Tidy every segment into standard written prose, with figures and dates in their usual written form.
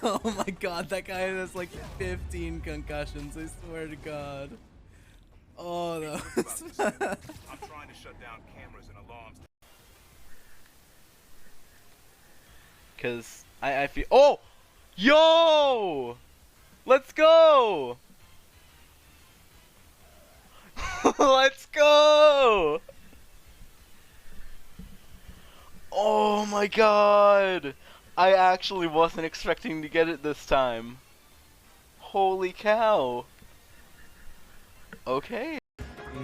Oh my god, that guy has like 15 concussions, I swear to god. Oh no. I'm trying to shut down cameras and alarms. Cause I feel— oh! Yo! Let's go! Let's go! Oh my god! I actually wasn't expecting to get it this time. Holy cow. Okay.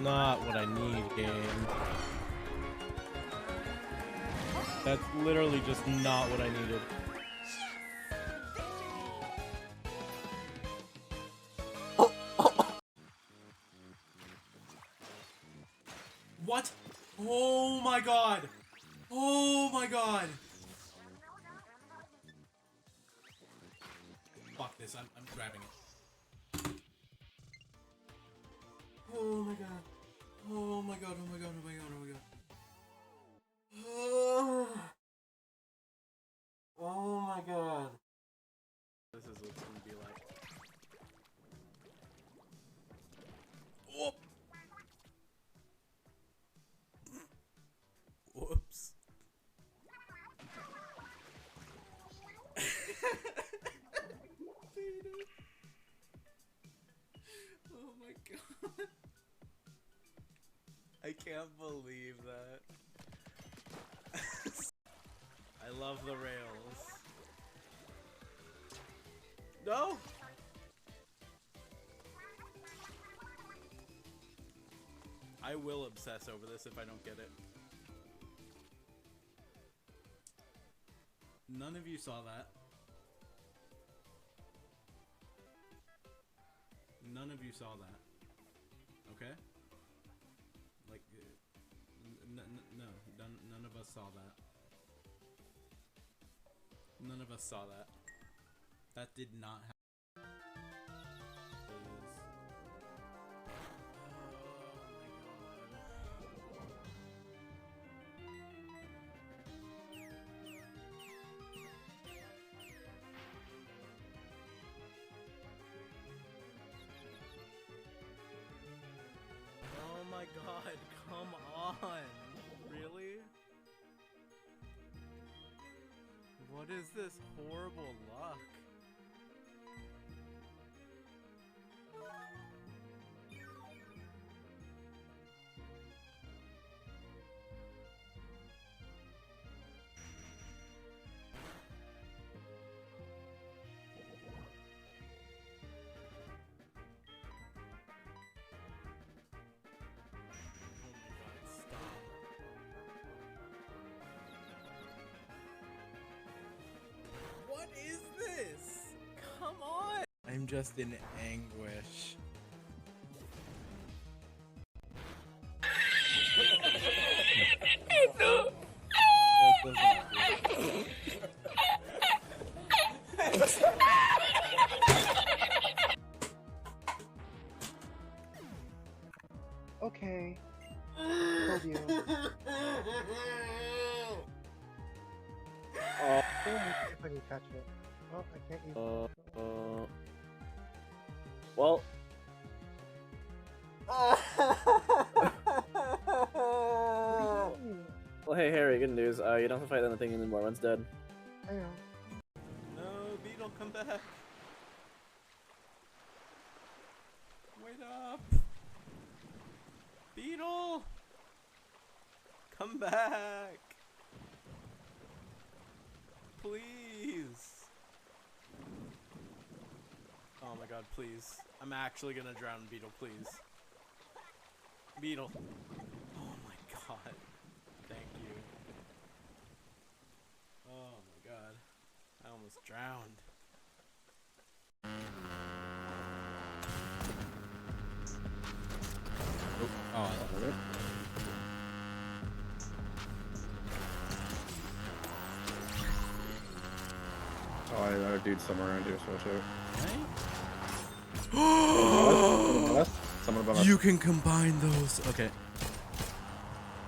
Not what I need, game. That's literally just not what I needed. What? Oh my god! Oh my god! Fuck this, I'm grabbing it. Oh my god. Oh my god, oh my god, oh my god, oh my god. Oh my god. This is what it's gonna be like. Whoop. Whoops. Oh my god. I can't believe that. I love the rails. No! I will obsess over this if I don't get it. None of you saw that. None of you saw that. Okay? Like, no, none of us saw that. None of us saw that. That did not happen. Oh my god, come on! Really? What is this horrible luck? What is this? Come on! I'm just in anguish. Okay. Told you. If I can catch it. Oh, I can't use it. Well. Well, hey Harry, good news. You don't have to fight anything anymore. One's dead. I know. No, Beetle, come back. Wait up. Beetle! Come back. Please. Oh my god, please. I'm actually gonna drown Beetle, please. Beetle. Oh my god. Thank you. Oh my god. I almost drowned. Oh, I love it. Oh, I dude somewhere around here, so watch out. You can combine those. Okay.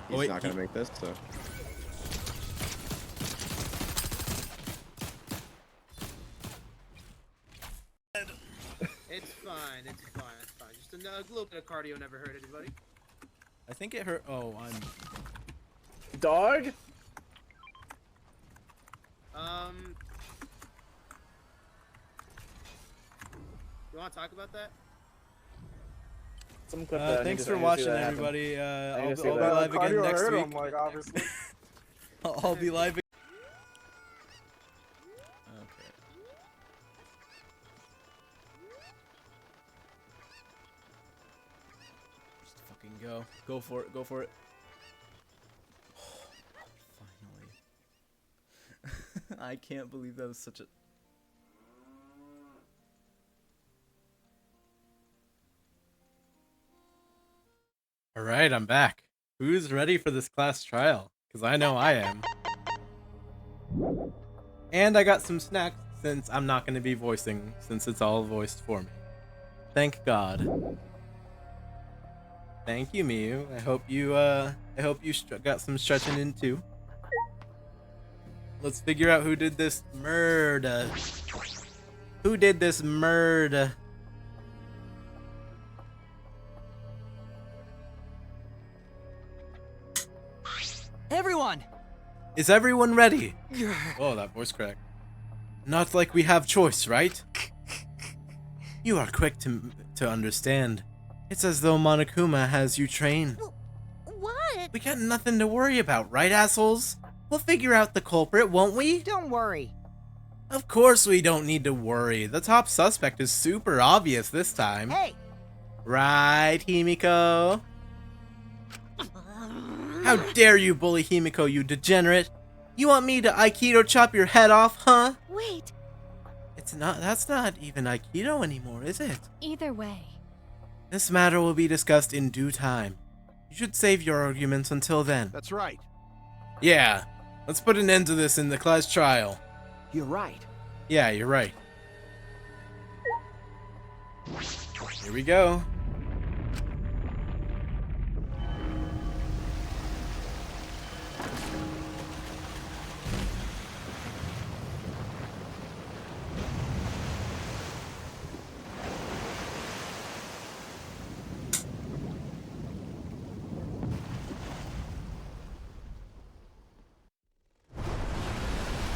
He's wait, not gonna make this, so. It's fine. It's fine. It's fine. Just a little bit of cardio never hurt anybody. I think it hurt. Oh, I'm. Dog? You want to talk about that? Some clip that I need Thanks to- for I need to see watching, that happen. everybody. I'll, need to see I'll be that. live again Cardio next hurt week. him, like, obviously. I'll be live. Okay. Just fucking go. Go for it. Go for it. Finally. I can't believe that was such a. Alright, I'm back. Who's ready for this class trial? Because I know I am. And I got some snacks since I'm not going to be voicing, since it's all voiced for me. Thank God. Thank you, Miyu. I hope you got some stretching in too. Let's figure out who did this murder. Who did this murder? Everyone! Is everyone ready? Oh, that voice crack. Not like we have choice, right? You are quick to understand. It's as though Monokuma has you trained. What? We got nothing to worry about, right, assholes? We'll figure out the culprit, won't we? Don't worry. Of course we don't need to worry. The top suspect is super obvious this time. Hey! Right, Himiko? How dare you bully Himiko, you degenerate? You want me to Aikido chop your head off, huh? Wait, That's not even Aikido anymore, is it? either way. This matter will be discussed in due time. You should save your arguments until then. That's right. Yeah, let's put an end to this in the class trial. You're right. Yeah, you're right. Here we go.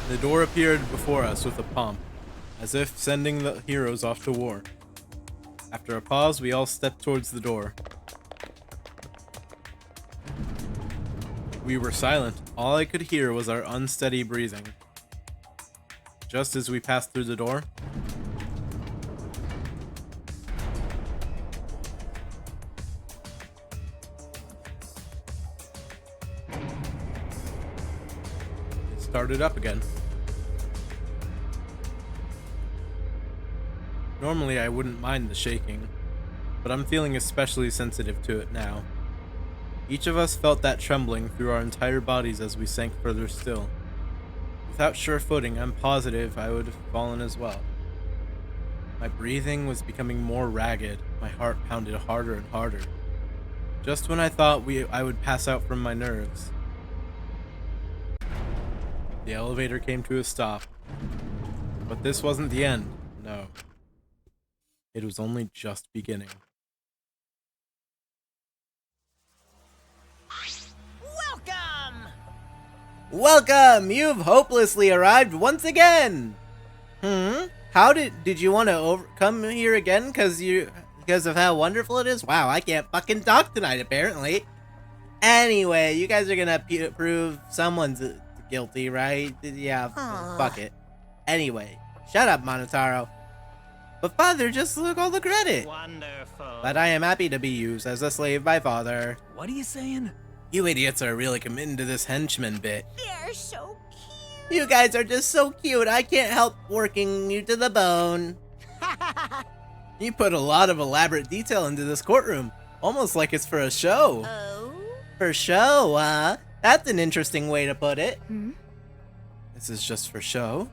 The door appeared before us with a pomp, as if sending the heroes off to war. After a pause, we all stepped towards the door. We were silent. All I could hear was our unsteady breathing. Just as we passed through the door, it started up again. Normally I wouldn't mind the shaking, but I'm feeling especially sensitive to it now. Each of us felt that trembling through our entire bodies as we sank further still. Without sure footing, I'm positive I would have fallen as well. My breathing was becoming more ragged, my heart pounded harder and harder. Just when I thought I would pass out from my nerves. The elevator came to a stop. But this wasn't the end, no. It was only just beginning. Welcome! Welcome! You've hopelessly arrived once again! How did you want to come here again because of how wonderful it is? Wow, I can't fucking talk tonight apparently. Anyway, you guys are gonna prove someone's guilty, right? Yeah, fuck it. Anyway, shut up, Monotaro. But father just took all the credit. Wonderful. But I am happy to be used as a slave by father. What are you saying? You idiots are really committing to this henchman bit. They're so cute. You guys are just so cute, I can't help working you to the bone. You put a lot of elaborate detail into this courtroom, almost like it's for a show. Oh? For show, huh? That's an interesting way to put it. This is just for show?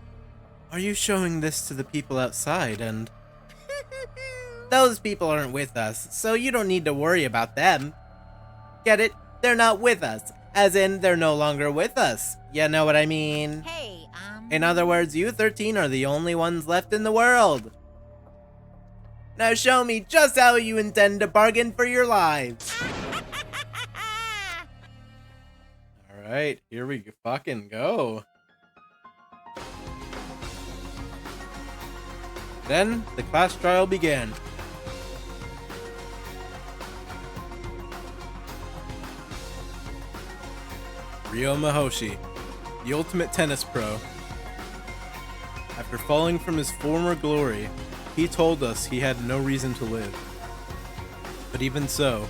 Are you showing this to the people outside and... Those people aren't with us, so you don't need to worry about them. Get it? They're not with us, as in they're no longer with us. You know what I mean? Hey, In other words, you 13 are the only ones left in the world. Now show me just how you intend to bargain for your lives. Alright, here we fucking go. Then, the class trial began. Ryo Mahoshi, the ultimate tennis pro. After falling from his former glory, he told us he had no reason to live. But even so,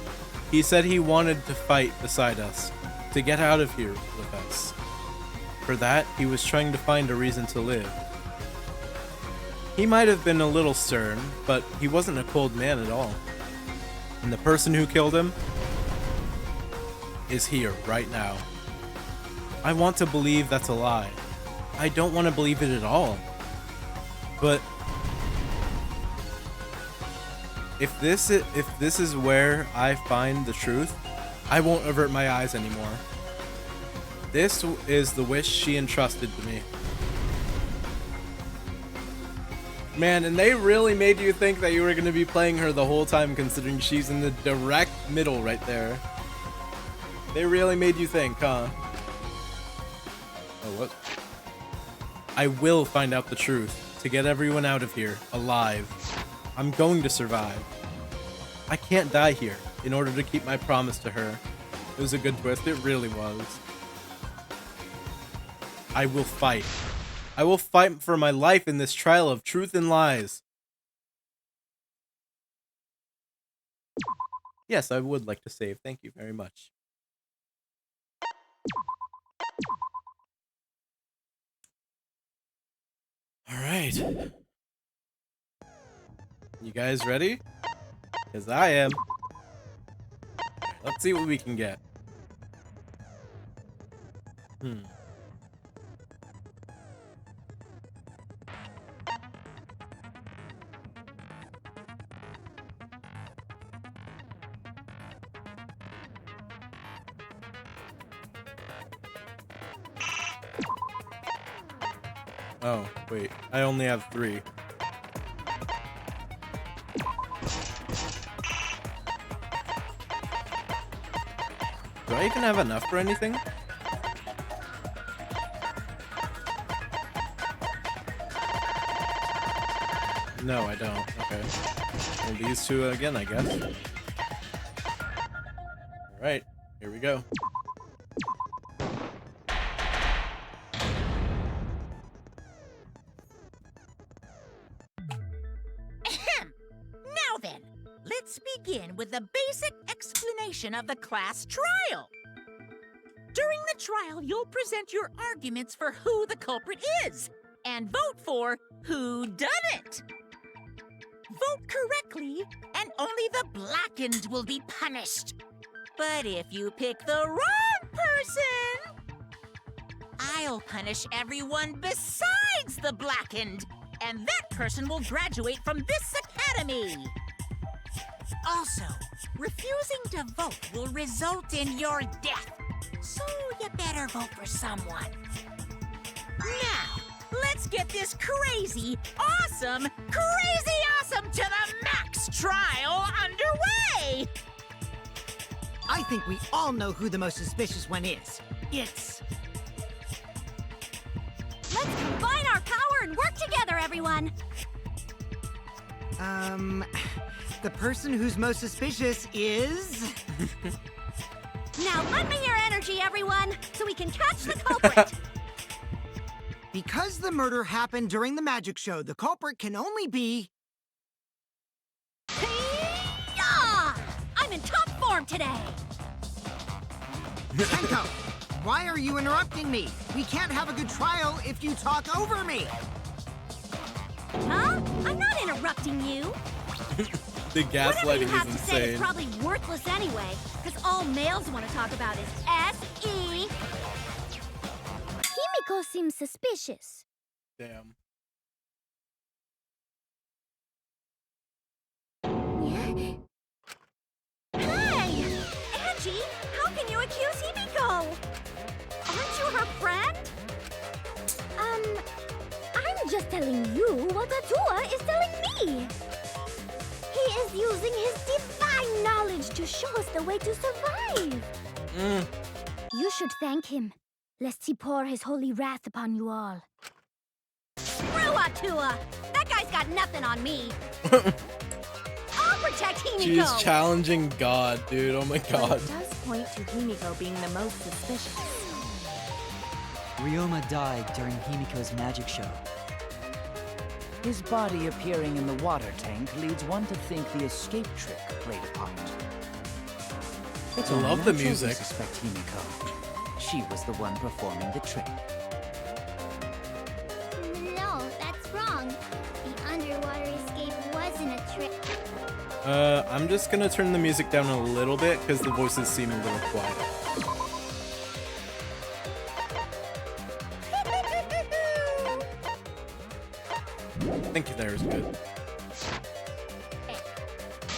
he said he wanted to fight beside us, to get out of here with us. For that, he was trying to find a reason to live. He might have been a little stern, but he wasn't a cold man at all. And the person who killed him is here right now. I want to believe that's a lie. I don't want to believe it at all. But if this is where I find the truth, I won't avert my eyes anymore. This is the wish she entrusted to me. Man, and they really made you think that you were going to be playing her the whole time, considering she's in the direct middle right there. They really made you think, huh? Oh, what? I will find out the truth to get everyone out of here alive. I'm going to survive. I can't die here in order to keep my promise to her. It was a good twist, it really was. I will fight. I will fight for my life in this trial of truth and lies. Yes, I would like to save. Thank you very much. Alright. You guys ready? Because I am. Let's see what we can get. Oh, wait. I only have 3. Do I even have enough for anything? No, I don't. Okay. Well, these two again, I guess. Alright, here we go. Now then, let's begin with the basic explanation of the class trial. During the trial, you'll present your arguments for who the culprit is, and vote for who done it. Vote correctly, and only the blackened will be punished. But if you pick the wrong person, I'll punish everyone besides the blackened, and that person will graduate from this academy. Also, refusing to vote will result in your death, so you better vote for someone. Now, let's get this crazy awesome to the max trial underway! I think we all know who the most suspicious one is. It's... Let's combine our power and work together, everyone. The person who's most suspicious is... Now lend me your energy, everyone, so we can catch the culprit. Because the murder happened during the magic show, the culprit can only be... Yeah! I'm in top form today. Tenko, why are you interrupting me? We can't have a good trial if you talk over me. Huh? I'm not interrupting you. The Whatever you gaslighting have is to say is insane. probably worthless anyway, because all males want to talk about is S.E. Himiko seems suspicious. Damn. Hey! Angie, how can you telling you what Atua is telling me. He is using his divine knowledge to show us the way to survive. You should thank him, lest he pour his holy wrath upon you all. Screw Atua! That guy's got nothing on me. I'll protect Himiko. She's challenging God, dude. Oh my God. It does point to Himiko being the most suspicious. Ryoma died during Himiko's magic show. His body appearing in the water tank leads one to think the escape trick played a part. It's I only love the natural music. to suspect Himiko. She was the one performing the trick. No, that's wrong. The underwater escape wasn't a trick. I'm just gonna turn the music down a little bit because the voices seem a little quiet. I think there is good. It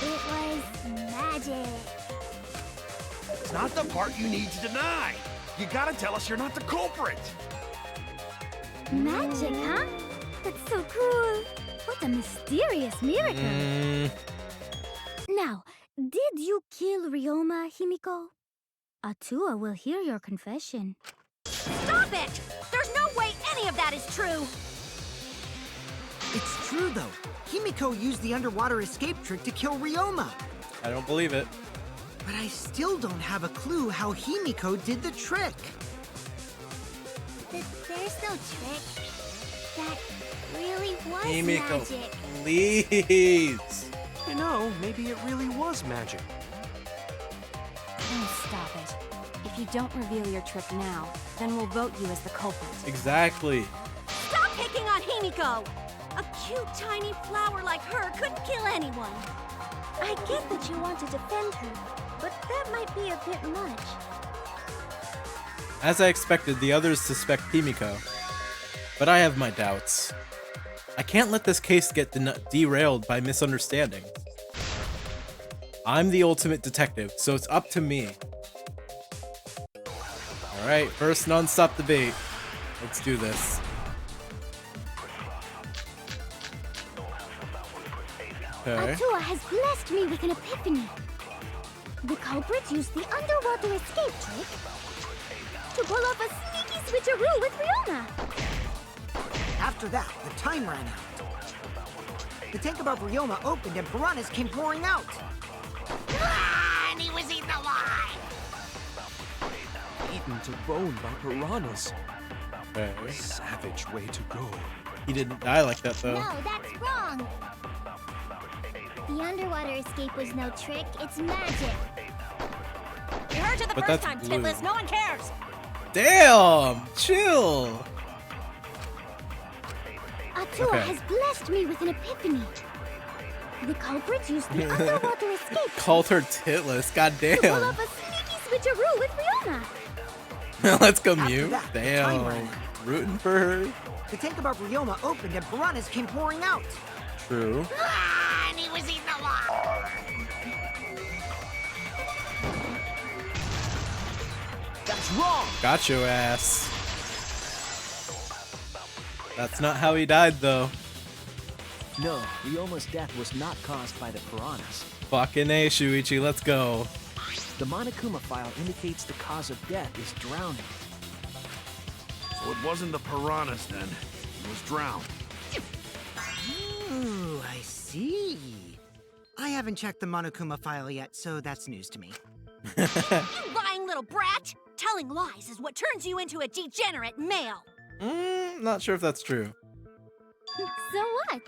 was magic. It's not the part you need to deny. You gotta tell us you're not the culprit. Magic, huh? That's so cool. What a mysterious miracle. Now, did you kill Ryoma, Himiko? Atua will hear your confession. Stop it! There's no way any of that is true. It's true, though. Himiko used the underwater escape trick to kill Ryoma. I don't believe it. But I still don't have a clue how Himiko did the trick. There's no trick. That really was Himiko, magic. please. You know, maybe it really was magic. Oh, stop it. If you don't reveal your trick now, then we'll vote you as the culprit. Exactly. Stop picking on Himiko! A cute, tiny flower like her couldn't kill anyone. I get that you want to defend her, but that might be a bit much. As I expected, the others suspect Himiko. But I have my doubts. I can't let this case get derailed by misunderstanding. I'm the ultimate detective, so it's up to me. Alright, first non-stop debate. Let's do this. Okay. Atua has blessed me with an epiphany. The culprit used the underwater escape trick to pull off a sneaky switcheroo with Ryoma. After that, the time ran out. The tank above Ryoma opened and piranhas came pouring out. And he was eaten alive. Eaten to bone by piranhas. Okay. Savage way to go. He didn't die like that though. No, that's wrong. The underwater escape was no trick, it's magic. You heard it the But first that's time, blue. Titless. No one cares. Damn! Chill! Atua Okay. has blessed me with an epiphany. The culprit used the underwater escape Called her titless, to pull goddamn. off a sneaky switcheroo with Ryoma. Let's go After mute. that, the time ran Damn. out. Rooting for her. The tank above Ryoma opened and piranhas came pouring out. True. And he was eaten alive. That's wrong! Got your ass. That's not how he died though. No, Ryoma's death was not caused by the piranhas. Fucking A, Shuichi, let's go. The Monokuma file indicates the cause of death is drowning. So it wasn't the piranhas then. It was drowned. Ooh, I see. I haven't checked the Monokuma file yet, so that's news to me. You lying little brat! Telling lies is what turns you into a degenerate male. Not sure if that's true. So what?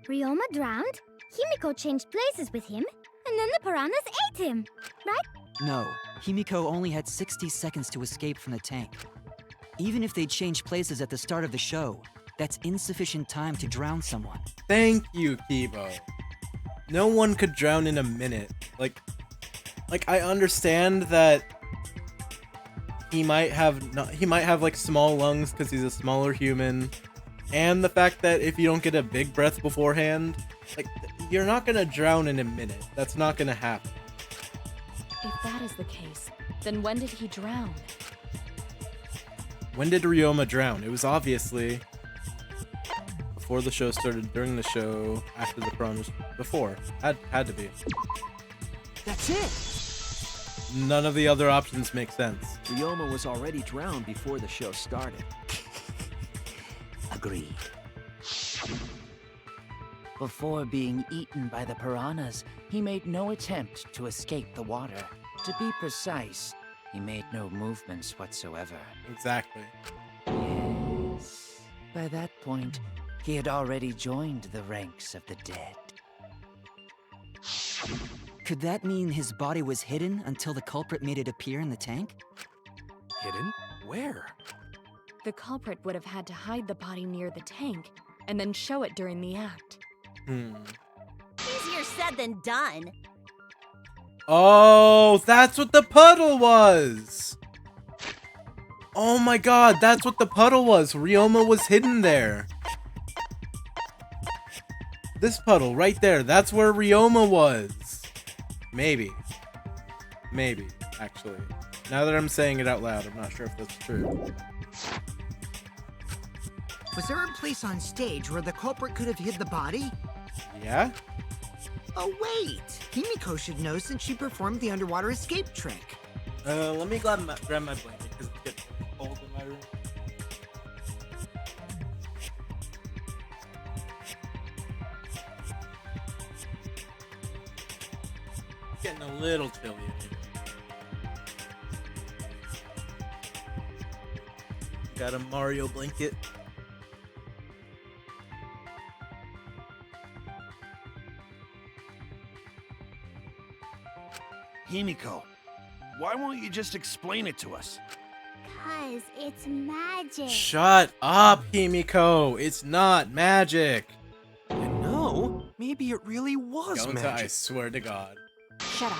Ryoma drowned, Himiko changed places with him, and then the piranhas ate him, right? No, Himiko only had 60 seconds to escape from the tank. Even if they changed places at the start of the show, that's insufficient time to drown someone. Thank you, Kibo. No one could drown in a minute. Like I understand that he might have like small lungs because he's a smaller human, and the fact that if you don't get a big breath beforehand, like you're not gonna drown in a minute. That's not gonna happen. If that is the case, then when did he drown? When did Ryoma drown? It was obviously before the show started, during the show, after the piranhas, before. Had to be. That's it! None of the other options make sense. Ryoma was already drowned before the show started. Agreed. Before being eaten by the piranhas, he made no attempt to escape the water. To be precise, he made no movements whatsoever. Exactly. Yes. By that point, he had already joined the ranks of the dead. Could that mean his body was hidden until the culprit made it appear in the tank? Hidden? Where? The culprit would have had to hide the body near the tank and then show it during the act. Easier said than done. Oh, that's what the puddle was! Oh my god, that's what the puddle was! Ryoma was hidden there. This puddle right there, that's where Ryoma was. Maybe. Maybe, actually. Now that I'm saying it out loud, I'm not sure if that's true. Was there a place on stage where the culprit could have hid the body? Yeah? Oh, wait! Himiko should know since she performed the underwater escape trick. Let me grab my blanket because it's getting cold in my room. It's getting a little chilly in here. Got a Mario blanket. Himiko, why won't you just explain it to us? 'Cause it's magic. Shut up, Himiko! It's not magic! No, maybe it really was Gonta, magic. I swear to God. Shut up.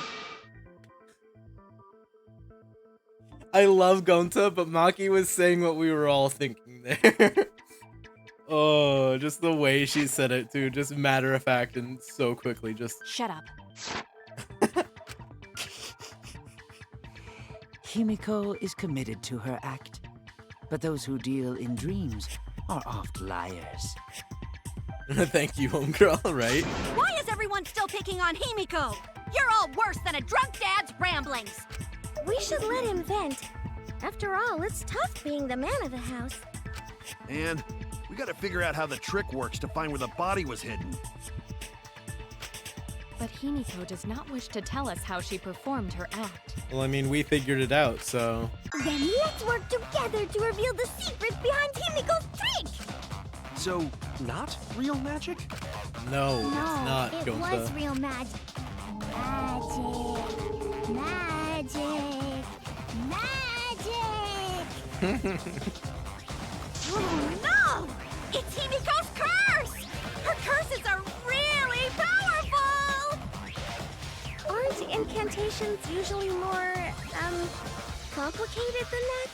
I love Gonta, but Maki was saying what we were all thinking there. Oh, just the way she said it too, just matter of fact and so quickly, just... Shut up. Himiko is committed to her act, but those who deal in dreams are oft liars. Thank you, homegirl, right? Why is everyone still picking on Himiko? You're all worse than a drunk dad's ramblings. We should let him vent. After all, it's tough being the man of the house. And we gotta figure out how the trick works to find where the body was hidden. But Himiko does not wish to tell us how she performed her act. Well, I mean, we figured it out, so... Then let's work together to reveal the secret behind Himiko's trick! So, not real magic? No, it's not, it Gonta. was real magic. Magic. Oh no! It's Himiko's curse! Her curses are really powerful! Aren't incantations usually more, complicated than that?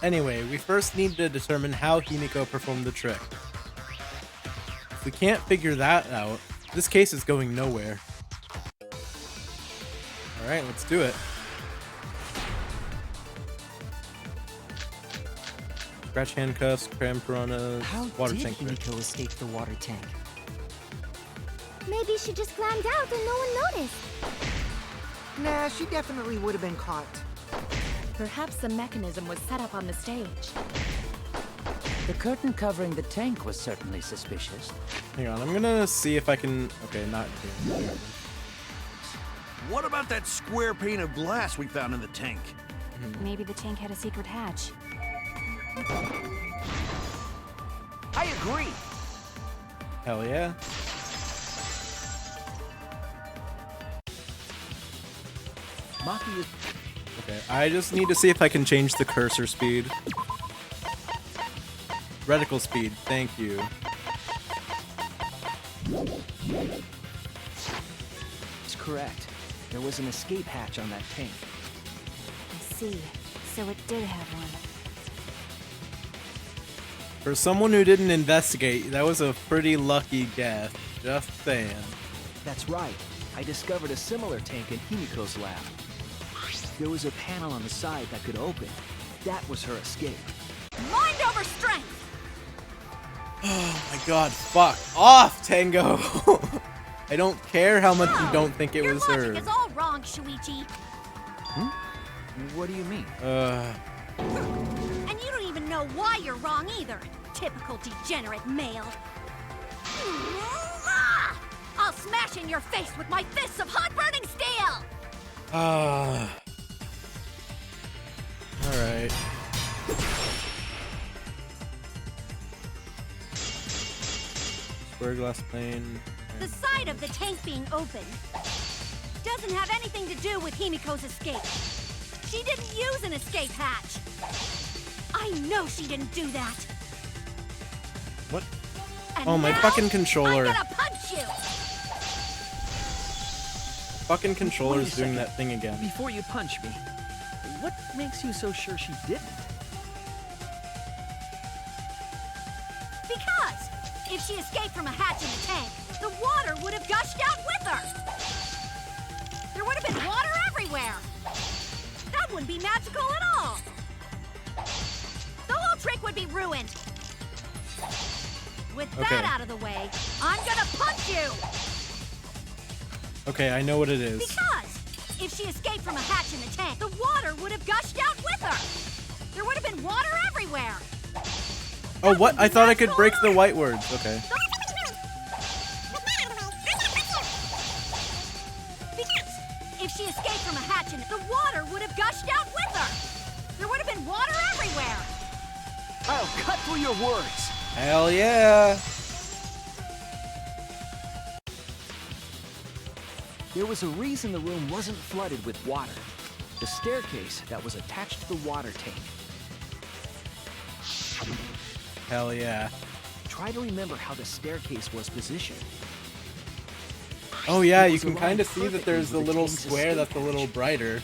Anyway, we first need to determine how Himiko performed the trick. If we can't figure that out, this case is going nowhere. Alright, let's do it. Scratch handcuffs, cram piranhas, How water did tank trick. Himiko escape the water tank? Maybe she just climbed out and no one noticed. Nah, she definitely would have been caught. Perhaps the mechanism was set up on the stage. The curtain covering the tank was certainly suspicious. Hang on, I'm gonna see if I can... Okay, not here. What about that square pane of glass we found in the tank? Maybe the tank had a secret hatch. I agree. Hell yeah. Maki is... Okay, I just need to see if I can change the cursor speed. Reticle speed, thank you. It's correct. There was an escape hatch on that tank. I see. So it did have one. For someone who didn't investigate, that was a pretty lucky guess. Just saying. That's right. I discovered a similar tank in Himiko's lab. There was a panel on the side that could open. That was her escape. Mind over strength! Oh my god, fuck off, Tango! I don't care how much you don't think it was Your her. logic is all wrong, Shuichi. What do you mean? And you don't even know why you're wrong either. Typical degenerate male. I'll smash in your face with my fists of hot burning steel! Alright. Square glass plane. The side of the tank being open doesn't have anything to do with Himiko's escape. She didn't use an escape hatch. I know she didn't do that. What? And Oh, my now fucking controller. I'm gonna punch you! Fucking controller's Wait a doing second. that thing again. Before you punch me, what makes you so sure she didn't? Because if she escaped from a hatch in the tank, the water would have gushed out with her. There would have been water everywhere. That wouldn't be magical at all. The whole trick would be ruined. With Okay. that out of the way, I'm gonna punch you. Okay, I know what it is. Because if she escaped from a hatch in the tank, the water would have gushed out with her. There would have been water everywhere. Oh, what? I thought I could break the white words. Okay. Because if she escaped from a hatch in the water would have gushed out with her. There would have been water everywhere. I'll cut through your words. Hell yeah. There was a reason the room wasn't flooded with water. The staircase that was attached to the water tank. Hell yeah. Try to remember how the staircase was positioned. Oh yeah, It you was can kind of aligned see that there's the perfectly with little tank's square that's a escape little hatch. brighter.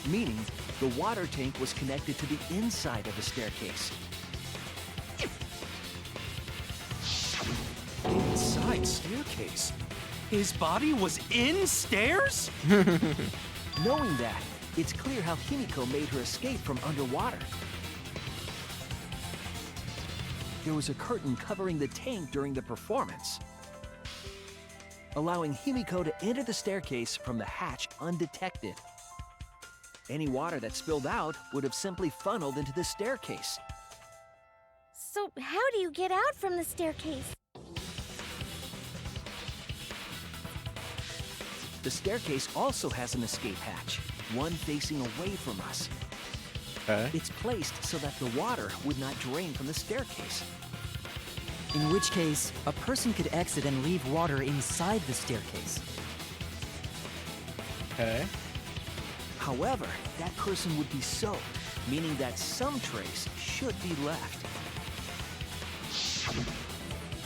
Meaning, the water tank was connected to the inside of the staircase. Inside staircase. His body was in stairs? Knowing that, it's clear how Himiko made her escape from underwater. There was a curtain covering the tank during the performance, allowing Himiko to enter the staircase from the hatch undetected. Any water that spilled out would have simply funneled into the staircase. So how do you get out from the staircase? The staircase also has an escape hatch, one facing away from us. Okay. It's placed so that the water would not drain from the staircase. In which case, a person could exit and leave water inside the staircase. Okay. However, that person would be soaked, meaning that some trace should be left.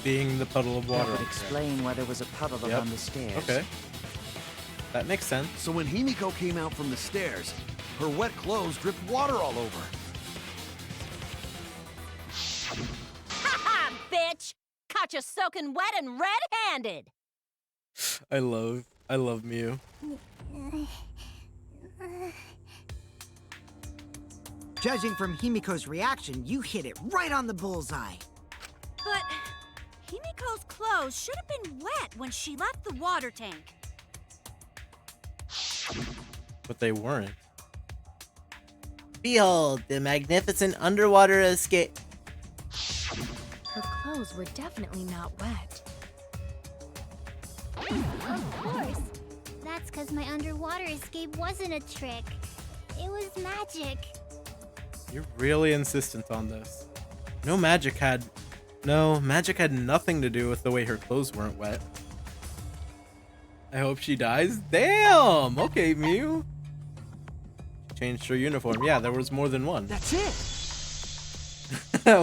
Being the puddle of water. That would okay. explain why there was a puddle Yep. around the stairs. Okay. That makes sense. So when Himiko came out from the stairs, her wet clothes dripped water all over. Ha-ha, bitch! Caught you soaking wet and red-handed! I love Mew. Judging from Himiko's reaction, you hit it right on the bullseye. But Himiko's clothes should have been wet when she left the water tank. But they weren't. Behold, the magnificent underwater escape. Her clothes were definitely not wet. Of course. That's because my underwater escape wasn't a trick. It was magic. You're really insistent on this. Magic had nothing to do with the way her clothes weren't wet. I hope she dies. Damn! Okay, Mew. Changed her uniform. Yeah, there was more than one. That's it!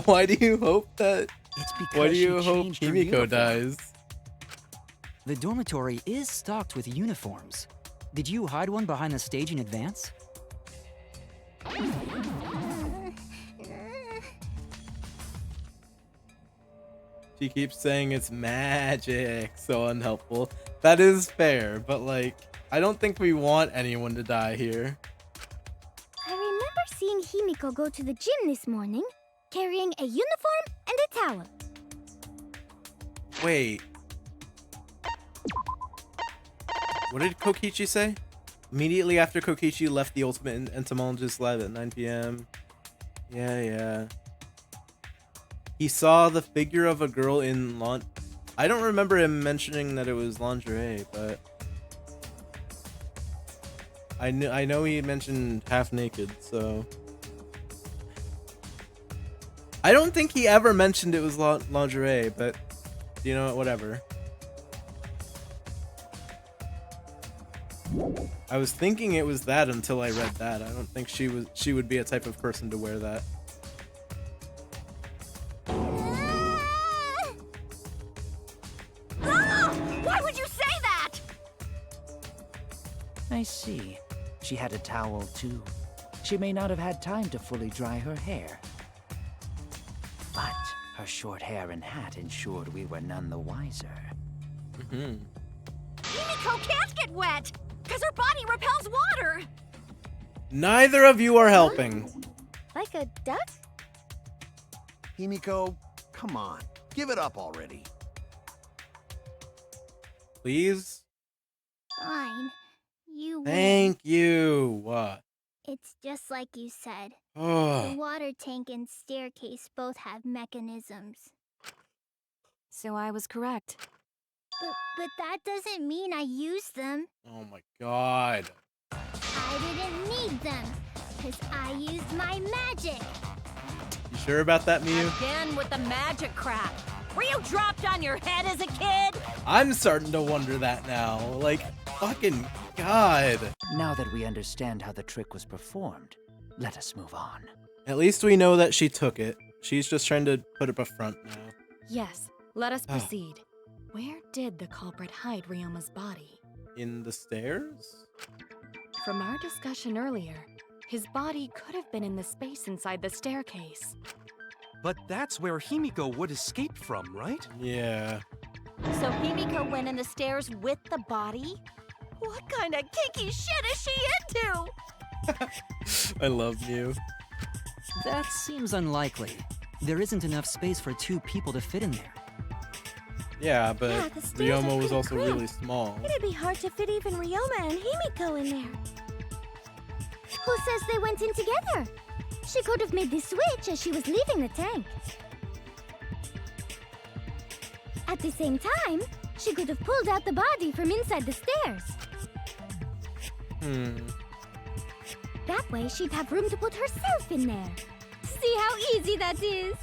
Why do you hope that... It's because Why do you she hope changed her Himiko uniform. dies? The dormitory is stocked with uniforms. Did you hide one behind the stage in advance? She keeps saying it's magic. So unhelpful. That is fair, but like, I don't think we want anyone to die here. I remember seeing Himiko go to the gym this morning, carrying a uniform and a towel. Wait. What did Kokichi say? Immediately after Kokichi left the Ultimate Entomologist lab at 9 p.m. Yeah. He saw the figure of a girl in I don't remember him mentioning that it was lingerie, but I know he mentioned half naked, so I don't think he ever mentioned it was lingerie, but you know what, whatever. I was thinking it was that until I read that. I don't think she would be a type of person to wear that. Why would you say that? I see. She had a towel too. She may not have had time to fully dry her hair. But her short hair and hat ensured we were none the wiser. Himiko can't get wet, because her body repels water. Neither of you are helping. Like a duck? Himiko, come on. Give it up already. Please? Fine. You win. Thank you. It's just like you said. Oh. The water tank and staircase both have mechanisms. So I was correct. But that doesn't mean I used them. Oh my god. I didn't need them, because I used my magic. You sure about that, Miyu? Again with the magic crap. Were you dropped on your head as a kid? I'm starting to wonder that now. Like, fucking god. Now that we understand how the trick was performed, let us move on. At least we know that she took it. She's just trying to put up a front now. Yes, let us proceed. Where did the culprit hide Ryoma's body? In the stairs? From our discussion earlier, his body could have been in the space inside the staircase. But that's where Himiko would escape from, right? Yeah. So Himiko went in the stairs with the body? What kind of kinky shit is she into? I love Miyu. That seems unlikely. There isn't enough space for 2 people to fit in there. Yeah, but Yeah, the stairs are Ryoma was pretty also cramped. really small. It'd be hard to fit even Ryoma and Himiko in there. Who says they went in together? She could have made the switch as she was leaving the tank. At the same time, she could have pulled out the body from inside the stairs. That way, she'd have room to put herself in there. See how easy that is?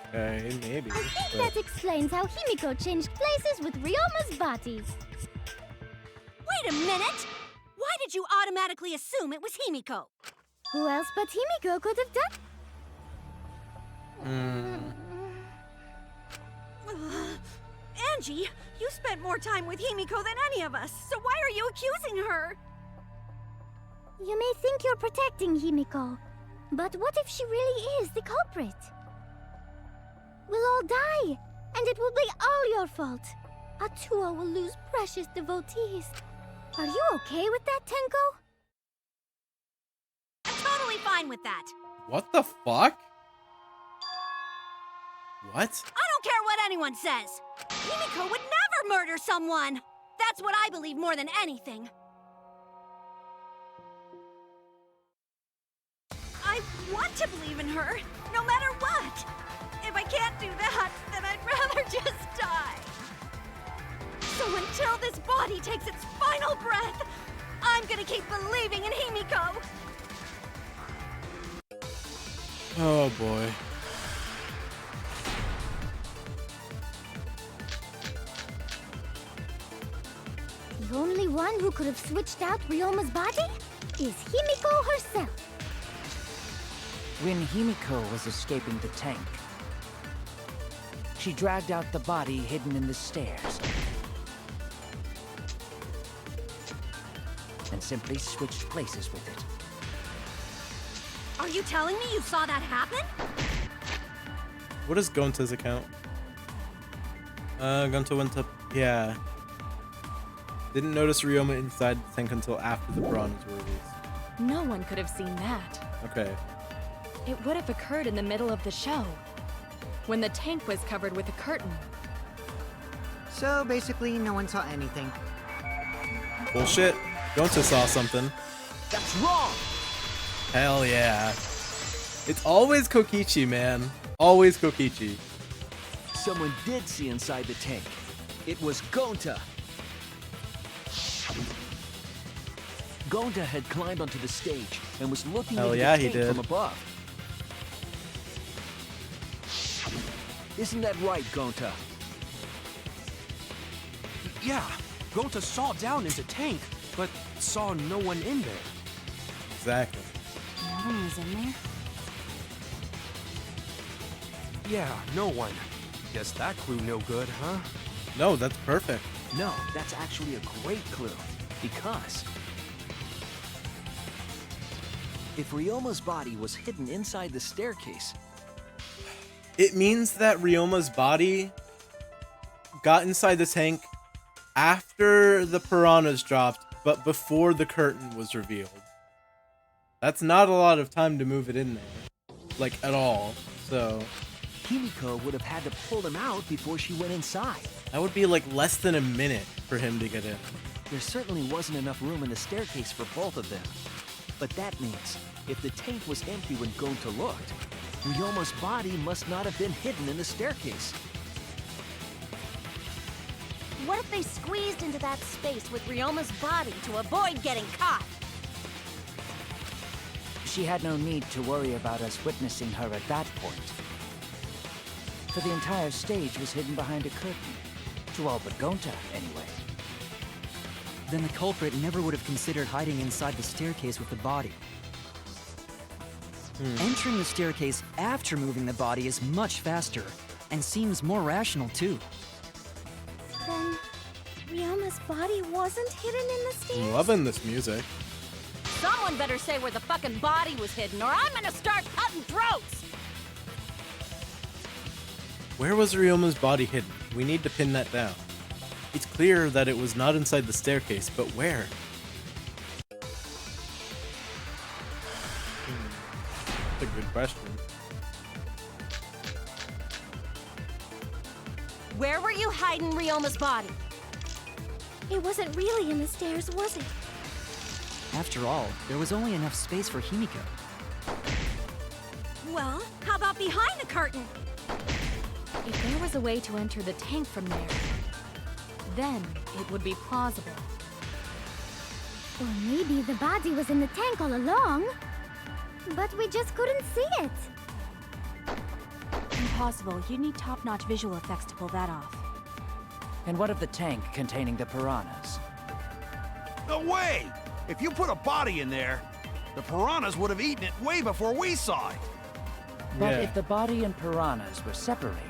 Okay, maybe. I think that explains how Himiko changed places with Ryoma's body. Wait a minute! Why did you automatically assume it was Himiko? Who else but Himiko could have done? Angie, you spent more time with Himiko than any of us, so why are you accusing her? You may think you're protecting Himiko, but what if she really is the culprit? We'll all die, and it will be all your fault. Atua will lose precious devotees. Are you okay with that, Tenko? I'm totally fine with that. What the fuck? What? I don't care what anyone says. Himiko would never murder someone. That's what I believe more than anything. I want to believe in her, no matter what. If I can't do that, then I'd rather just die. So until this body takes its final breath, I'm gonna keep believing in Himiko. Oh boy. The only one who could have switched out Ryoma's body is Himiko herself. When Himiko was escaping the tank, she dragged out the body hidden in the stairs and simply switched places with it. Are you telling me you saw that happen? What is Gonta's account? Gonta went up. Yeah. Didn't notice Ryoma inside the tank until after the bronze were released. No one could have seen that. Okay. It would have occurred in the middle of the show. when the tank was covered with a curtain. So basically, no one saw anything. Bullshit. Gonta saw something. That's wrong! Hell yeah. It's always Kokichi, man. Always Kokichi. Someone did see inside the tank. It was Gonta. Gonta had climbed onto the stage and was looking into the tank from above. Isn't that right, Gonta? Yeah, Gonta saw down into tank, but saw no one in there. Exactly. No one was in there? Yeah, no one. Guess that clue no good, huh? No, that's perfect. No, that's actually a great clue. Because if Ryoma's body was hidden inside the staircase, it means that Ryoma's body got inside the tank after the piranhas dropped, but before the curtain was revealed. That's not a lot of time to move it in there. Like, at all. So Himiko would have had to pull him out before she went inside. that would be like less than a minute for him to get in. There certainly wasn't enough room in the staircase for both of them. But that means, if the tank was empty when Gonta looked, Ryoma's body must not have been hidden in the staircase. What if they squeezed into that space with Ryoma's body to avoid getting caught? She had no need to worry about us witnessing her at that point. For the entire stage was hidden behind a curtain. To all but Gonta, anyway. Then the culprit never would have considered hiding inside the staircase with the body. Entering the staircase after moving the body is much faster, and seems more rational too. Then Ryoma's body wasn't hidden in the stairs? I'm loving this music. Someone better say where the fucking body was hidden, or I'm gonna start cutting throats! Where was Ryoma's body hidden? We need to pin that down. It's clear that it was not inside the staircase, but where? That's a good question. Where were you hiding Ryoma's body? It wasn't really in the stairs, was it? After all, there was only enough space for Himiko. Well, how about behind the curtain? If there was a way to enter the tank from there, then it would be plausible. Or maybe the body was in the tank all along, but we just couldn't see it. Impossible. You need top-notch visual effects to pull that off. And what of the tank containing the piranhas? No way! If you put a body in there, the piranhas would have eaten it way before we saw it. But if the body and piranhas were separated,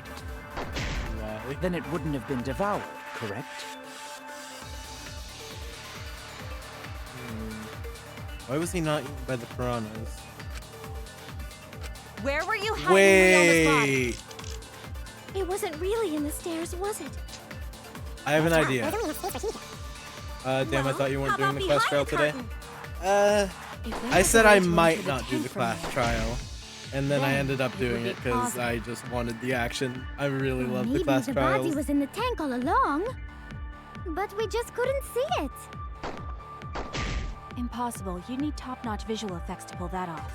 then it wouldn't have been devoured, correct? Why was he not eaten by the piranhas? Where were you hiding Ryoma's body? Wait! It wasn't really in the stairs, was it? I have an idea. Damn, I thought you weren't doing the class trial today. I said I might not do the class trial, and then I ended up doing it because I just wanted the action. I really love the class Maybe the body trials. was in the tank all along, but we just couldn't see it. Impossible. You need top-notch visual effects to pull that off.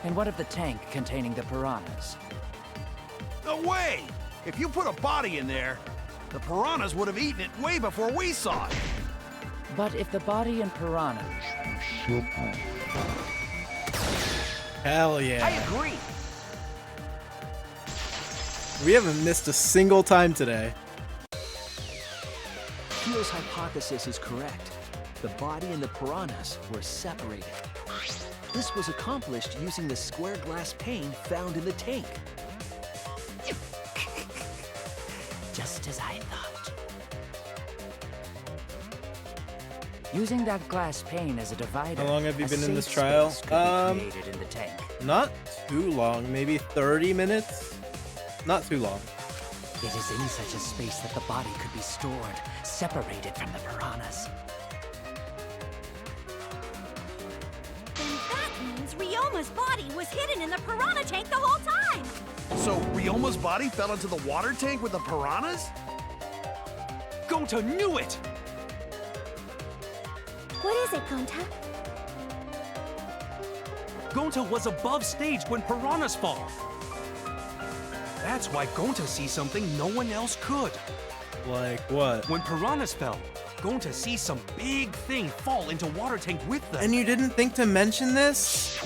And what of the tank containing the piranhas? No way! If you put a body in there, the piranhas would have eaten it way before we saw it. But if the body and piranhas... Hell yeah. I agree. We haven't missed a single time today. Kyo's hypothesis is correct. The body and the piranhas were separated. This was accomplished using the square glass pane found in the tank. Just as I thought. Using that glass pane as a divider. How long have you a been in this safe trial? space could be created in the tank. Not too long, maybe 30 minutes? Not too long. It is in such a space that the body could be stored, separated from the piranhas. Then that means Ryoma's body was hidden in the piranha tank the whole time! So Ryoma's body fell into the water tank with the piranhas? Gonta knew it! What is it, Gonta? Gonta was above stage when piranhas fall. That's why Gonta sees something no one else could. Like what? When piranhas fell, Gonta sees some big thing fall into water tank with them. And you didn't think to mention this?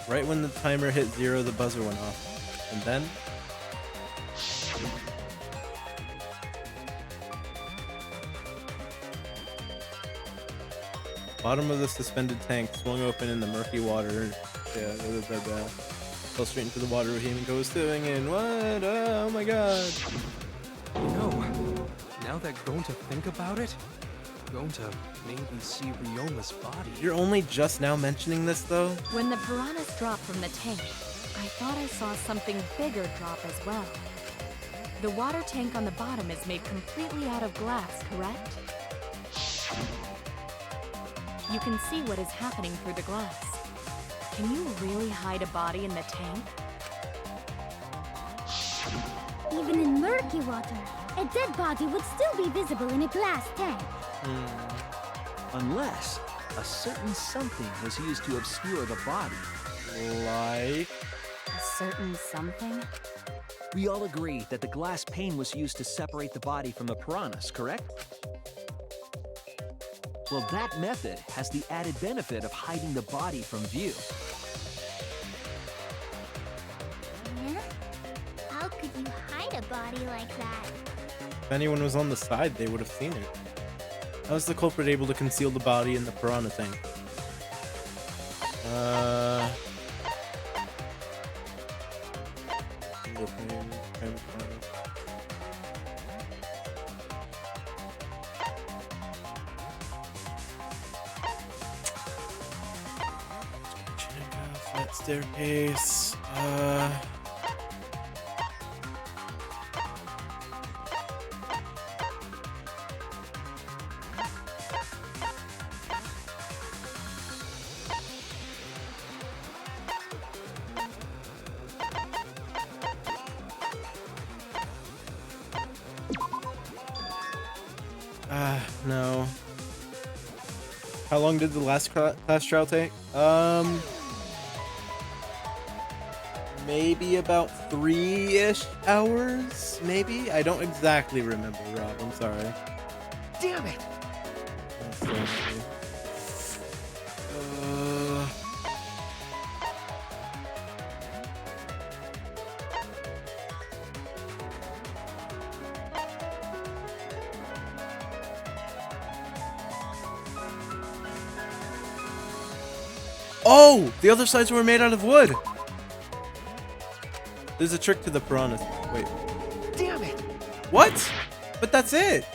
Right when the timer hit 0, the buzzer went off. And then? Bottom of the suspended tank swung open in the murky water. Yeah, fell straight into the water. Himiko was swimming in. What? Oh my god. You know, now that Gonta think about it, Gonta made me see Ryoma's body. You're only just now mentioning this, though? When the piranhas dropped from the tank, I thought I saw something bigger drop as well. The water tank on the bottom is made completely out of glass, correct? You can see what is happening through the glass. Can you really hide a body in the tank? Even in murky water, a dead body would still be visible in a glass tank. Unless a certain something was used to obscure the body. Like? A certain something? We all agree that the glass pane was used to separate the body from the piranhas, correct? Well, that method has the added benefit of hiding the body from view. Huh? How could you hide a body like that? If anyone was on the side, they would have seen it. How was the culprit able to conceal the body in the piranha tank? That staircase. No. How long did the last class trial take? Maybe about 3-ish hours, maybe? I don't exactly remember, Rob. I'm sorry. Damn it! Oh! The other sides were made out of wood! There's a trick to the piranhas. Wait. Damn it! What? But that's it!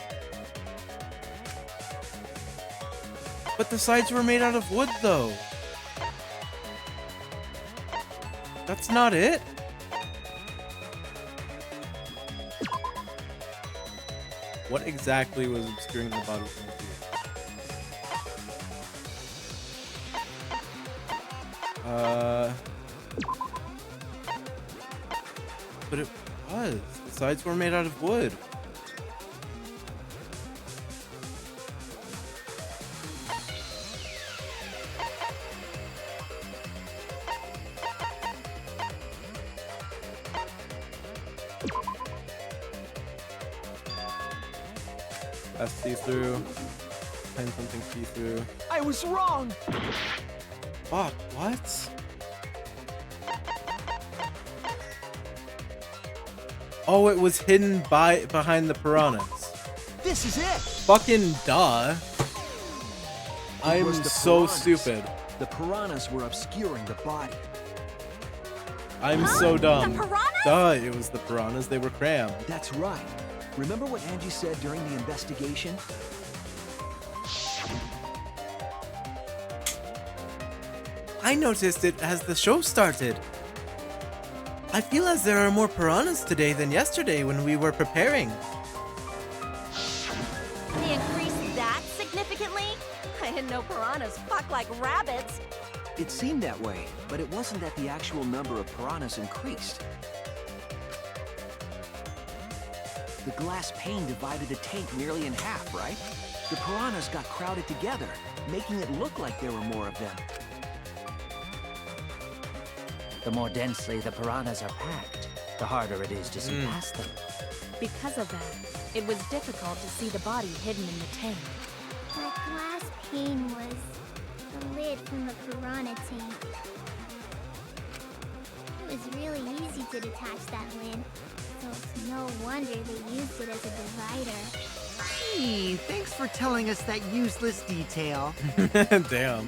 But the sides were made out of wood, though. That's not it? What exactly was obscuring the body from view? But it was. The sides were made out of wood. That's see-through. Find something see-through. I was wrong! Fuck, what? Oh, it was hidden behind the piranhas. This is it! Fucking duh. I'm so stupid. The piranhas were obscuring the body. I'm so dumb. The piranhas? Duh, it was the piranhas. They were crammed. That's right. Remember what Angie said during the investigation? I noticed it as the show started. I feel as there are more piranhas today than yesterday when we were preparing. They increased that significantly? I didn't know piranhas fuck like rabbits. It seemed that way, but it wasn't that the actual number of piranhas increased. The glass pane divided the tank nearly in half, right? The piranhas got crowded together, making it look like there were more of them. The more densely the piranhas are packed, the harder it is to see past them. Because of that, it was difficult to see the body hidden in the tank. That glass pane was the lid from the piranha tank. It was really easy to detach that lid, so it's no wonder they used it as a divider. Gee, thanks for telling us that useless detail. Damn.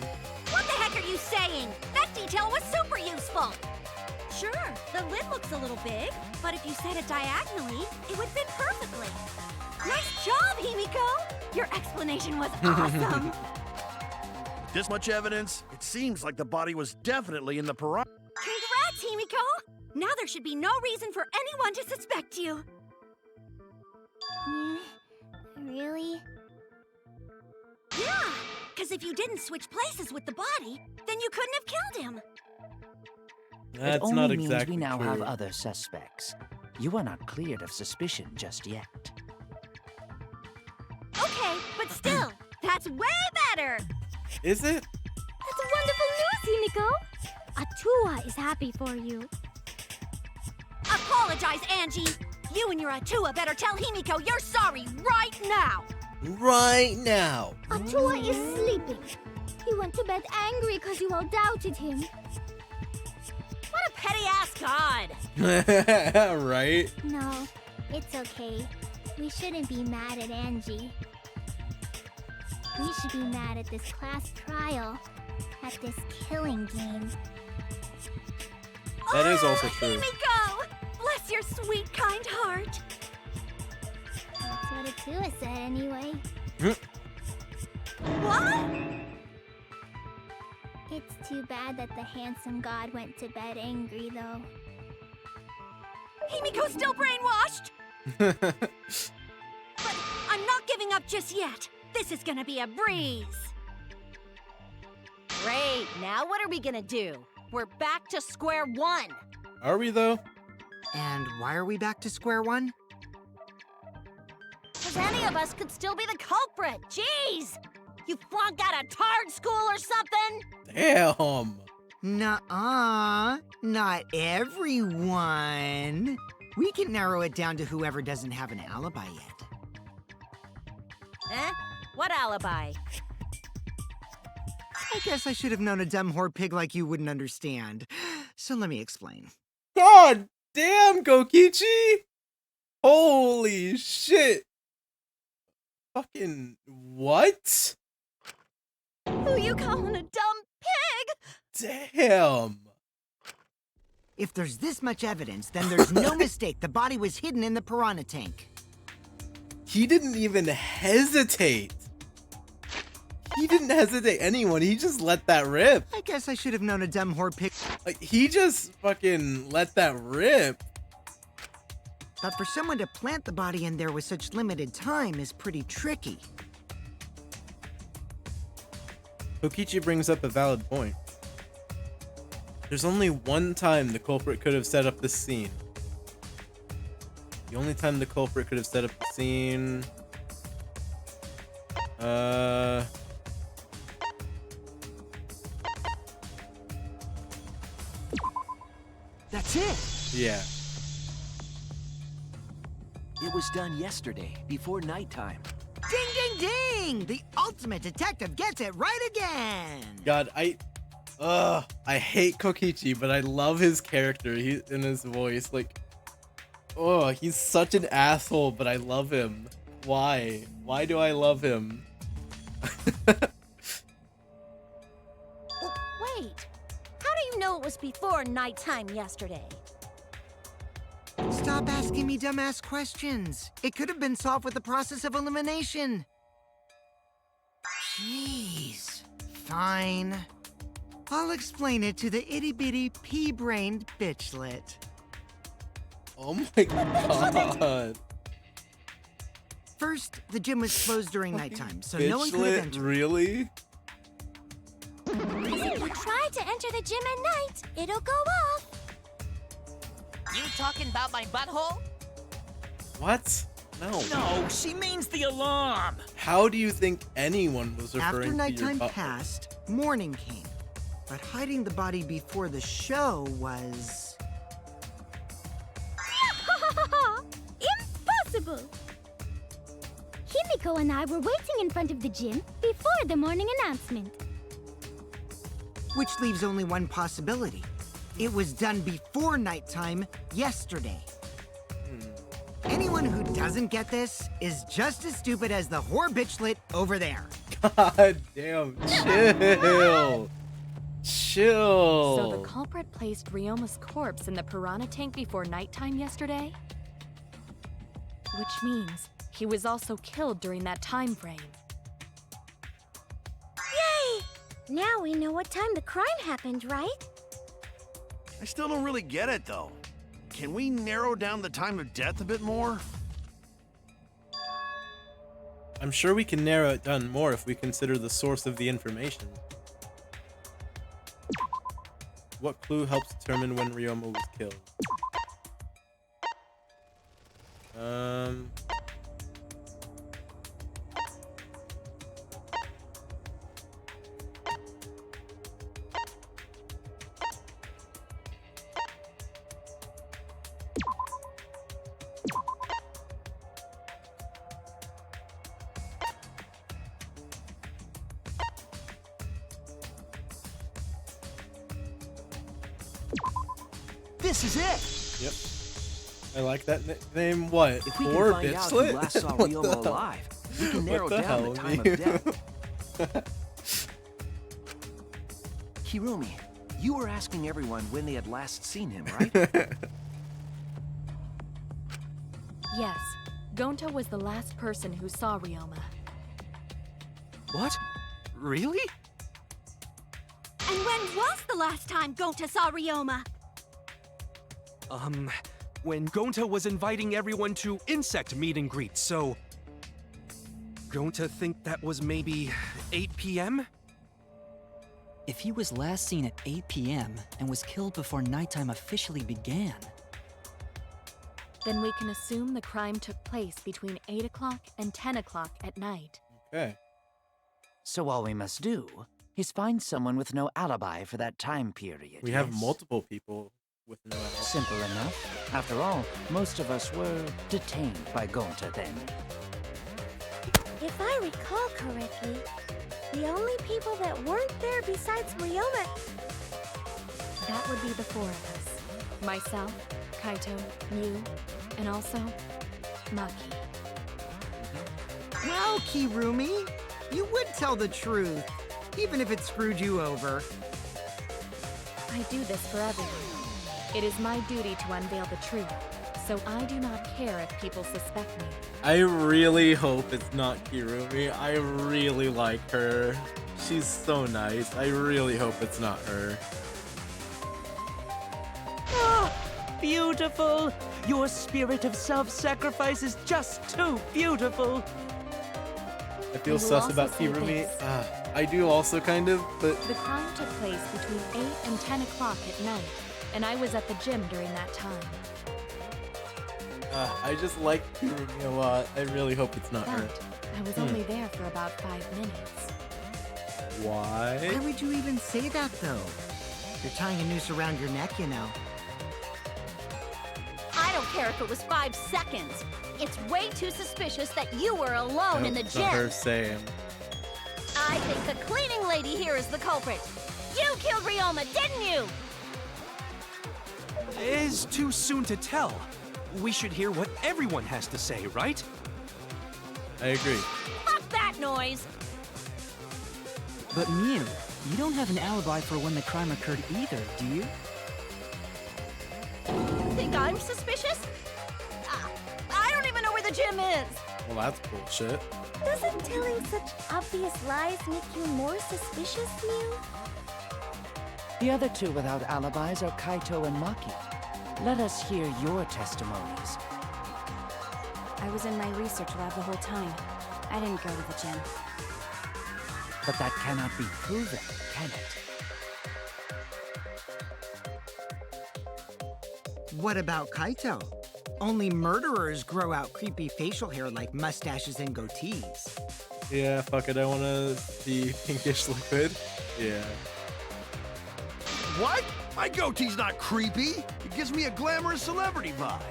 What the heck are you saying? That detail was super useful. Sure, the lid looks a little big, but if you set it diagonally, it would fit perfectly. Nice job, Himiko! Your explanation was awesome. With this much evidence, it seems like the body was definitely in the piranha. Congrats, Himiko! Now there should be no reason for anyone to suspect you. Really? Yeah, because if you didn't switch places with the body, then you couldn't have killed him. It only not means exactly we now true. have other suspects. You are not cleared of suspicion just yet. Okay, but still, that's way better. Is it? That's wonderful news, Himiko! Atua is happy for you. Apologize, Angie. You and your Atua better tell Himiko you're sorry right now. Right now. Atua is sleeping. He went to bed angry because you all doubted him. What a petty-ass god. Right? No, it's okay. We shouldn't be mad at Angie. We should be mad at this class trial, at this killing game. That is also true. Himiko! Bless your sweet, kind heart. That's what Atua said anyway. What? It's too bad that the handsome god went to bed angry, though. Himiko's still brainwashed! But I'm not giving up just yet. This is gonna be a breeze. Great, now what are we gonna do? We're back to square one. Are we, though? And why are we back to square one? Because any of us could still be the culprit. Jeez! You flunked out of Tard School or something? Damn. Nuh-uh. Not everyone. We can narrow it down to whoever doesn't have an alibi yet. Eh? What alibi? I guess I should have known a dumb whore pig like you wouldn't understand. So let me explain. God damn, Kokichi! Holy shit! Fucking what? Who you calling a dumb pig? Damn. If there's this much evidence, then there's no mistake the body was hidden in the piranha tank. He didn't even hesitate. He didn't hesitate anyone. He just let that rip. I guess I should have known a dumb whore pig. Like, he just fucking let that rip. But for someone to plant the body in there with such limited time is pretty tricky. Kokichi brings up a valid point. There's only one time the culprit could have set up this scene. The only time the culprit could have set up the scene... That's it! Yeah. It was done yesterday, before nighttime. Ding, ding, ding! The ultimate detective gets it right again! God, I hate Kokichi, but I love his character. He and his voice, like, oh, he's such an asshole, but I love him. Why? Why do I love him? Wait, how do you know it was before nighttime yesterday? Stop asking me dumbass questions. It could have been solved with the process of elimination. Jeez. Fine. I'll explain it to the itty-bitty pea-brained bitchlet. Oh my god. First, the gym was closed during nighttime, so no one could have Bitchlet, entered. really? You tried to enter the gym at night, it'll go off. You talking about my butthole? What? No. No, she means the alarm. How do you think anyone was referring After to your nighttime butt? passed, morning came. But hiding the body before the show was... Impossible! Himiko and I were waiting in front of the gym before the morning announcement. Which leaves only one possibility. It was done before nighttime yesterday. Anyone who doesn't get this is just as stupid as the whore bitchlet over there. God damn, chill. Chill. So the culprit placed Ryoma's corpse in the piranha tank before nighttime yesterday? Which means he was also killed during that time frame. Yay! Now we know what time the crime happened, right? I still don't really get it, though. Can we narrow down the time of death a bit more? I'm sure we can narrow it down more if we consider the source of the information. What clue helps determine when Ryoma was killed? This is it. Yep. I like that nickname. What? If we Or can find out bitchlet? who last saw What Ryoma the hell? alive, we can narrow What the down hell, the time man? of death. Hirumi, you were asking everyone when they had last seen him, right? Yes, Gonta was the last person who saw Ryoma. What? Really? And when was the last time Gonta saw Ryoma? When Gonta was inviting everyone to insect meet and greet, so... Gonta think that was maybe 8 p.m.? If he was last seen at 8 p.m. and was killed before nighttime officially began, Then we can assume the crime took place between 8 o'clock and 10 o'clock at night. Okay. So all we must do is find someone with no alibi for that time period. We have yes? multiple people with no alibi. Simple enough. After all, most of us were detained by Gonta then. If I recall correctly, the only people that weren't there besides Ryoma... That would be the four of us. Myself, Kaito, Mew, and also Maki. Well, Kirumi, you would tell the truth, even if it screwed you over. I do this for everyone. It is my duty to unveil the truth, so I do not care if people suspect me. I really hope it's not Kirumi. I really like her. She's so nice. I really hope it's not her. Oh, beautiful! Your spirit of self-sacrifice is just too beautiful! I feel will sus also about say Kirumi. this. I do also kind of, but The crime took place between 8 and 10 o'clock at night, and I was at the gym during that time. I just like Kirumi a lot. I really hope it's not her. But I was only there for about 5 minutes. Why? Why would you even say that, though? You're tying a noose around your neck, you know. I don't care if it was 5 seconds. It's way too suspicious that you were alone in the It's not her gym. saying. I think the cleaning lady here is the culprit. You killed Ryoma, didn't you? It's too soon to tell. We should hear what everyone has to say, right? I agree. Fuck that noise. but Mew, you don't have an alibi for when the crime occurred either, do you? Think I'm suspicious? I don't even know where the gym is. Well, that's bullshit. Doesn't telling such obvious lies make you more suspicious, Mew? The other two without alibis are Kaito and Maki. Let us hear your testimonies. I was in my research lab the whole time. I didn't go to the gym. But that cannot be proven, can it? What about Kaito? Only murderers grow out creepy facial hair like mustaches and goatees. Yeah, fuck it. I want to see pinkish liquid. Yeah. What? My goatee's not creepy. It gives me a glamorous celebrity vibe.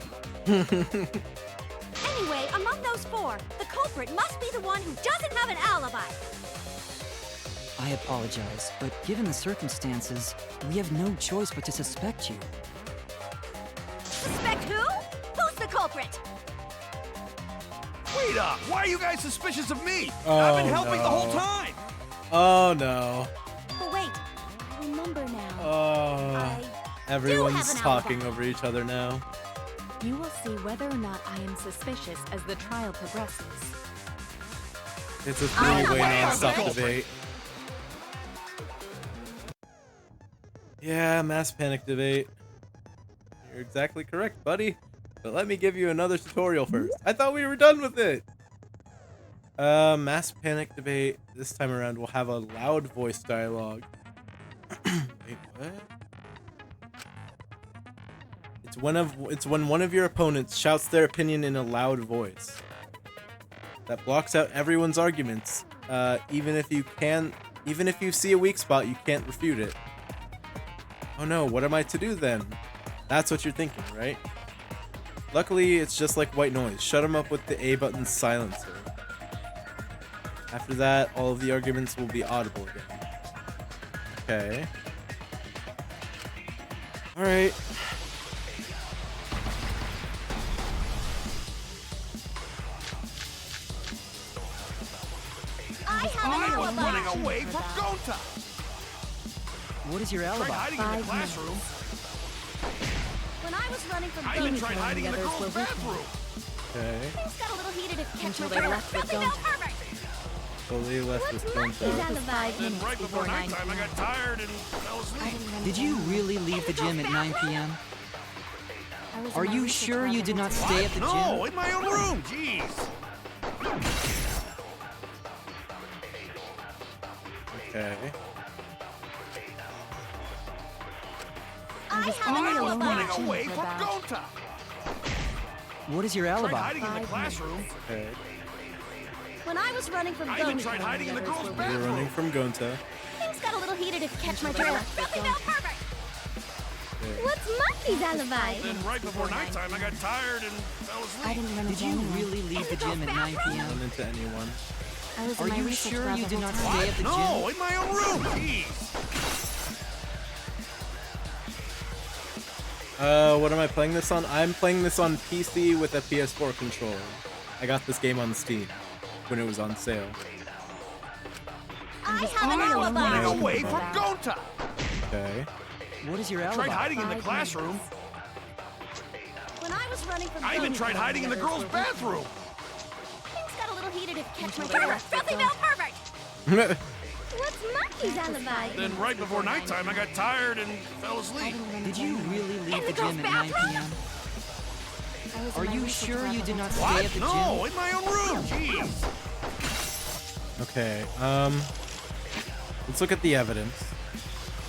Anyway, among those four, the culprit must be the one who doesn't have an alibi. I apologize, but given the circumstances, we have no choice but to suspect you. Suspect who? Who's the culprit? Wait up! Why are you guys suspicious of me? Oh, I've been helping no. the whole time! Oh no. But wait, I remember now. Oh. Everyone's talking over each other now. You will see whether or not I am suspicious as the trial progresses. It's a three-way non-stop debate. Yeah, mass panic debate. You're exactly correct, buddy. But let me give you another tutorial first. I thought we were done with it. Mass panic debate. This time around, we'll have a loud voice dialogue. Wait, what? It's when one of your opponents shouts their opinion in a loud voice. That blocks out everyone's arguments. Even if you see a weak spot, you can't refute it. Oh no, what am I to do then? That's what you're thinking, right? Luckily, it's just like white noise. Shut them up with the A button silencer. After that, all of the arguments will be audible again. Okay. Alright. I was running away from Gonta! What is your alibi? Tried hiding in the classroom. When I was running from I even tried hiding in the girls' bathroom. Okay. Things got a little heated if catch Until my they drift. left with Something Gonta. perfect. So they left with Gonta. Then right before nighttime, I got tired and fell asleep. Did you really leave the gym at 9 p.m.? Are you sure you did not stay at the gym? No, in my own room. Jeez. Okay. I was running away from Gonta. What is your Tried alibi? hiding in the classroom. Okay. When I was running from I even tried hiding in the girls' You're bathroom. running from Gonta. Things got a little heated if catch my drift. Something perfect. What's Monkey's alibi? Then right before nighttime, I got tired and fell asleep. Did you really leave the gym at 9 p.m.? Run into anyone. Are you sure you did not stay at the gym? No, in my own room. Jeez. What am I playing this on? I'm playing this on PC with a PS4 controller. I got this game on Steam when it was on sale. I have an alibi. Running away from Gonta. Okay. What is your alibi? Tried hiding in the classroom. When I was running from I even tried hiding in the girls' bathroom. Things got a little heated if catch my drift. Something perfect. What's Monkey's alibi? Then right before nighttime, I got tired and fell asleep. Did you really leave the gym at 9 p.m.? Are you sure you did not stay at the gym? No, in my own room. Jeez. Okay. Let's look at the evidence.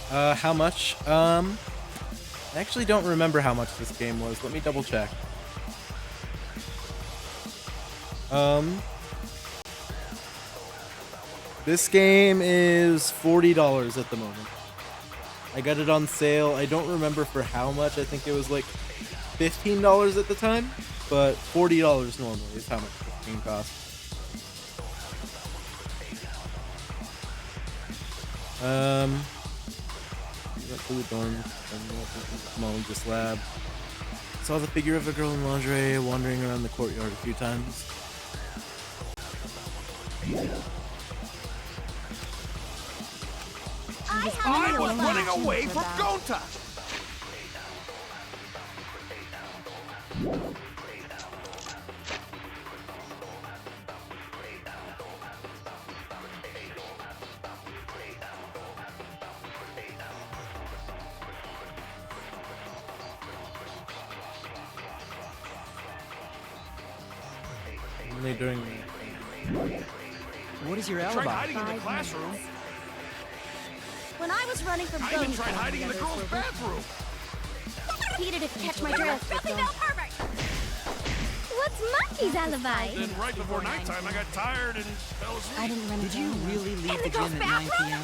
How much? I actually don't remember how much this game was. Let me double check. This game is $40 at the moment. I got it on sale. I don't remember for how much. I think it was like $15 at the time, but $40 normally is how much this game costs. Went to the dorm, Smologist lab. Saw the figure of a girl in lingerie wandering around the courtyard a few times. I was running away from Gonta. Only during the... What is your Tried alibi? hiding in the classroom. When I was running from I even tried hiding in the girls' bathroom. heated if you catch my drift. What's Monkey's alibi? Then right before nighttime, I got tired and fell asleep. I didn't run Did you really leave the gym at 9 p.m.?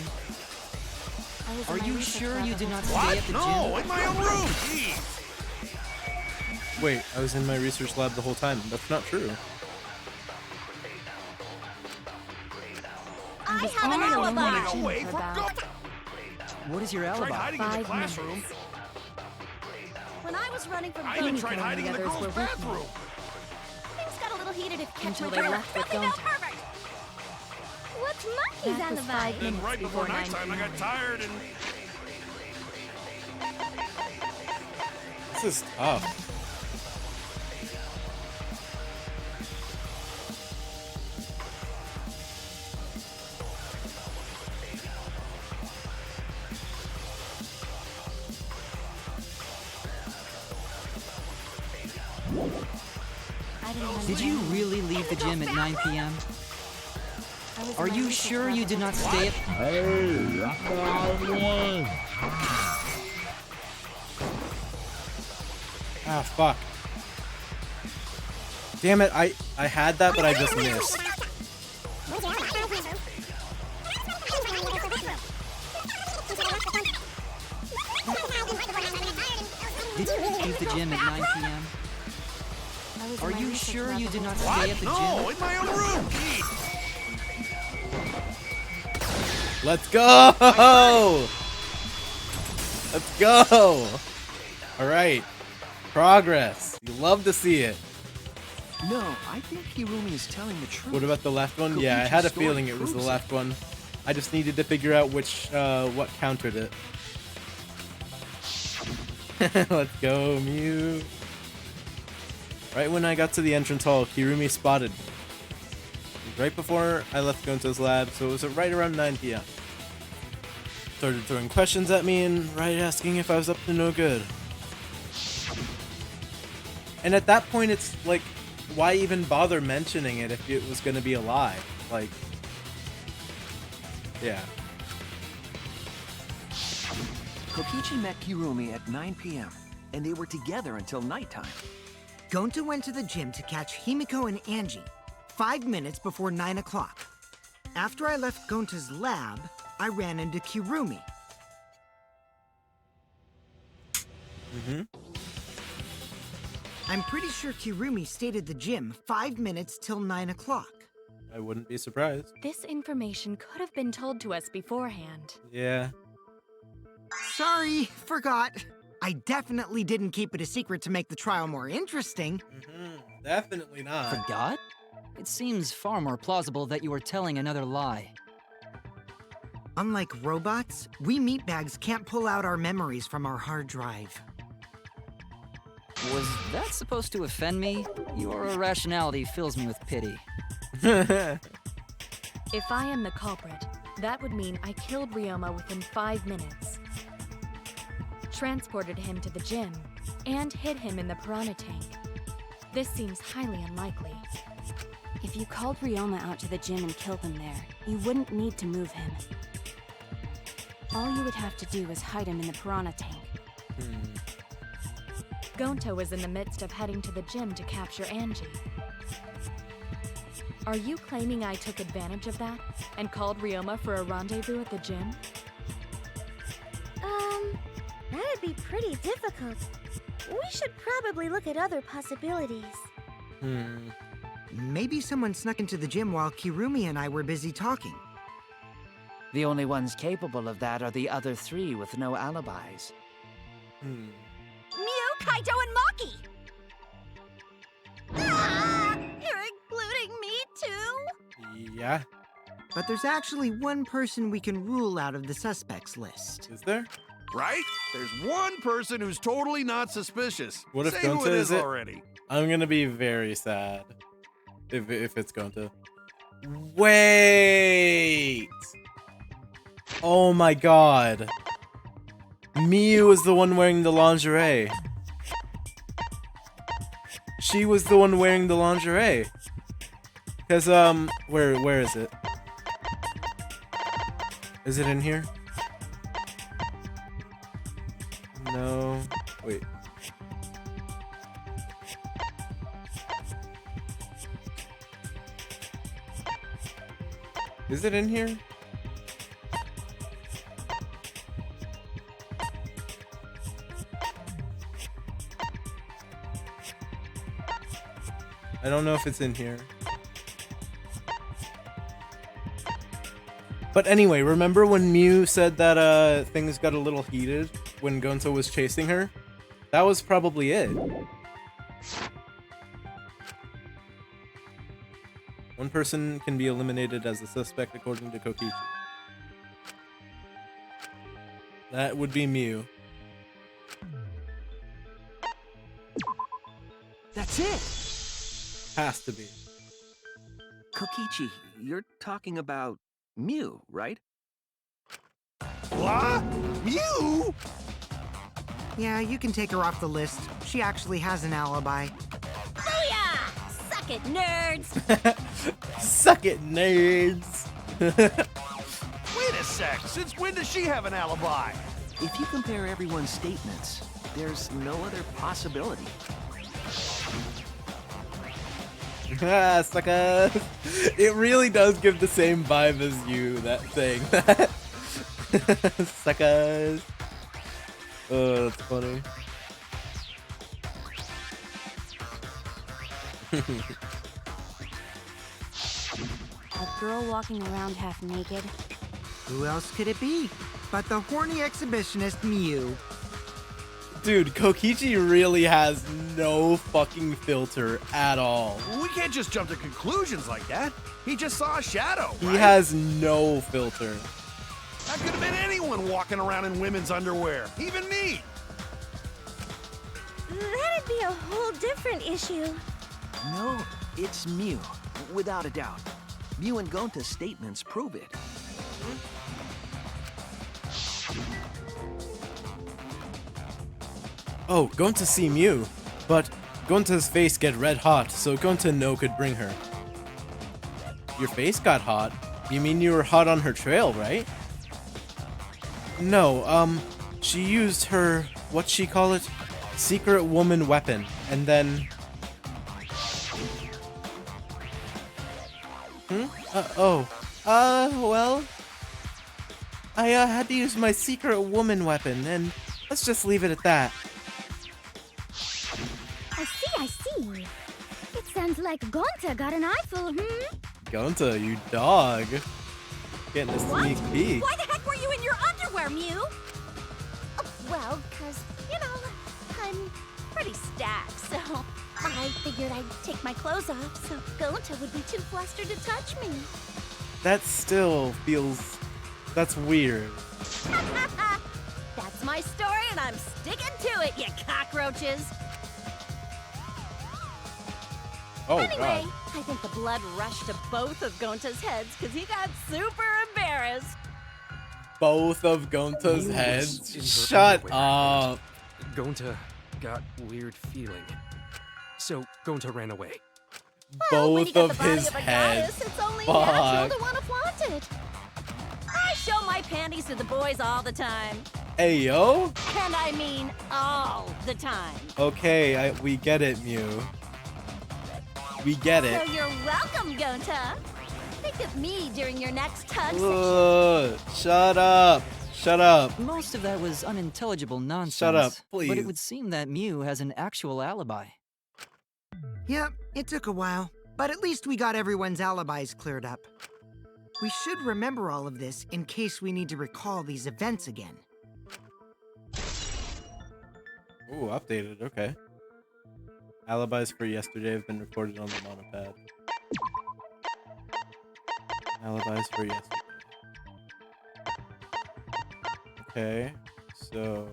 Are you sure you did not stay at the gym? No, in my own room. Jeez. Wait, I was in my research lab the whole time. That's not true. I have an alibi. Away from What is your alibi? hiding in the classroom. When I was running from I even Gonto tried and hiding the in the others girls' were with me. bathroom. Things got a little heated if you catch Until my they drift. left with Gonto. What's Monkey's That was alibi? 5 Then minutes right before 9 nighttime, I got tired and This is tough. Did you really leave the gym at 9 p.m.? Are you sure you did not stay at... Ah, fuck. Damn it, I had that, but I just missed. Did you leave the gym at 9 p.m.? Are you sure you did not stay at the gym? no, in my own room. Jeez. Let's go! Let's go! Alright. Progress. You love to see it. No, I think Hirumi is telling the truth. What about the left one? Yeah, I had a feeling it was the left one. I just needed to figure out which, what countered it. Let's go, Mew. Right when I got to the entrance hall, Kirumi spotted me. Right before I left Gonto's lab, so it was right around 9 p.m. Started throwing questions at me and right asking if I was up to no good. And at that point, it's like, why even bother mentioning it if it was going to be a lie? Like, yeah. Kokichi met Kirumi at 9 p.m., and they were together until nighttime. Gonto went to the gym to catch Himiko and Angie 5 minutes before 9 o'clock. After I left Gonto's lab, I ran into Kirumi. I'm pretty sure Kirumi stayed at the gym 5 minutes till 9 o'clock. I wouldn't be surprised. This information could have been told to us beforehand. Yeah. Sorry, forgot. I definitely didn't keep it a secret to make the trial more interesting. Definitely not. Forgot? It seems far more plausible that you were telling another lie. Unlike robots, we meatbags can't pull out our memories from our hard drive. Was that supposed to offend me? Your irrationality fills me with pity. If I am the culprit, that would mean I killed Ryoma within 5 minutes, transported him to the gym, and hid him in the piranha tank. This seems highly unlikely. If you called Ryoma out to the gym and killed him there, you wouldn't need to move him. All you would have to do is hide him in the piranha tank. Gonto was in the midst of heading to the gym to capture Angie. Are you claiming I took advantage of that and called Ryoma for a rendezvous at the gym? That'd be pretty difficult. We should probably look at other possibilities. Maybe someone snuck into the gym while Kirumi and I were busy talking. The only ones capable of that are the other three with no alibis. Mew, Kaito, and Maki! Ah, you're including me too? Yeah. But there's actually one person we can rule out of the suspects list. Is there? Right? There's one person who's totally not suspicious. What if Say who Gonto it is is it? already. I'm gonna be very sad if it's Gonto. Wait! Oh my god. Miu was the one wearing the lingerie. She was the one wearing the lingerie. Cause where is it? Is it in here? No. Wait. Is it in here? I don't know if it's in here. But anyway, remember when Mew said that things got a little heated when Gonta was chasing her? That was probably it. One person can be eliminated as a suspect according to Kokichi. That would be Mew. That's it! Has to be. Kokichi, you're talking about Mew, right? What? Mew? Yeah, you can take her off the list. She actually has an alibi. Booyah! Suck it, nerds! Suck it, nerds! Wait a sec. Since when does she have an alibi? If you compare everyone's statements, there's no other possibility. Ah, sucker! It really does give the same vibe as you, that thing. Suckers! Oh, that's funny. A girl walking around half naked. Who else could it be but the horny exhibitionist Mew? Dude, Kokichi really has no fucking filter at all. We can't just jump to conclusions like that. He just saw a shadow, He right? has no filter. That could have been anyone walking around in women's underwear. Even me. That'd be a whole different issue. No, it's Mew, without a doubt. Mew and Gonta's statements prove it. Oh, Gonta see Mew, but Gonta's face get red hot, so Gonta no could bring her. Your face got hot? You mean you were hot on her trail, right? No, she used her, what she call it? Secret woman weapon, and then... well... I had to use my secret woman weapon, and let's just leave it at that. I see. It sounds like Gonta got an eyeful, Gonta, you dog. Getting a sneak peek. Why the heck were you in your underwear, Mew? Oh, well, 'cause, I'm pretty stacked, so I figured I'd take my clothes off so Gonta would be too flustered to touch me. That still feels... That's weird. That's my story, and I'm sticking to it, you cockroaches. Oh, Anyway, God. I think the blood rushed to both of Gonta's heads because he got super embarrassed. Both of Gonta's Mew heads? was in her Shut underwear. up. Gonta got weird feeling. So Gonta ran away. Well, when you Both got of the body his of a heads. goddess, it's only natural Fuck. to want to flaunt it. I show my panties to the boys all the time. Hey, yo? And I mean all the time. Okay, we get it, Mew. We get it. So you're welcome, Gonta. Think of me during your next tug session. Ugh, shut up. Shut up. Most of that was unintelligible nonsense. Shut up, But please. it would seem that Mew has an actual alibi. Yep, it took a while, but at least we got everyone's alibis cleared up. We should remember all of this in case we need to recall these events again. Ooh, updated. Okay. Alibis for yesterday have been recorded on the monopad. Alibis for yesterday. Okay, so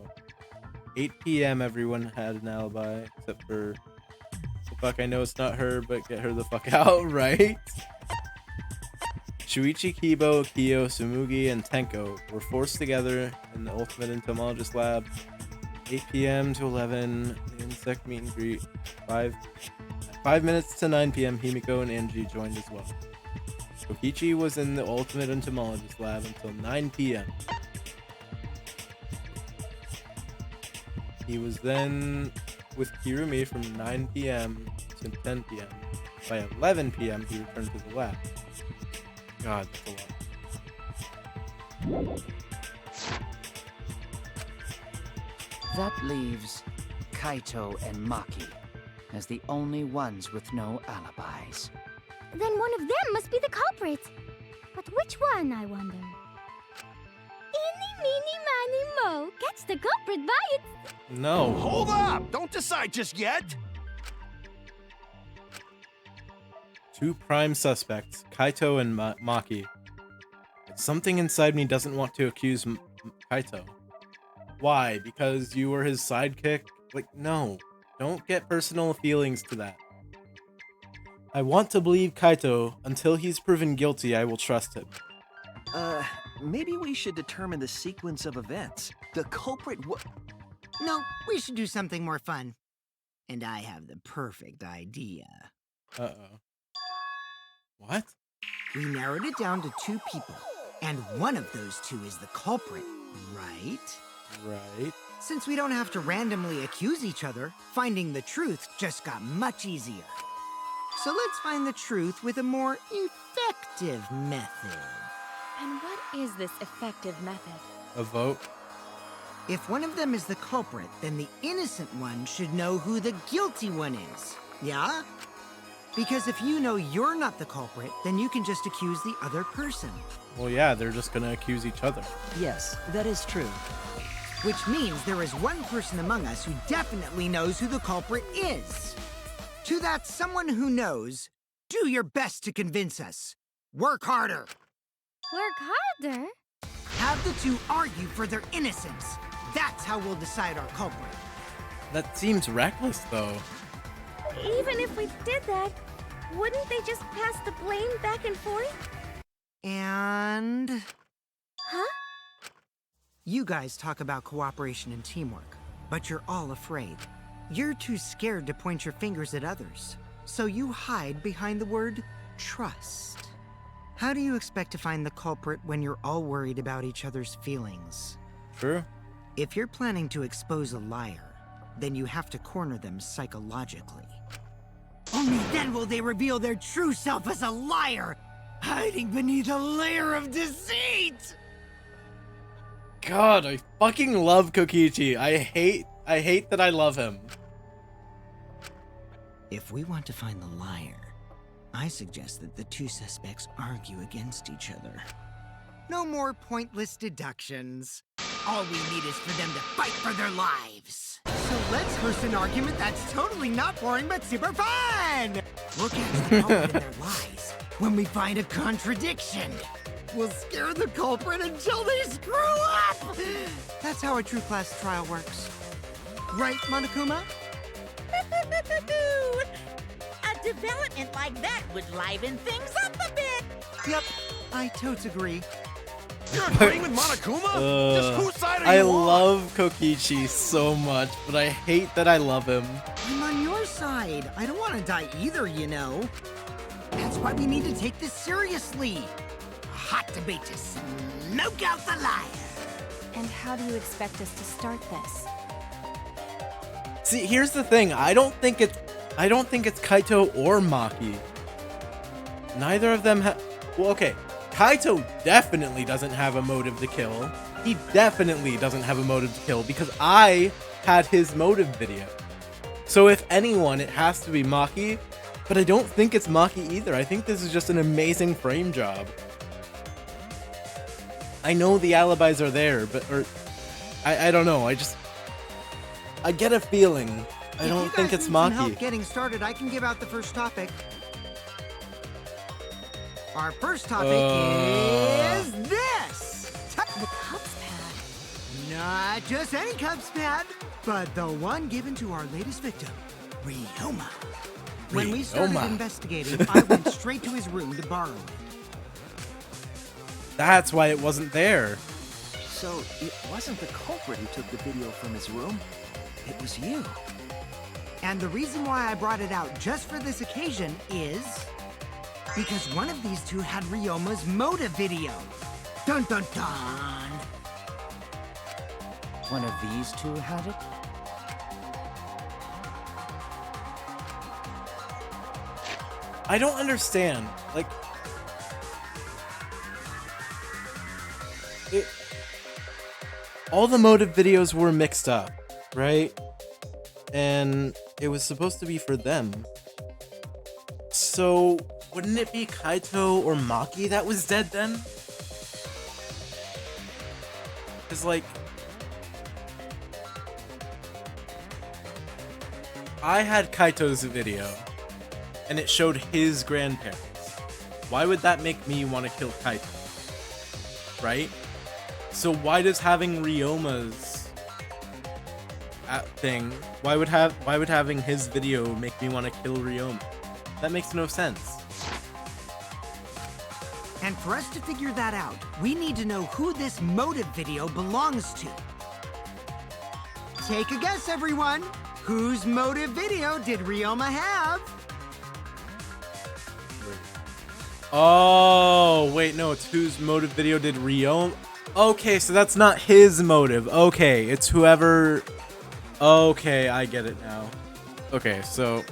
8 p.m. everyone had an alibi, except for... Fuck, I know it's not her, but get her the fuck out, right? Shuichi, Kibo, Kyo, Sumugi, and Tenko were forced together in the Ultimate Entomologist Lab. 8 p.m. to 11, the insect meet and greet. 5 minutes to 9 p.m., Himiko and Angie joined as well. Kokichi was in the Ultimate Entomologist Lab until 9 p.m. He was then with Kirumi from 9 p.m. to 10 p.m. By 11 p.m., he returned to the lab. God, that's a lot. That leaves Kaito and Maki as the only ones with no alibis. Then one of them must be the culprit. But which one, I wonder? Eeny, meeny, miny, mo. Catch the culprit by its... No. Hold up! Don't decide just yet! Two prime suspects, Kaito and Maki. Something inside me doesn't want to accuse Kaito. Why? Because you were his sidekick? Like, no. Don't get personal feelings to that. I want to believe Kaito. Until he's proven guilty, I will trust him. Maybe we should determine the sequence of events. The culprit No, we should do something more fun. And I have the perfect idea. Uh-oh. What? We narrowed it down to 2 people, and one of those 2 is the culprit, right? Right. Since we don't have to randomly accuse each other, finding the truth just got much easier. So let's find the truth with a more effective method. And what is this effective method? A vote? If one of them is the culprit, then the innocent one should know who the guilty one is. Yeah? Because if you know you're not the culprit, then you can just accuse the other person. Well, yeah, they're just gonna accuse each other. Yes, that is true. Which means there is one person among us who definitely knows who the culprit is. To that someone who knows, do your best to convince us. Work harder. Work harder? Have the 2 argue for their innocence. That's how we'll decide our culprit. That seems reckless, though. Even if we did that, wouldn't they just pass the blame back and forth? And... Huh? You guys talk about cooperation and teamwork, but you're all afraid. You're too scared to point your fingers at others, so you hide behind the word trust. How do you expect to find the culprit when you're all worried about each other's feelings? True. If you're planning to expose a liar, then you have to corner them psychologically. Only then will they reveal their true self as a liar, hiding beneath a layer of deceit! God, I fucking love Kokichi. I hate that I love him. If we want to find the liar, I suggest that the 2 suspects argue against each other. No more pointless deductions. All we need is for them to fight for their lives. So let's host an argument that's totally not boring but super fun! We'll catch the culprit in their lies when we find a contradiction. We'll scare the culprit until they screw up! That's how a true class trial works. Right, Monokuma? A development like that would liven things up a bit. Yep, I totes agree. You're agreeing with Monokuma? Just whose side are you on? I love Kokichi so much, but I hate that I love him. I'm on your side. I don't want to die either, you know. That's why we need to take this seriously. A hot debate to smoke out the liar. And how do you expect us to start this? See, here's the thing. I don't think it's Kaito or Maki. Neither of them well, okay. Kaito definitely doesn't have a motive to kill. He definitely doesn't have a motive to kill because I had his motive video. So if anyone, it has to be Maki, but I don't think it's Maki either. I think this is just an amazing frame job. I know the alibis are there, but I don't know. I get a feeling. I don't think it's Maki. If you guys need some help getting started, I can give out the first topic. Our first topic is this! The Cubs pad. Not just any Cubs pad, but the one given to our latest victim, Ryoma. When we started investigating, I went straight to his room to borrow it. That's why it wasn't there. So it wasn't the culprit who took the video from his room. It was you. And the reason why I brought it out just for this occasion is because one of these 2 had Ryoma's motive video. Dun dun dun! One of these 2 had it? I don't understand. Like, all the motive videos were mixed up, right? And it was supposed to be for them. So wouldn't it be Kaito or Maki that was dead then? Cause like, I had Kaito's video, and it showed his grandparents. Why would that make me want to kill Kaito? Right? So why does having Ryoma's thing, why would having his video make me want to kill Ryoma? That makes no sense. And for us to figure that out, we need to know who this motive video belongs to. Take a guess, everyone. Whose motive video did Ryoma have? Oh, wait, no, it's whose motive video did Ryoma? Okay, so that's not his motive. Okay, it's whoever... Okay, I get it now. Okay, so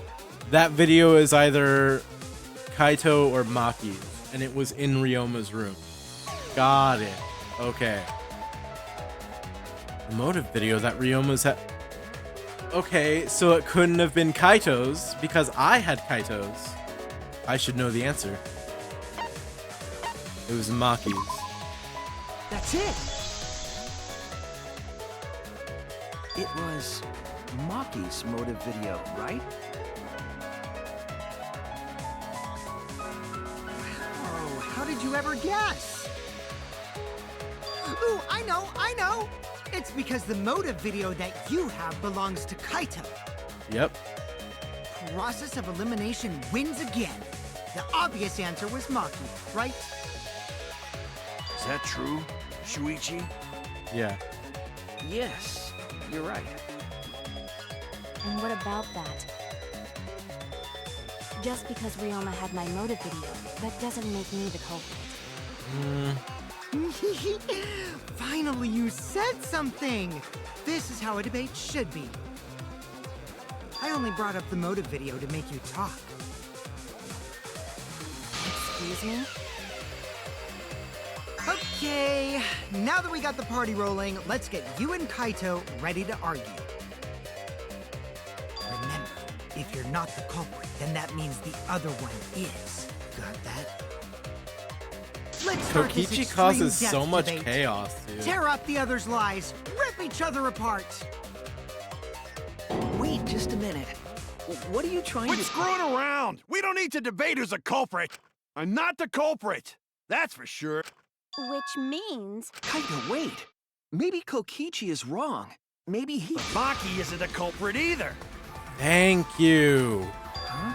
that video is either Kaito or Maki's, and it was in Ryoma's room. Got it. Okay. The motive video that Ryoma's had... Okay, so it couldn't have been Kaito's, because I had Kaito's. I should know the answer. It was Maki's. That's it! It was Maki's motive video, right? Oh, how did you ever guess? Ooh, I know! It's because the motive video that you have belongs to Kaito. Yep. Process of elimination wins again. The obvious answer was Maki, right? Is that true, Shuichi? Yeah. Yes, you're right. And what about that? Just because Ryoma had my motive video, that doesn't make me the culprit. Finally, you said something! This is how a debate should be. I only brought up the motive video to make you talk. Excuse me? Okay, now that we got the party rolling, let's get you and Kaito ready to argue. Remember, if you're not the culprit, then that means the other one is. Got that? Let's start this Kokichi extreme causes depth so much debate. chaos, dude. Tear up the other's lies, rip each other apart. Wait just a minute. What are you trying Quit to... screwing around! We don't need to debate who's a culprit! I'm not the culprit! That's for sure. Which means... Kaito, wait. Maybe Kokichi is wrong. Maybe he... But Maki isn't a culprit either. Thank you. Huh?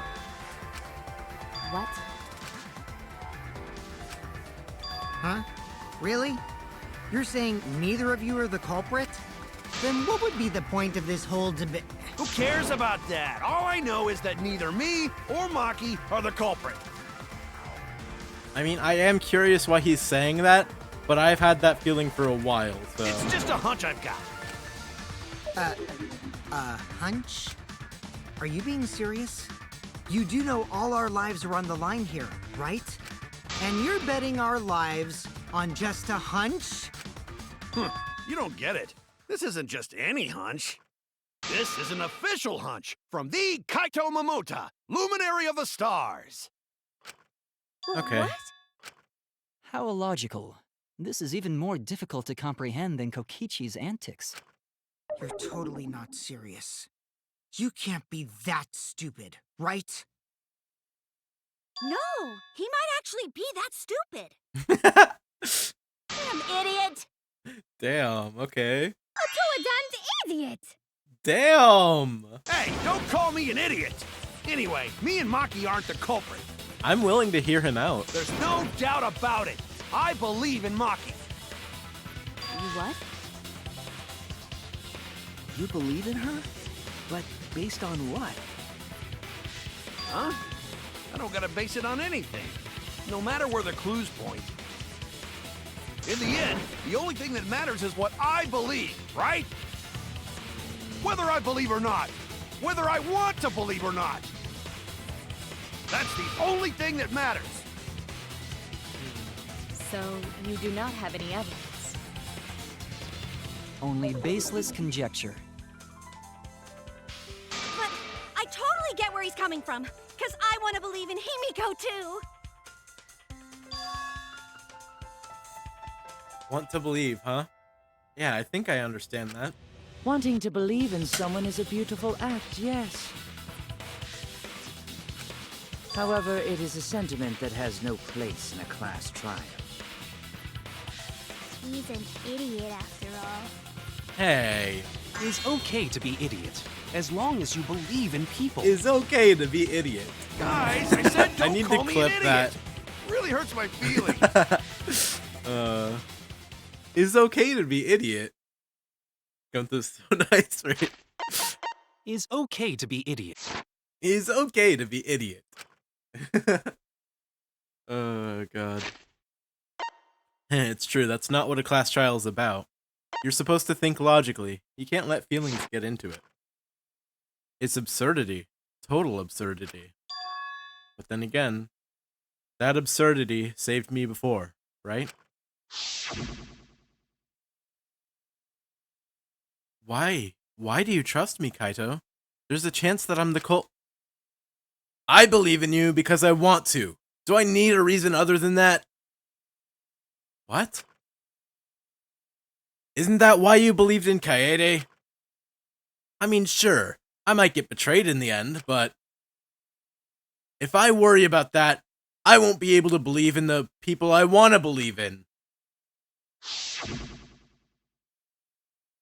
What? Huh? Really? You're saying neither of you are the culprit? Then what would be the point of this whole debate? Who cares about that? All I know is that neither me or Maki are the culprit. I mean, I am curious why he's saying that, but I've had that feeling for a while, so... It's just a hunch I've got. Hunch? Are you being serious? You do know all our lives are on the line here, right? And you're betting our lives on just a hunch? You don't get it. This isn't just any hunch. This is an official hunch from the Kaito Momota, Luminary of the Stars. Okay. What? How illogical. This is even more difficult to comprehend than Kokichi's antics. You're totally not serious. You can't be that stupid, right? No, he might actually be that stupid. Damn idiot. Damn, okay. A two-a-dun's idiot! Damn! Hey, don't call me an idiot. Anyway, me and Maki aren't the culprit. I'm willing to hear him out. There's no doubt about it. I believe in Maki. What? You believe in her? But based on what? Huh? I don't gotta base it on anything. No matter where the clues point. In the end, the only thing that matters is what I believe, right? Whether I believe or not. Whether I want to believe or not. That's the only thing that matters. So, you do not have any evidence? Only baseless conjecture. But I totally get where he's coming from, because I want to believe in Himiko too. Want to believe, huh? Yeah, I think I understand that. Wanting to believe in someone is a beautiful act, yes. However, it is a sentiment that has no place in a class trial. He's an idiot after all. Hey. It's okay to be idiot, as long as you believe in people. It's okay to be idiot. Guys, I said don't I need call to me clip an idiot. that. Really hurts my feelings. It's okay to be idiot. Got this so nice, right? It's okay to be idiot. It's okay to be idiot. Oh, God. It's true, that's not what a class trial is about. You're supposed to think logically. You can't let feelings get into it. It's absurdity. Total absurdity. But then again, that absurdity saved me before, right? Why? Why do you trust me, Kaito? There's a chance that I'm the cult. I believe in you because I want to. Do I need a reason other than that? What? Isn't that why you believed in Kaede? I mean, sure, I might get betrayed in the end, but if I worry about that, I won't be able to believe in the people I want to believe in.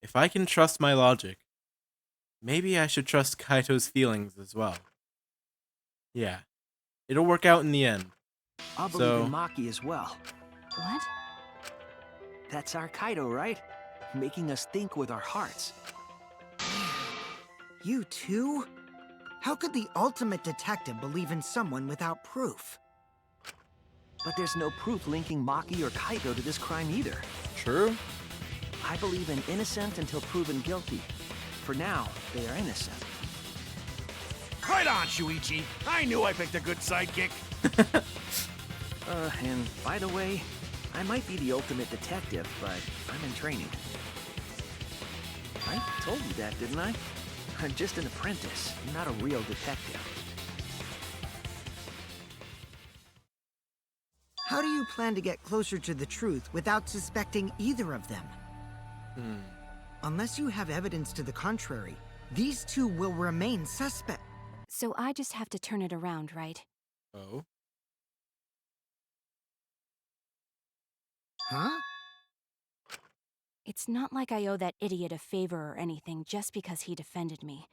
If I can trust my logic, maybe I should trust Kaito's feelings as well. Yeah, it'll work out in the end. I'll believe in Maki as well. What? That's our Kaido, right? Making us think with our hearts. You too? How could the ultimate detective believe in someone without proof? But there's no proof linking Maki or Kaido to this crime either. True. I believe in innocent until proven guilty. For now, they are innocent. Right on, Shuichi. I knew I picked a good sidekick. And by the way, I might be the ultimate detective, but I'm in training. I told you that, didn't I? I'm just an apprentice, not a real detective. How do you plan to get closer to the truth without suspecting either of them? Unless you have evidence to the contrary, these two will remain suspect. So I just have to turn it around, right? Oh? Huh? It's not like I owe that idiot a favor or anything just because he defended me.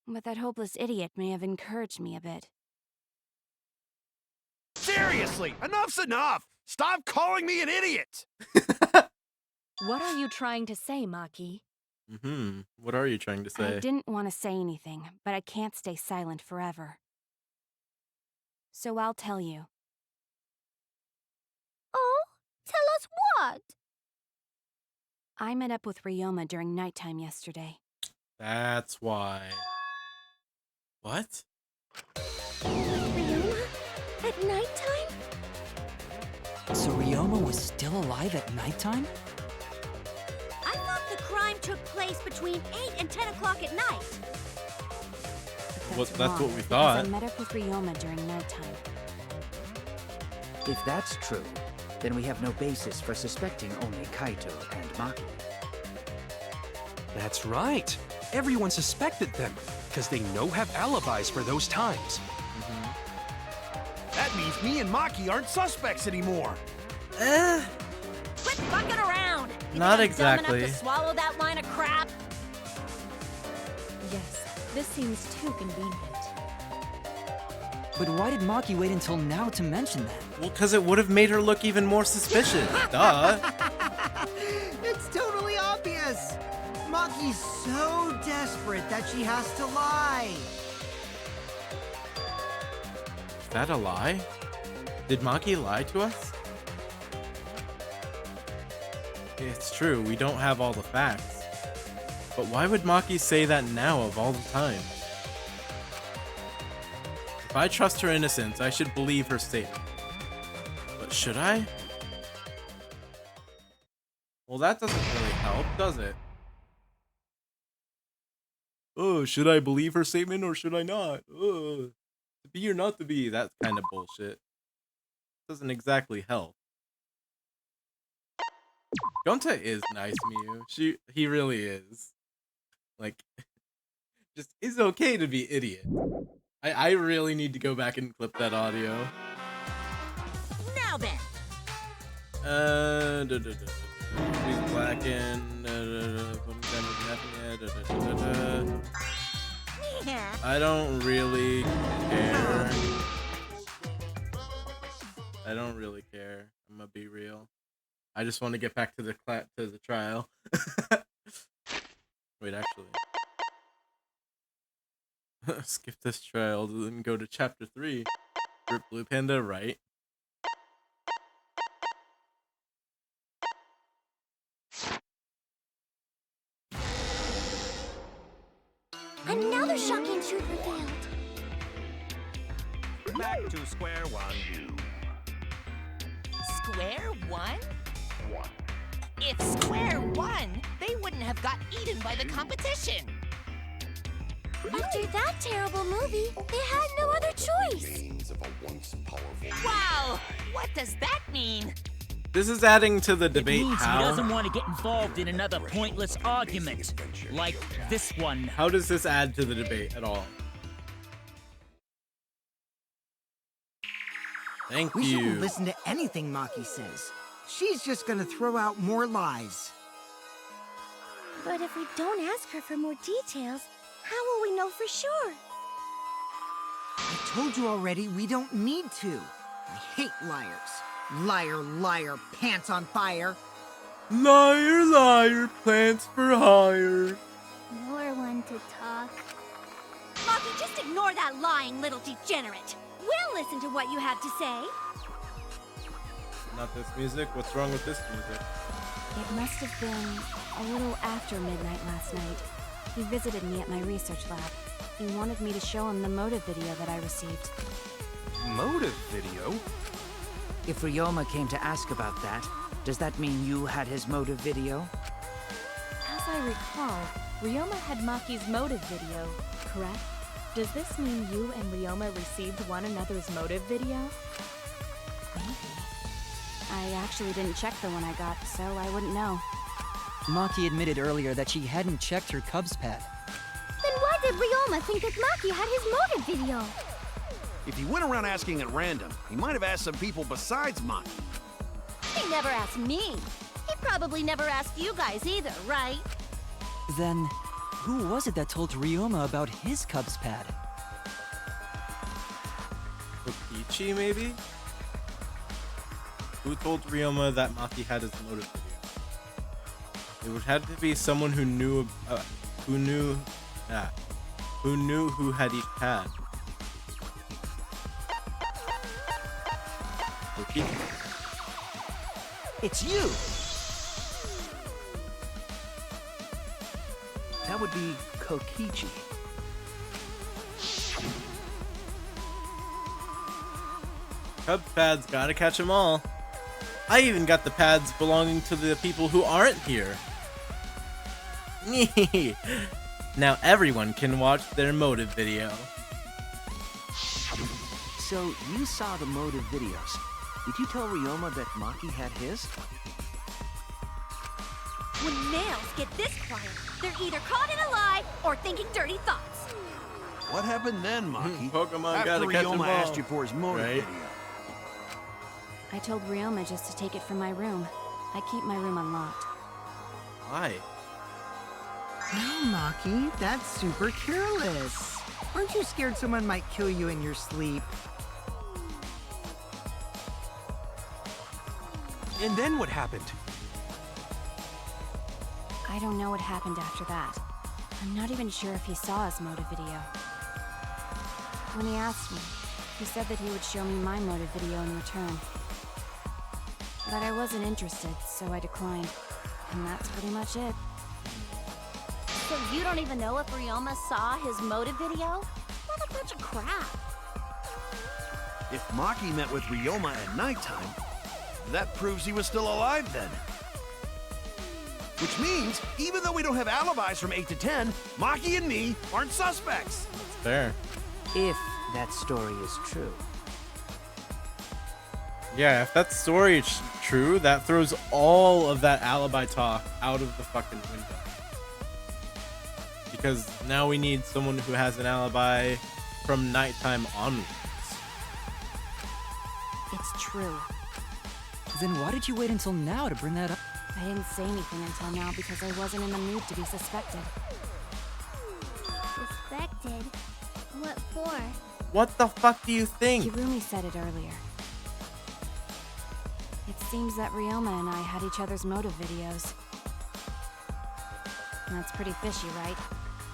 But that hopeless idiot may have encouraged me a bit. Seriously, enough's enough! Stop calling me an idiot! What are you trying to say, Maki? What are you trying to say? I didn't want to say anything, but I can't stay silent forever. So I'll tell you. Oh, tell us what? I met up with Ryoma during nighttime yesterday. That's why. What? Ryoma? At nighttime? So Ryoma was still alive at nighttime? I thought the crime took place between 8 and 10 o'clock at night. That's wrong, what we because thought. I met up with Ryoma during nighttime. If that's true, then we have no basis for suspecting only Kaito and Maki. That's right. Everyone suspected them, because they have alibis for those times. That means me and Maki aren't suspects anymore. Quit fucking around! You Not think I'm dumb exactly. enough to swallow that line of crap? Yes, this seems too convenient. But why did Maki wait until now to mention that? Well, because it would have made her look even more suspicious. Duh. It's totally obvious! Maki's so desperate that she has to lie! Is that a lie? Did Maki lie to us? It's true, we don't have all the facts. But why would Maki say that now of all the time? If I trust her innocence, I should believe her statement. But should I? Well, that doesn't really help, does it? Oh, should I believe her statement or should I not? To be or not to be, that kind of bullshit. Doesn't exactly help. Gonta is nice, Miyu. He really is. Like, just is okay to be idiot. I really need to go back and clip that audio. Now then. He's blackened. I don't really care. I don't really care. I'm gonna be real. I just want to get back to the trial. Wait, actually. Skip this trial and go to chapter 3. Rip Blue Panda, right? Another shocking truth revealed. Back to square one. Square one? If square one, they wouldn't have got eaten by the competition. After that terrible movie, they had no other choice. Wow! What does that mean? This is adding to the debate. It means how? he doesn't want to get involved in another pointless argument, like this one. How does this add to the debate at all? Thank We you. shouldn't listen to anything Maki says. She's just gonna throw out more lies. But if we don't ask her for more details, how will we know for sure? I told you already, we don't need to. I hate liars. Liar, liar, pants on fire. Liar, liar, plants for hire. More one to talk. Maki, just ignore that lying little degenerate. We'll listen to what you have to say. Not this music? What's wrong with this music? It must have been a little after midnight last night. He visited me at my research lab. He wanted me to show him the motive video that I received. Motive video? If Ryoma came to ask about that, does that mean you had his motive video? As I recall, Ryoma had Maki's motive video, correct? Does this mean you and Ryoma received one another's motive video? Maybe. I actually didn't check the one I got, so I wouldn't know. Maki admitted earlier that she hadn't checked her Cubs pad. Then why did Ryoma think that Maki had his motive video? If he went around asking at random, he might have asked some people besides Maki. He never asked me. He probably never asked you guys either, right? Then, who was it that told Ryoma about his Cubs pad? Kokichi, maybe? Who told Ryoma that Maki had his motive video? It would have to be someone who knew who had each pad. Kokichi. It's you! That would be Kokichi. Cub pads, gotta catch them all. I even got the pads belonging to the people who aren't here. Now everyone can watch their motive video. So, you saw the motive videos. Did you tell Ryoma that Maki had his? When males get this quiet, they're either caught in a lie or thinking dirty thoughts. What happened then, Maki? Pokemon After gotta catch 'em Ryoma all. asked you for his motive Right? video. I told Ryoma just to take it from my room. I keep my room unlocked. Why? No, Maki, that's super careless. Aren't you scared someone might kill you in your sleep? And then what happened? I don't know what happened after that. I'm not even sure if he saw his motive video. When he asked me, he said that he would show me my motive video in return. But I wasn't interested, so I declined. And that's pretty much it. So you don't even know if Ryoma saw his motive video? What a bunch of crap. If Maki met with Ryoma at nighttime, that proves he was still alive then. Which means, even though we don't have alibis from 8 to 10, Maki and me aren't suspects. Fair. If that story is true. Yeah, if that story is true, that throws all of that alibi talk out of the fucking window. Because now we need someone who has an alibi from nighttime onwards. It's true. Then why did you wait until now to bring that up? I didn't say anything until now because I wasn't in the mood to be suspected. Suspected? What for? What the fuck do you think? Kirumi said it earlier. It seems that Ryoma and I had each other's motive videos. That's pretty fishy, right?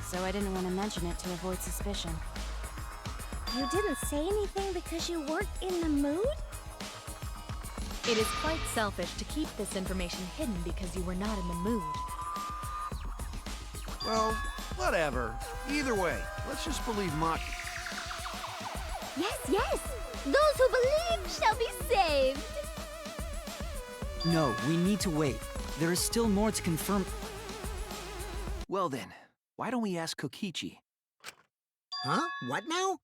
So I didn't want to mention it to avoid suspicion. You didn't say anything because you weren't in the mood? It is quite selfish to keep this information hidden because you were not in the mood. Well, whatever. Either way, let's just believe Maki. Yes, yes! Those who believe shall be saved! No, we need to wait. There is still more to confirm. Well then, why don't we ask Kokichi? Huh? What now?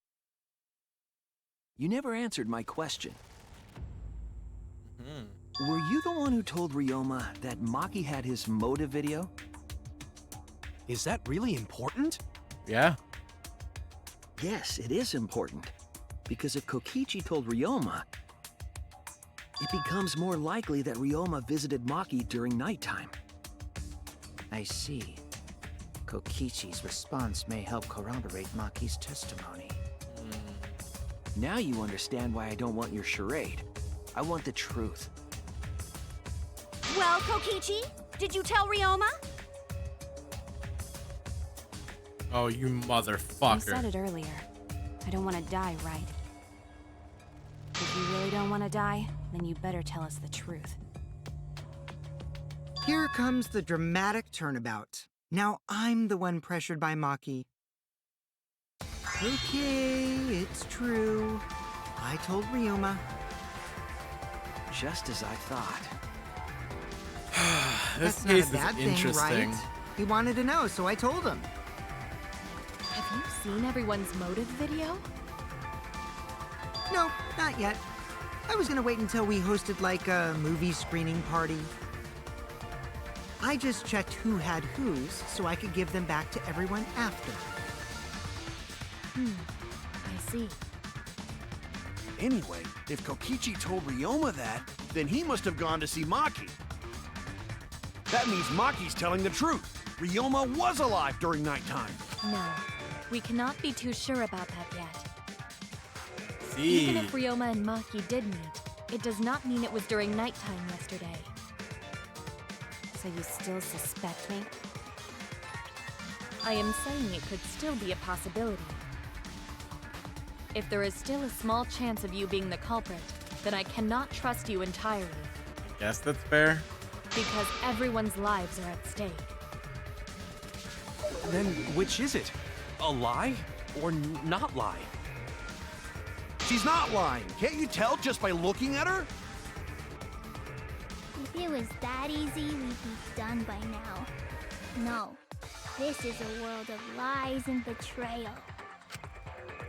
You never answered my question. Were you the one who told Ryoma that Maki had his motive video? Is that really important? Yeah. Yes, it is important. Because if Kokichi told Ryoma, it becomes more likely that Ryoma visited Maki during nighttime. I see. Kokichi's response may help corroborate Maki's testimony. Now you understand why I don't want your charade. I want the truth. Well, Kokichi, did you tell Ryoma? Oh, you motherfucker. You said it earlier. I don't want to die, right? If you really don't want to die, then you better tell us the truth. Here comes the dramatic turnabout. Now I'm the one pressured by Maki. Okay, it's true. I told Ryoma. Just as I thought. This That's not case a bad is thing, interesting. right? He wanted to know, so I told him. Have you seen everyone's motive video? No, not yet. I was gonna wait until we hosted like a movie screening party. I just checked who had whose so I could give them back to everyone after. I see. Anyway, if Kokichi told Ryoma that, then he must have gone to see Maki. That means Maki's telling the truth. Ryoma was alive during nighttime. No, we cannot be too sure about that yet. See. Even if Ryoma and Maki did meet, it does not mean it was during nighttime yesterday. So you still suspect me? I am saying it could still be a possibility. If there is still a small chance of you being the culprit, then I cannot trust you entirely. Guess that's fair. Because everyone's lives are at stake. Then which is it? A lie or not lie? She's not lying. Can't you tell just by looking at her? If it was that easy, we'd be done by now. No, this is a world of lies and betrayal.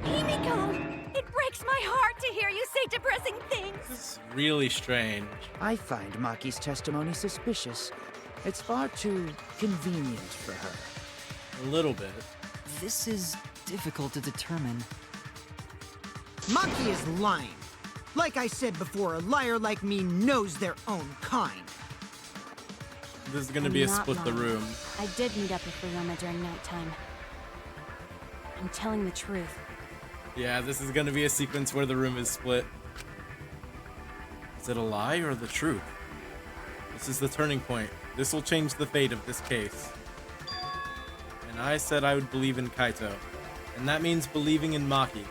Himiko! It breaks my heart to hear you say depressing things! It's really strange. I find Maki's testimony suspicious. It's far too convenient for her. A little bit. This is difficult to determine. Maki is lying. Like I said before, a liar like me knows their own kind. This is gonna I'm be a not split the lying. room. I did meet up with Ryoma during nighttime. I'm telling the truth. Yeah, this is gonna be a sequence where the room is split. Is it a lie or the truth? This is the turning point. This will change the fate of this case. And I said I would believe in Kaito. And that means believing in Maki.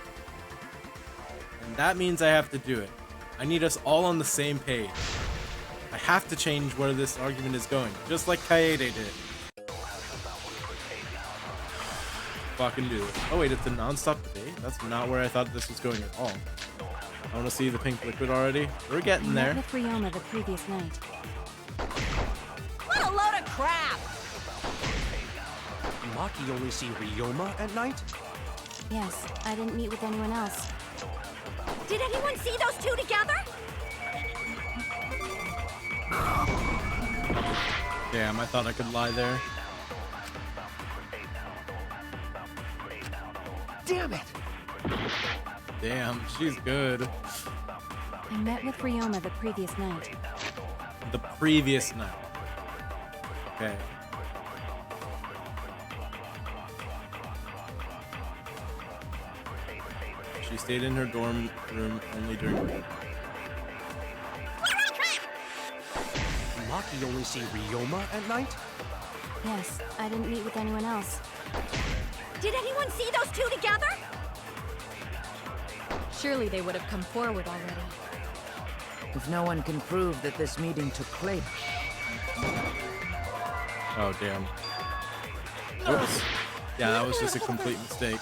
And that means I have to do it. I need us all on the same page. I have to change where this argument is going, just like Kaede did. Fucking do it. Oh wait, it's a non-stop debate? That's not where I thought this was going at all. I want to see the pink liquid already. We're getting I met there. with Ryoma the previous night. What a load of crap! Maki only see Ryoma at night? Yes, I didn't meet with anyone else. Did anyone see those two together? Damn, I thought I could lie there. Damn it! Damn, she's good. I met with Ryoma the previous night. The previous night. Okay. She stayed in her dorm room only during. Maki only see Ryoma at night? Yes, I didn't meet with anyone else. Did anyone see those two together? Surely they would have come forward already. If no one can prove that this meeting took place. Oh, damn. Oops. Yeah, that was just a complete mistake.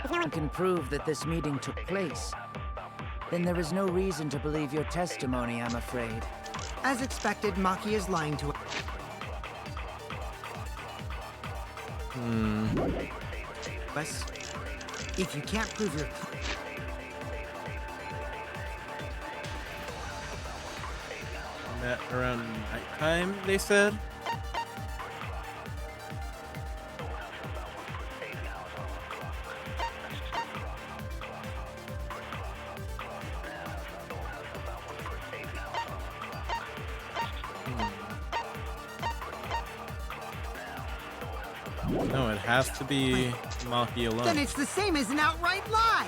If no one can prove that this meeting took place, then there is no reason to believe your testimony, I'm afraid. As expected, Maki is lying to us. If you can't prove your Met around nighttime, they said. No, it has to be Maki alone. Then it's the same as an outright lie!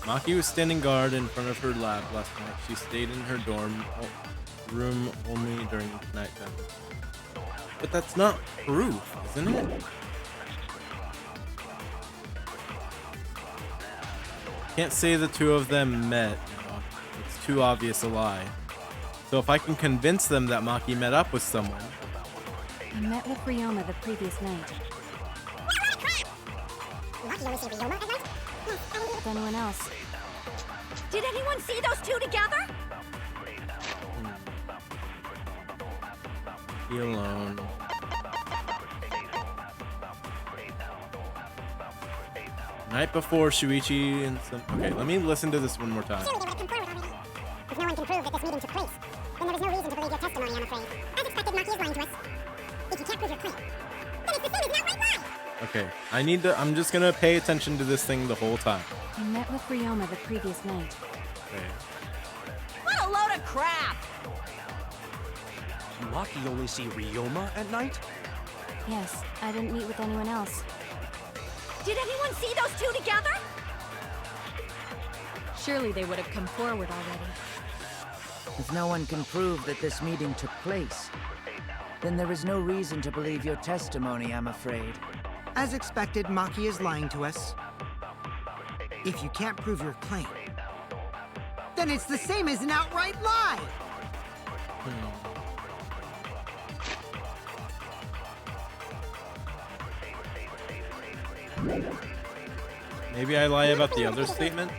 Maki was standing guard in front of her lab last night. She stayed in her dorm room only during nighttime. But that's not proof, isn't it? Can't say the two of them met. You know? It's too obvious a lie. So if I can convince them that Maki met up with someone. I met with Ryoma the previous night. With anyone else. Did anyone see those two together? Be alone. Night before Shuichi and some. Okay, let me listen to this one more time. If no one can prove that this meeting took place, then there is no reason to believe your testimony, I'm afraid. As expected, Maki is lying to us. If you can't prove your claim, then it's the same as an outright lie! Okay, I'm just gonna pay attention to this thing the whole time. I met with Ryoma the previous night. Okay. What a load of crap! Maki only see Ryoma at night? Yes, I didn't meet with anyone else. Did anyone see those two together? Surely they would have come forward already. If no one can prove that this meeting took place, then there is no reason to believe your testimony, I'm afraid. As expected, Maki is lying to us. If you can't prove your claim, then it's the same as an outright lie! Maybe I lie about the other statement?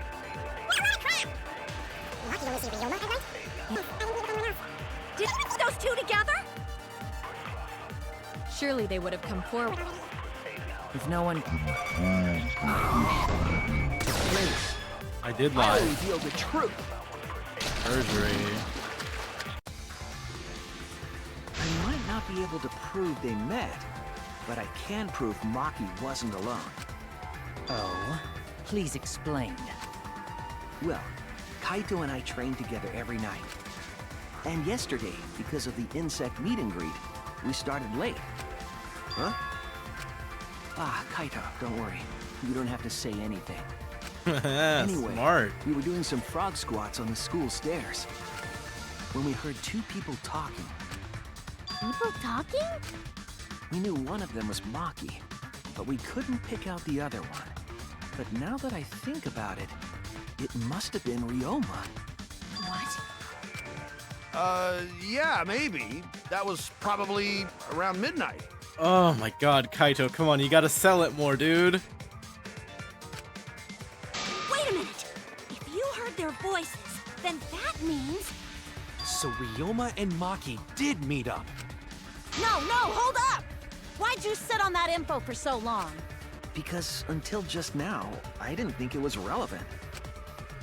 Did those two together? Surely they would have come forward. If no one can place. I did lie. I revealed the truth. Perjury. I might not be able to prove they met, but I can prove Maki wasn't alone. Oh? Please explain. Well, Kaito and I trained together every night. And yesterday, because of the insect meet and greet, we started late. Huh? Ah, Kaito, don't worry. You don't have to say anything. Anyway, smart. We were doing some frog squats on the school stairs when we heard two people talking. People talking? We knew one of them was Maki, but we couldn't pick out the other one. But now that I think about it, it must have been Ryoma. What? Yeah, maybe. That was probably around midnight. Oh my god, Kaito, come on, you gotta sell it more, dude. Wait a minute! If you heard their voice So Ryoma and Maki did meet up. No, hold up! Why'd you sit on that info for so long? Because until just now, I didn't think it was relevant.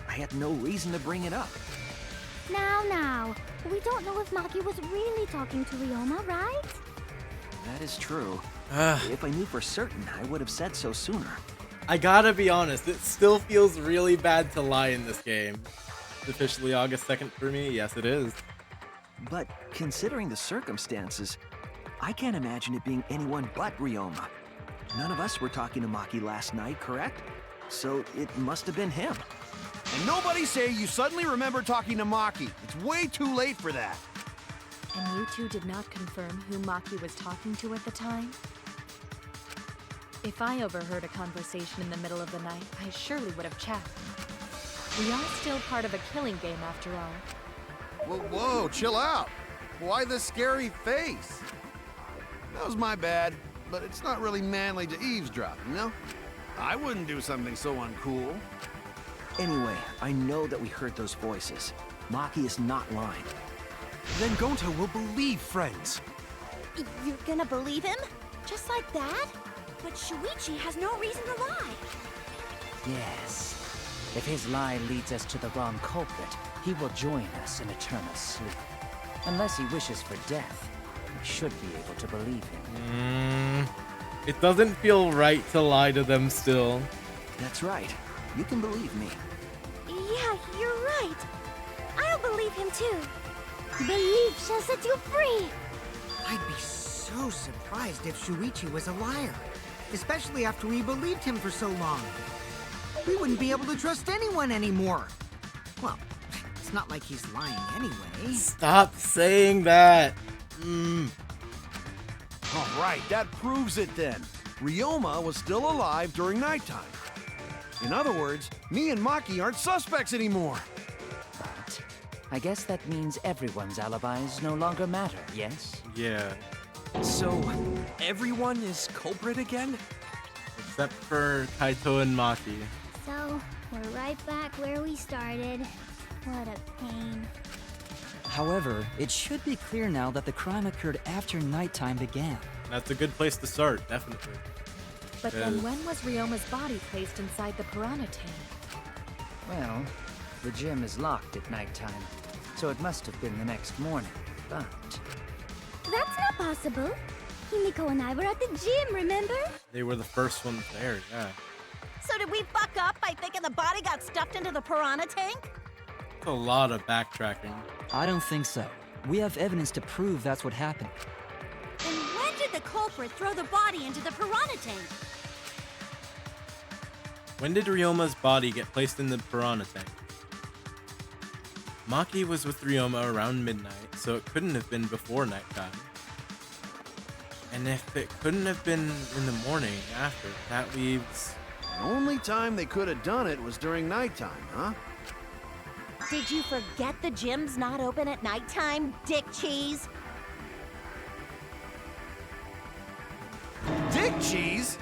I had no reason to bring it up. Now, we don't know if Maki was really talking to Ryoma, right? That is true. If I knew for certain, I would have said so sooner. I gotta be honest, it still feels really bad to lie in this game. It's officially August 2nd for me. Yes, it is. But considering the circumstances, I can't imagine it being anyone but Ryoma. None of us were talking to Maki last night, correct? So it must have been him. And nobody say you suddenly remember talking to Maki. It's way too late for that. And you two did not confirm who Maki was talking to at the time? If I overheard a conversation in the middle of the night, I surely would have checked. We are still part of a killing game after all. Whoa, chill out. Why the scary face? That was my bad, but it's not really manly to eavesdrop, you know? I wouldn't do something so uncool. Anyway, I know that we heard those voices. Maki is not lying. Then Gonta will believe friends. You're gonna believe him? Just like that? But Shuichi has no reason to lie. Yes. If his lie leads us to the wrong culprit, he will join us in eternal sleep. Unless he wishes for death, we should be able to believe him. It doesn't feel right to lie to them still. That's right. You can believe me. Yeah, you're right. I'll believe him too. Belief shall set you free. I'd be so surprised if Shuichi was a liar. Especially after we believed him for so long. We wouldn't be able to trust anyone anymore. Well, it's not like he's lying anyway. Stop saying that. All right, that proves it then. Ryoma was still alive during nighttime. In other words, me and Maki aren't suspects anymore. But I guess that means everyone's alibis no longer matter, yes? Yeah. So, everyone is culprit again? Except for Kaito and Maki. So, we're right back where we started. What a pain. However, it should be clear now that the crime occurred after nighttime began. That's a good place to start, definitely. But then when was Ryoma's body placed inside the piranha tank? Well, the gym is locked at nighttime, so it must have been the next morning, but... That's not possible. Himiko and I were at the gym, remember? They were the first ones there, yeah. So did we fuck up by thinking the body got stuffed into the piranha tank? That's a lot of backtracking. I don't think so. We have evidence to prove that's what happened. And when did the culprit throw the body into the piranha tank? When did Ryoma's body get placed in the piranha tank? Maki was with Ryoma around midnight, so it couldn't have been before nighttime. And if it couldn't have been in the morning after, that leaves... The only time they could have done it was during nighttime, huh? Did you forget the gym's not open at nighttime, dick cheese? Dick cheese?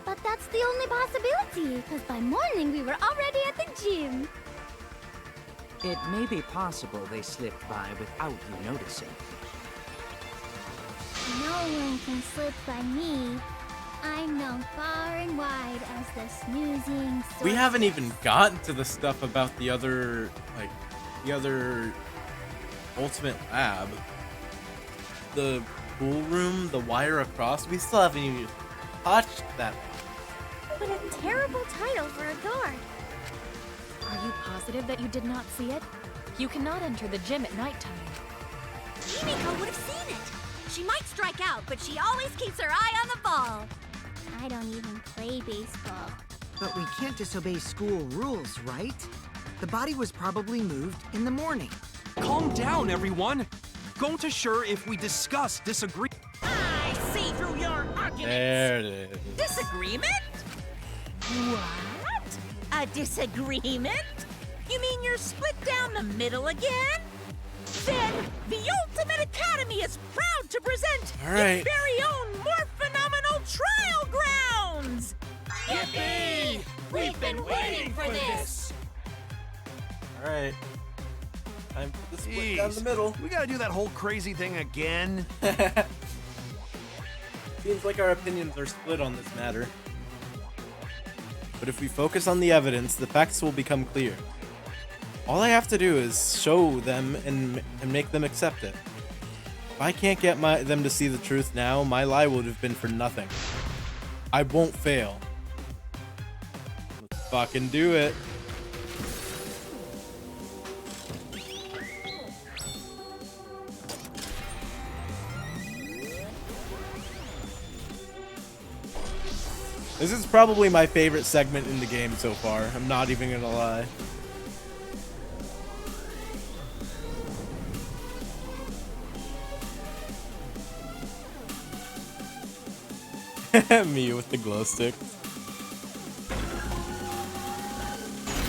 But that's the only possibility, because by morning we were already at the gym. It may be possible they slipped by without you noticing. No one can slip by me. I'm known far and wide as the snoozing sorceress. We haven't even gotten to the stuff about the other ultimate lab. The pool room, the wire across, we still haven't even touched that. What a terrible title for a guard. Are you positive that you did not see it? You cannot enter the gym at nighttime. Himiko would have seen it. She might strike out, but she always keeps her eye on the ball. I don't even play baseball. But we can't disobey school rules, right? The body was probably moved in the morning. Calm down, everyone. Gonta sure if we disagree. I see through your arguments. There it is. Disagreement? What? A disagreement? You mean you're split down the middle again? Then the Ultimate Academy is proud to present All right. its very own more phenomenal trial grounds! Yippee! We've been waiting for this! Alright. Time for the split down the middle. We gotta do that whole crazy thing again. Seems like our opinions are split on this matter. But if we focus on the evidence, the facts will become clear. All I have to do is show them and make them accept it. If I can't get them to see the truth now, my lie would have been for nothing. I won't fail. Let's fucking do it. This is probably my favorite segment in the game so far. I'm not even gonna lie. Me with the glow stick.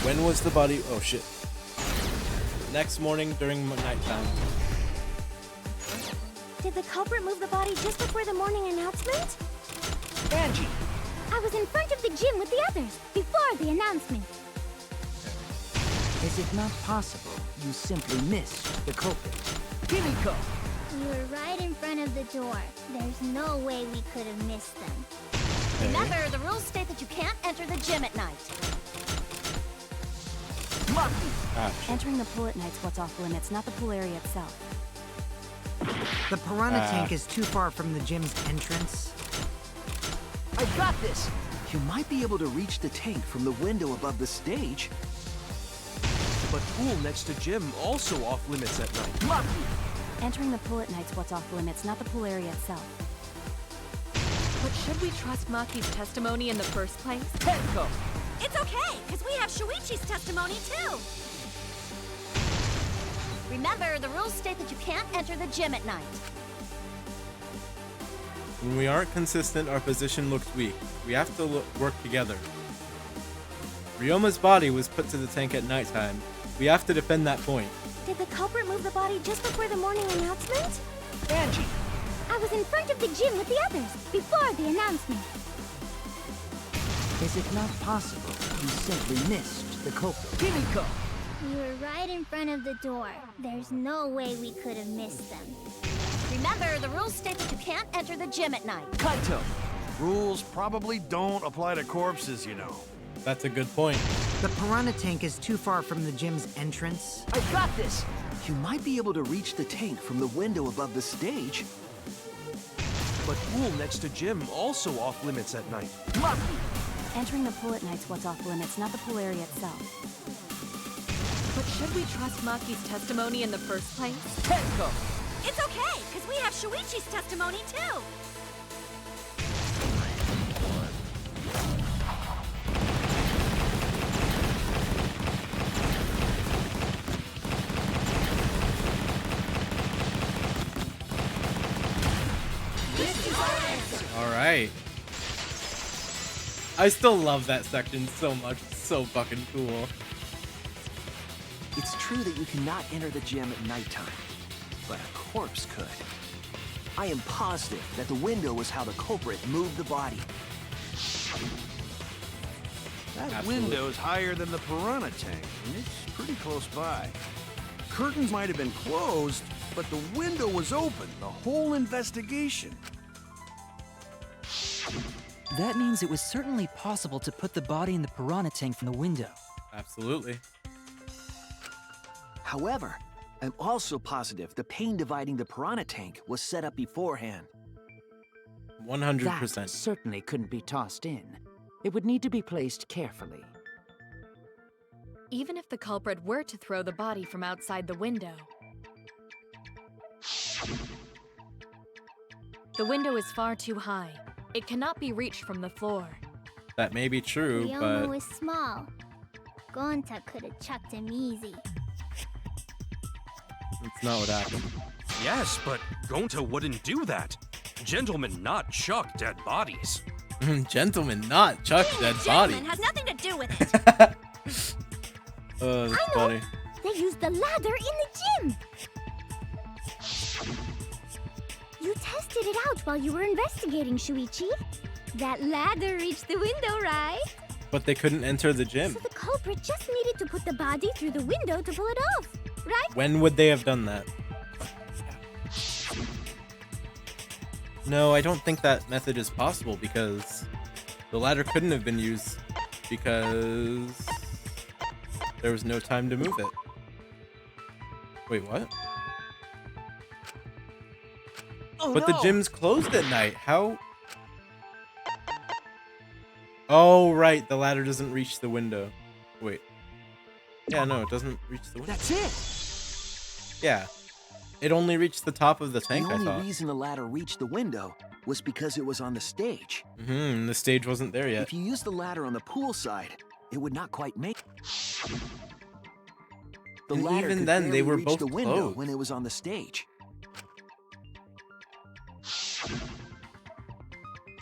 When was the body? Oh shit. Next morning during nighttime. Did the culprit move the body just before the morning announcement? Angie! I was in front of the gym with the others, before the announcement. Is it not possible you simply missed the culprit? Kimiko! You were right in front of the door. There's no way we could have missed them. Remember, the rules state that you can't enter the gym at night. Entering the pool at night's what's off limits, not the pool area itself. The piranha tank is too far from the gym's entrance. I got this! You might be able to reach the tank from the window above the stage. But pool next to gym also off limits at night. Entering the pool at night's what's off limits, not the pool area itself. But should we trust Maki's testimony in the first place? Tenko! It's okay, because we have Shuichi's testimony too. Remember, the rules state that you can't enter the gym at night. When we aren't consistent, our position looks weak. We have to work together. Ryoma's body was put to the tank at nighttime. We have to defend that point. Did the culprit move the body just before the morning announcement? Angie! I was in front of the gym with the others, before the announcement. Is it not possible you simply missed the culprit? Kimiko! You were right in front of the door. There's no way we could have missed them. Remember, the rules state that you can't enter the gym at night. Kaito! Rules probably don't apply to corpses, you know. That's a good point. The piranha tank is too far from the gym's entrance. I got this! You might be able to reach the tank from the window above the stage. But pool next to gym also off limits at night. Entering the pool at night's what's off limits, not the pool area itself. But should we trust Maki's testimony in the first place? Tenko! It's okay, because we have Shuichi's testimony too. Alright. I still love that section so much. It's so fucking cool. It's true that you cannot enter the gym at nighttime, but a corpse could. I am positive that the window was how the culprit moved the body. That Absolutely. window's higher than the piranha tank, and it's pretty close by. Curtains might have been closed, but the window was open the whole investigation. That means it was certainly possible to put the body in the piranha tank from the window. Absolutely. However, I'm also positive the pane dividing the piranha tank was set up beforehand. 100%. That certainly couldn't be tossed in. It would need to be placed carefully. Even if the culprit were to throw the body from outside the window, the window is far too high. It cannot be reached from the floor. That may be true, Ryoma but was small. Gonta could have chucked him easy. it's not what happened. Yes, but Gonta wouldn't do that. Gentlemen not chuck dead bodies. Gentlemen, not chuck dead Gentleman bodies. has nothing to do with it. Oh, that's I know. funny. They used the ladder in the gym. You tested it out while you were investigating, Shuichi. That ladder reached the window, right? But they couldn't enter the gym. So the culprit just needed to put the body through the window to pull it off. right? When would they have done that? No, I don't think that method is possible because the ladder couldn't have been used because there was no time to move it. Wait, what? Oh, but the no. gym's closed at night. How? Oh, right. The ladder doesn't reach the window. Wait. Yeah, no, it doesn't reach the window. That's it. Yeah. It only reached the top of the tank, The I only thought. reason the ladder reached the window was because it was on the stage. And the stage wasn't there yet. If you used the ladder on the pool side, it would not quite make. The And ladder even could then, they barely were reach both the window closed. when it was on the stage.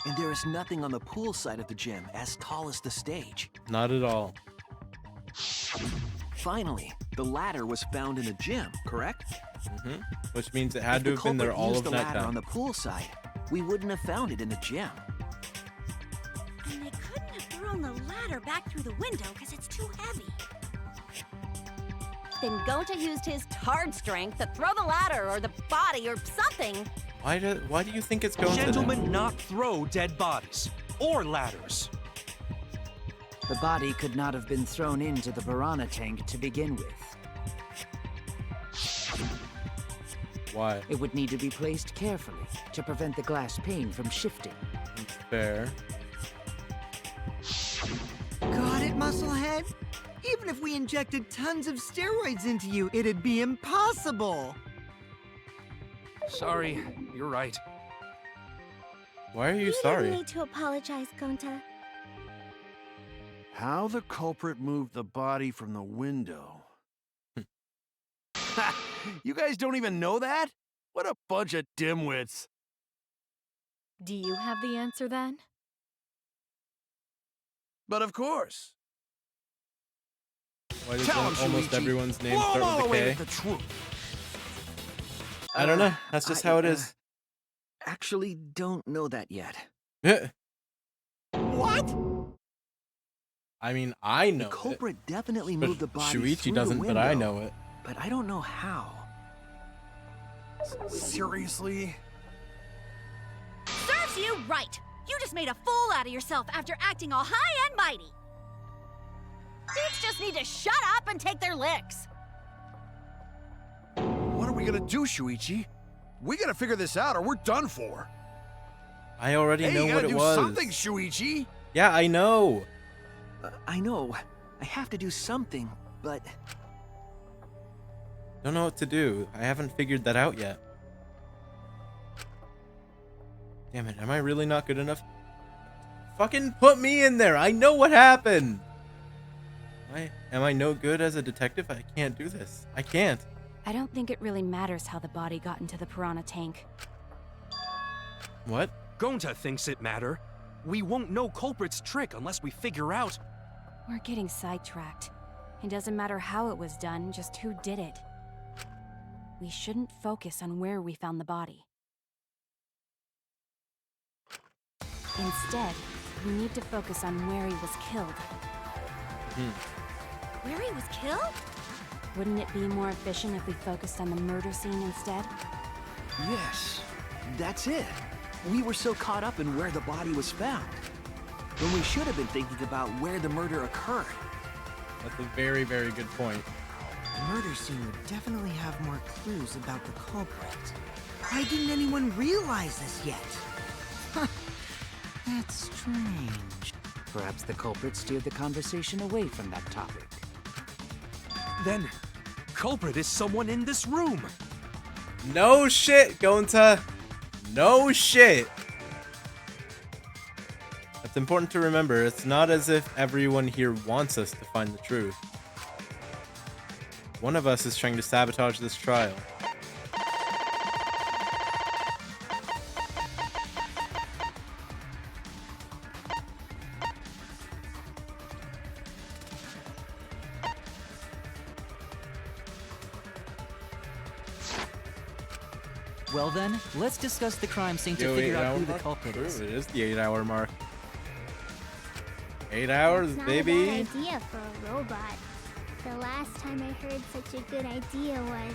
And there is nothing on the pool side of the gym as tall as the stage. Not at all. Finally, the ladder was found in the gym, correct? Which means it had If to the have been there culprit all used of the night ladder on time. the pool side, we wouldn't have found it in the gym. And they couldn't have thrown the ladder back through the window because it's too heavy. Then Gonta used his tard strength to throw the ladder or the body or something. Why do you think it's going to Gentlemen, not throw dead bodies or ladders. The body could not have been thrown into the piranha tank to begin with. Why? It would need to be placed carefully to prevent the glass pane from shifting. Fair. Got it, Musclehead? Even if we injected tons of steroids into you, it'd be impossible. Sorry, you're right. Why are you You sorry? don't need to apologize, Gonta. How the culprit moved the body from the window. You guys don't even know that? What a bunch of dimwits. Do you have the answer then? But of course. Why does Tell him, almost Shuichi. everyone's name Blow him all start with away a with K? the truth. I don't know. That's just how it is. Actually, don't know that yet. What? I mean, I know The culprit it. definitely But moved the body Shuichi through doesn't, the but window, I know it. But I don't know how. Seriously? Serves you right. You just made a fool out of yourself after acting all high and mighty. Dudes just need to shut up and take their licks. What are we gonna do, Shuichi? We gotta figure this out or we're done for. I already Hey, know you what gotta it do was. something, Shuichi. Yeah, I know. I know. I have to do something, but Don't know what to do. I haven't figured that out yet. Damn it, am I really not good enough? Fucking put me in there. I know what happened. Am I no good as a detective? I can't do this. I can't. I don't think it really matters how the body got into the piranha tank. What? Gonta thinks it matter. We won't know culprit's trick unless we figure out. We're getting sidetracked. It doesn't matter how it was done, just who did it. We shouldn't focus on where we found the body. Instead, we need to focus on where he was killed. Where he was killed? Wouldn't it be more efficient if we focused on the murder scene instead? yes, that's it. We were so caught up in where the body was found, when we should have been thinking about where the murder occurred. That's a very, very good point. The murder scene would definitely have more clues about the culprit. Why didn't anyone realize this yet? Huh. That's strange. Perhaps the culprit steered the conversation away from that topic. Then, culprit is someone in this room. No shit, Gonta. No shit. It's important to remember, it's not as if everyone here wants us to find the truth. One of us is trying to sabotage this trial. Well then, let's discuss the crime scene to Yo, figure 8 out hour who the mark? culprit True, is. it is the 8-hour mark. 8 hours, Not baby. a bad idea for a robot. The last time I heard such a good idea was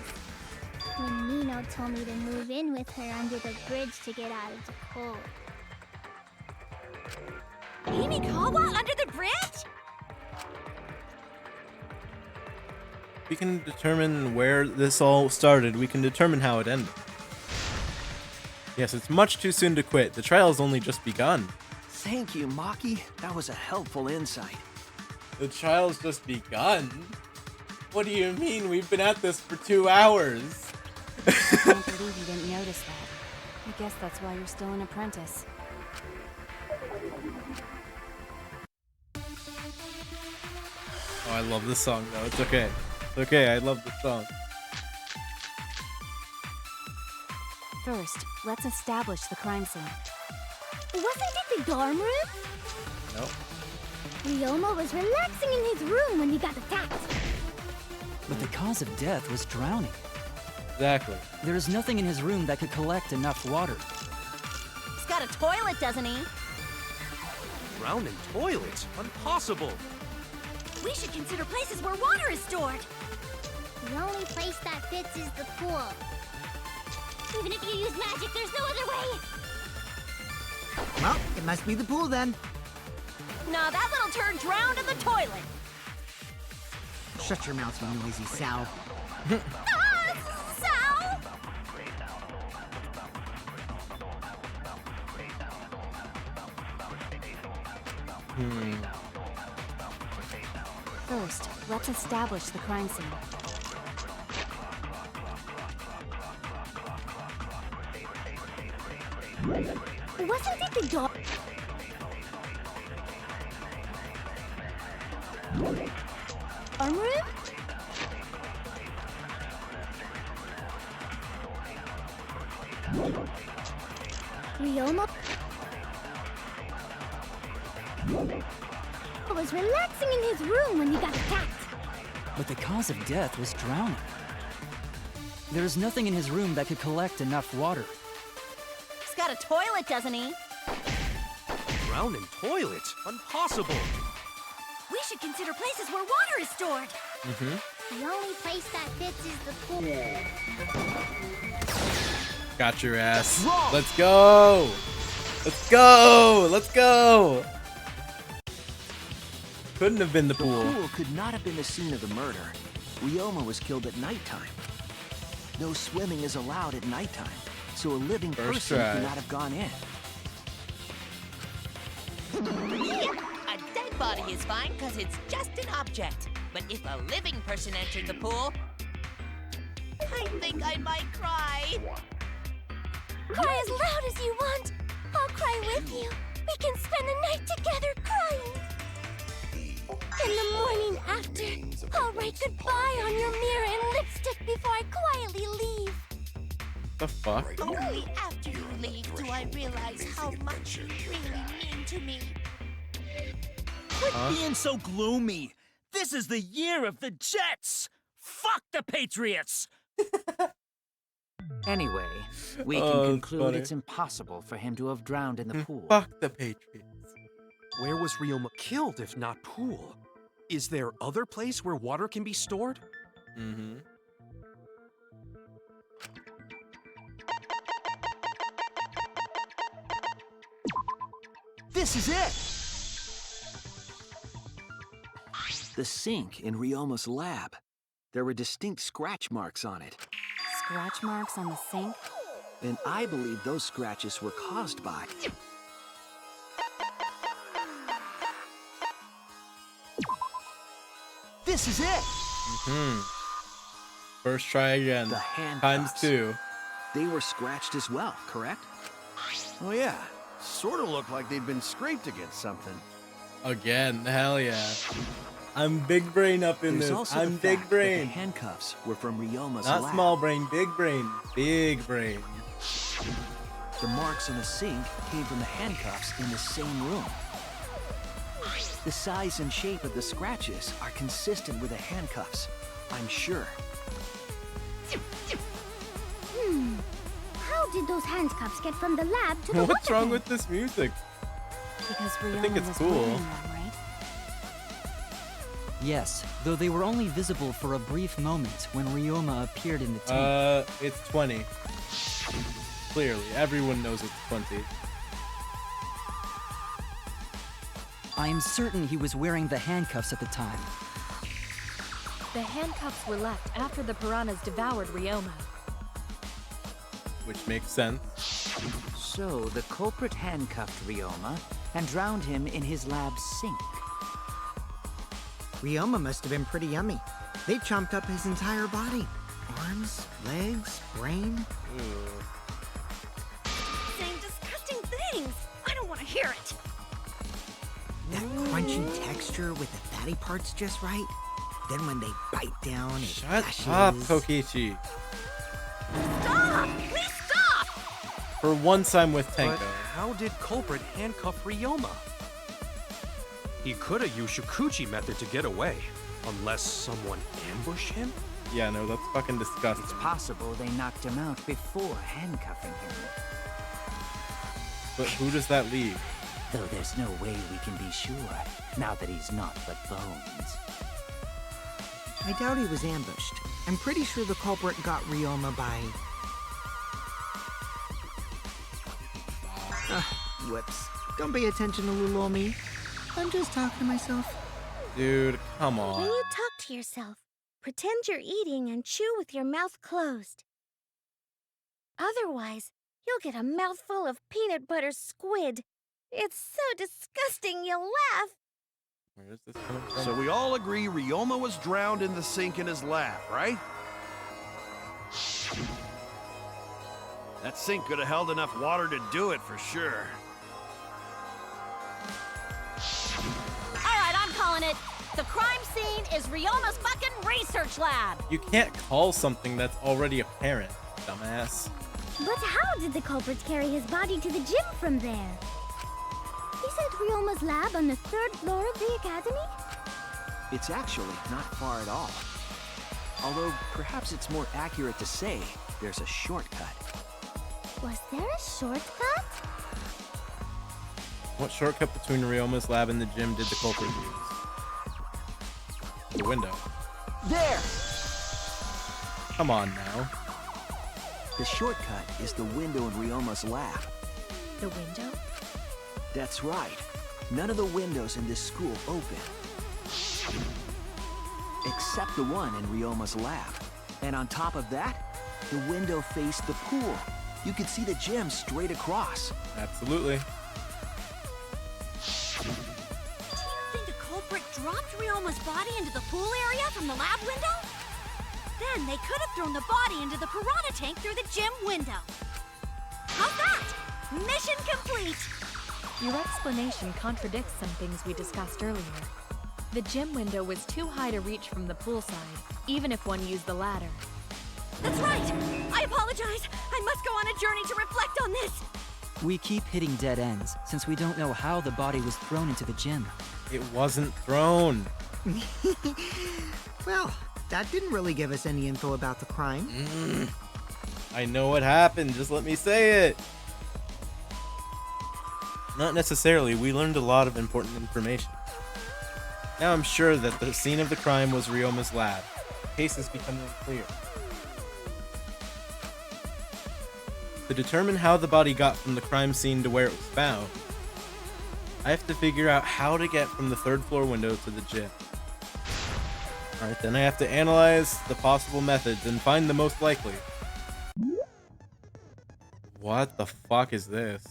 when Nino told me to move in with her under the bridge to get out of the cold. Himikawa under the bridge? We can determine where this all started. We can determine how it ended. Yes, it's much too soon to quit. The trial's only just begun. Thank you, Maki. That was a helpful insight. The trial's just begun? What do you mean? We've been at this for 2 hours. I can't believe you didn't notice that. I guess that's why you're still an apprentice. Oh, I love this song though. It's okay. It's okay, I love this song. First, let's establish the crime scene. Wasn't it the dorm room? Nope. Ryoma was relaxing in his room when he got attacked. But the cause of death was drowning. Exactly. There is nothing in his room that could collect enough water. He's got a toilet, doesn't he? Drown in toilets? Impossible! We should consider places where water is stored. The only place that fits is the pool. Even if you use magic, there's no other way. Well, it must be the pool then. Nah, that little turd drowned in the toilet. Shut your mouth, you noisy sow. Sal! First, let's establish the crime scene. Wasn't it the dorm? Dorm room? Ryoma was relaxing in his room when he got attacked. But the cause of death was drowning. There is nothing in his room that could collect enough water. He's got a toilet, doesn't he? Drown in toilets? Impossible! We should consider places where water is stored. The only place that fits is the pool. Got your ass. Let's go! Let's go! Let's go! Couldn't have been the pool. The pool could not have been the scene of the murder. Ryoma was killed at nighttime. No swimming is allowed at nighttime, so a living person could not have gone in. A dead body is fine because it's just an object. But if a living person entered the pool, I think I might cry. Cry as loud as you want. I'll cry with you. We can spend the night together crying. In the morning after, I'll write goodbye on your mirror in lipstick before I quietly leave. The fuck? Only after you leave do I realize how much you really mean to me. Quit being so gloomy. This is the year of the Jets. Fuck the Patriots. Anyway, we can conclude funny. it's impossible for him to have drowned in the pool. Fuck the Patriots. Where was Ryoma killed if not pool? Is there other place where water can be stored? This is it! The sink in Ryoma's lab. There were distinct scratch marks on it. Scratch marks on the sink? And I believe those scratches were caused by... This is it! First try again. The handcuffs. ×2. They were scratched as well, correct? Oh yeah, sort of looked like they'd been scraped against something. Again, hell yeah. I'm big brain up in There's this. also I'm the big fact that the brain. handcuffs were from Ryoma's Not lab. small brain, big brain. Big brain. The marks on the sink came from the handcuffs in the same room. The size and shape of the scratches are consistent with the handcuffs, I'm sure. How did those handcuffs get from the lab to the What's wrong water with this music? Because I Ryoma think it's was cool. wearing them, right? Yes, though they were only visible for a brief moment when Ryoma appeared in the tank. It's 20. Clearly, everyone knows it's 20. I am certain he was wearing the handcuffs at the time. The handcuffs were left after the piranhas devoured Ryoma. Which makes sense. So, the culprit handcuffed Ryoma and drowned him in his lab sink. Ryoma must have been pretty yummy. They chomped up his entire body. Arms, legs, brain. Saying disgusting things. I don't want to hear it. That crunchy texture with the fatty parts just right. Then when they bite down, it Shut gushes. up, Kokichi. Stop! Please stop! For once I'm with But Tenko. how did culprit handcuff Ryoma? He could have used Shukuchi method to get away, unless someone ambushed him? Yeah, no, that's fucking disgusting. It's possible they knocked him out before handcuffing him. But who does that leave? Though there's no way we can be sure, now that he's not but bones. I doubt he was ambushed. I'm pretty sure the culprit got Ryoma by... Whoops. Don't pay attention to little old me. I'm just talking to myself. Dude, come on. When you talk to yourself, pretend you're eating and chew with your mouth closed. Otherwise, you'll get a mouthful of peanut butter squid. It's so disgusting you'll laugh. Where is this coming from? So we all agree Ryoma was drowned in the sink in his lab, right? That sink could have held enough water to do it for sure. Alright, I'm calling it. The crime scene is Ryoma's fucking research lab. You can't call something that's already apparent, dumbass. But how did the culprit carry his body to the gym from there? Isn't Ryoma's lab on the 3rd floor of the academy? It's actually not far at all. Although, perhaps it's more accurate to say there's a shortcut. Was there a shortcut? What shortcut between Ryoma's lab and the gym did the culprit use? The window. There! Come on now. The shortcut is the window in Ryoma's lab. The window? That's right. None of the windows in this school open. Except the one in Ryoma's lab. And on top of that, the window faced the pool. You could see the gym straight across. Absolutely. Do you think the culprit dropped Ryoma's body into the pool area from the lab window? Then they could have thrown the body into the piranha tank through the gym window. How's that? Mission complete! Your explanation contradicts some things we discussed earlier. The gym window was too high to reach from the pool side, even if one used the ladder. That's right! I apologize! I must go on a journey to reflect on this! We keep hitting dead ends, since we don't know how the body was thrown into the gym. It wasn't thrown. Well, that didn't really give us any info about the crime. I know what happened, just let me say it. Not necessarily, we learned a lot of important information. Now I'm sure that the scene of the crime was Ryoma's lab. The case is becoming clear. To determine how the body got from the crime scene to where it was found, I have to figure out how to get from the 3rd floor window to the gym. Alright, then I have to analyze the possible methods and find the most likely. What the fuck is this?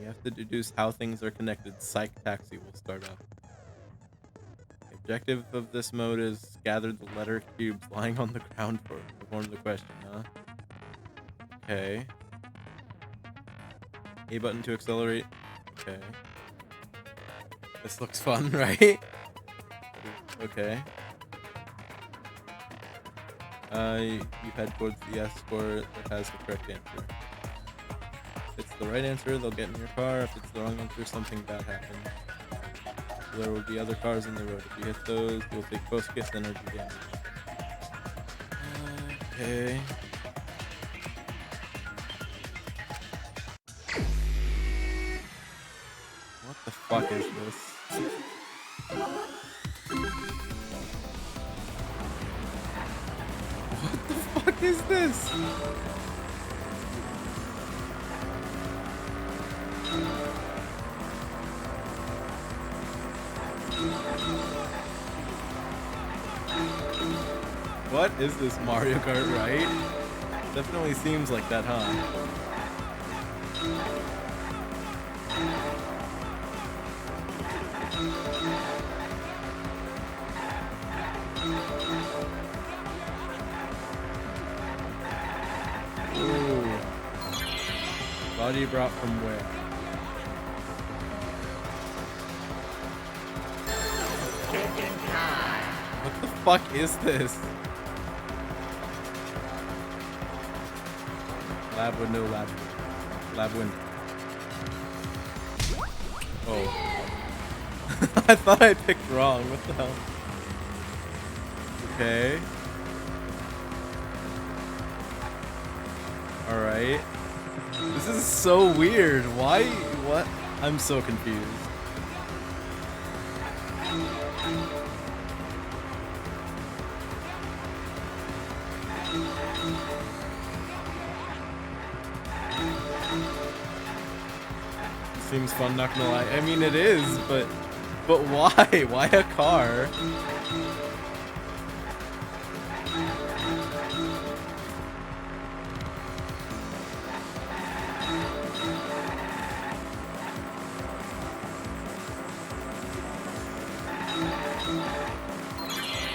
You have to deduce how things are connected. Psych Taxi will start up. The objective of this mode is gather the letter cubes lying on the ground to form the question, huh? Okay. A button to accelerate. Okay. This looks fun, right? Okay. You head towards the escort that has the correct answer. If it's the right answer, they'll get in your car. If it's the wrong answer, something bad happens. There will be other cars on the road. If you hit those, you'll take focus energy damage. Okay. What the fuck is this? What the fuck is this? What is this, Mario Kart, right? Definitely seems like that, huh? Ooh. Body brought from where? What the fuck is this? Lab window, lab window. Oh. I thought I picked wrong. What the hell? Okay. Alright. This is so weird. Why? What? I'm so confused. Seems fun, not gonna lie. I mean, it is, but why? Why a car?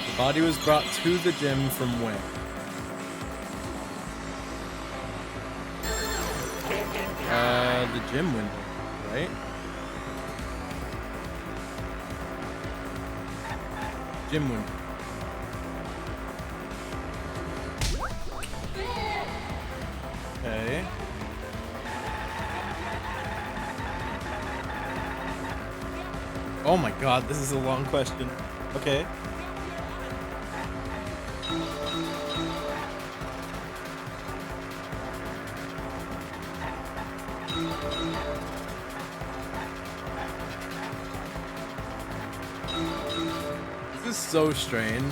The body was brought to the gym from where? The gym window, right? Gym window. Okay. Oh my god, this is a long question. Okay. This is so strange.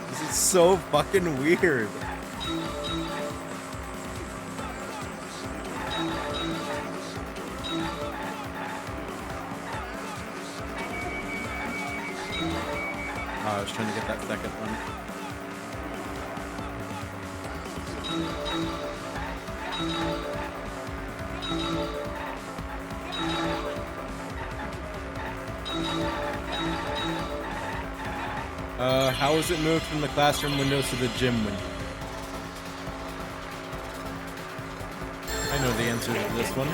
This is so fucking weird. Oh, I was trying to get that second one. How was it moved from the classroom window to the gym window? I know the answer to this one.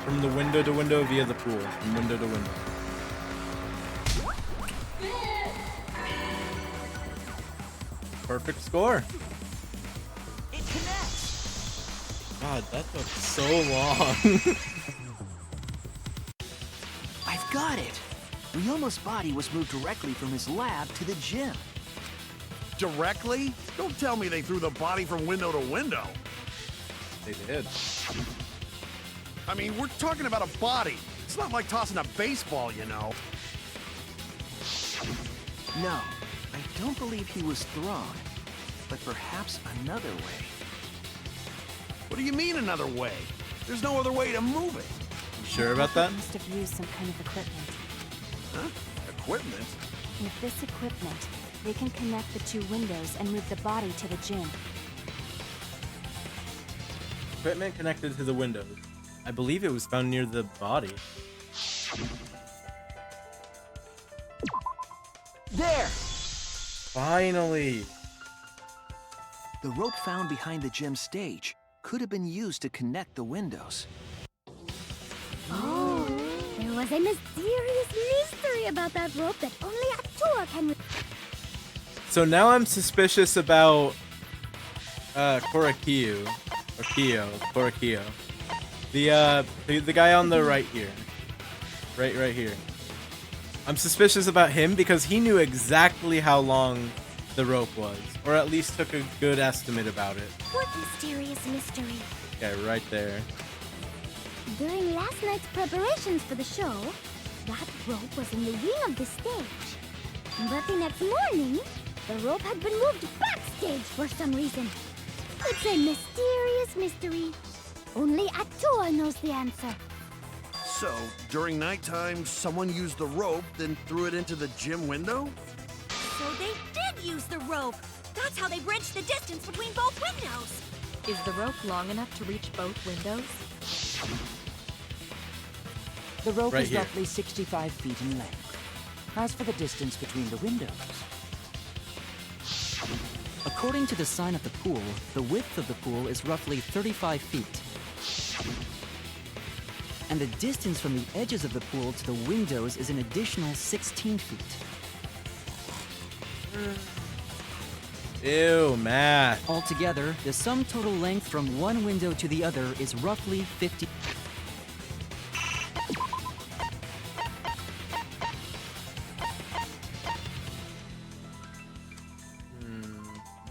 From the window to window via the pool. From window to window. Perfect score. It connects. God, that took so long. I've got it. Ryoma's body was moved directly from his lab to the gym. Directly? Don't tell me they threw the body from window to window. They did. I mean, we're talking about a body. It's not like tossing a baseball, you know. No, I don't believe he was thrown, but perhaps another way. What do you mean another way? There's no other way to move it. You sure about that? Must have used some kind of equipment. Huh? Equipment? With this equipment, they can connect the two windows and move the body to the gym. Equipment connected to the windows. I believe it was found near the body. There! Finally! The rope found behind the gym stage could have been used to connect the windows. Oh, there was a mysterious mystery about that rope that only Atua can... So now I'm suspicious about Korakiyo. Or Korakiyo. The guy on the right here. Right here. I'm suspicious about him because he knew exactly how long the rope was, or at least took a good estimate about it. What mysterious mystery? Okay, right there. During last night's preparations for the show, that rope was in the wing of the stage. But the next morning, the rope had been moved backstage for some reason. It's a mysterious mystery. Only Atua knows the answer. So, during nighttime, someone used the rope, then threw it into the gym window? So they did use the rope. That's how they bridged the distance between both windows. Is the rope long enough to reach both windows? The rope Right is here. roughly 65 feet in length. As for the distance between the windows, According to the sign at the pool, the width of the pool is roughly 35 feet. And the distance from the edges of the pool to the windows is an additional 16 feet. Ew, math. Altogether, the sum total length from one window to the other is roughly 50.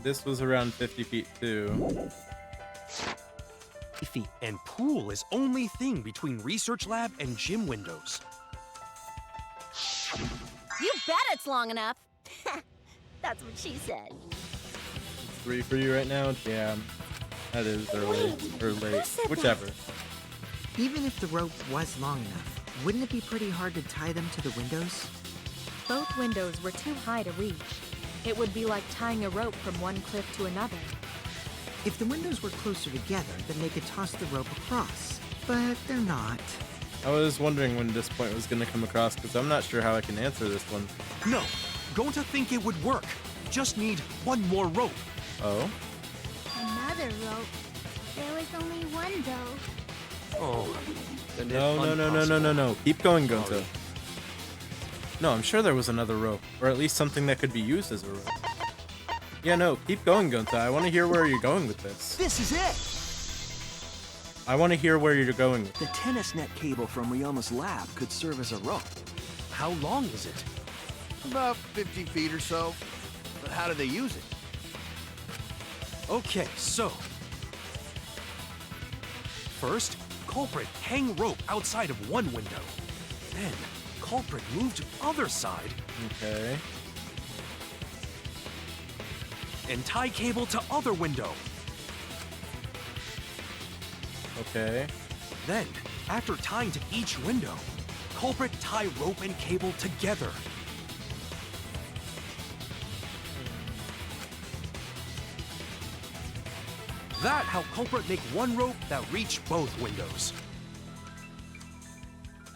This was around 50 feet too. feet. And pool is only thing between research lab and gym windows. You bet it's long enough. That's what she said. 3 for you right now? Damn. That is early. Or late. Whichever. Even if the rope was long enough, wouldn't it be pretty hard to tie them to the windows? Both windows were too high to reach. It would be like tying a rope from one cliff to another. If the windows were closer together, then they could toss the rope across. But they're not. I was wondering when this point was going to come across, because I'm not sure how I can answer this one. No, going to think it would work. Just need one more rope. Oh? Another rope. There was only one though. Oh. No. Keep going, Gonta. No, I'm sure there was another rope, or at least something that could be used as a rope. Yeah, no, keep going, Gonta. I want to hear where you're going with this. This is it! I want to hear where you're going with The tennis net cable from Ryoma's lab could serve as a rope. How long is it? About 50 feet or so. But how do they use it? Okay, so. First, culprit hang rope outside of one window. Then, culprit move to other side. Okay. And tie cable to other window. Okay. Then, after tying to each window, culprit tie rope and cable together. That how culprit make one rope that reach both windows.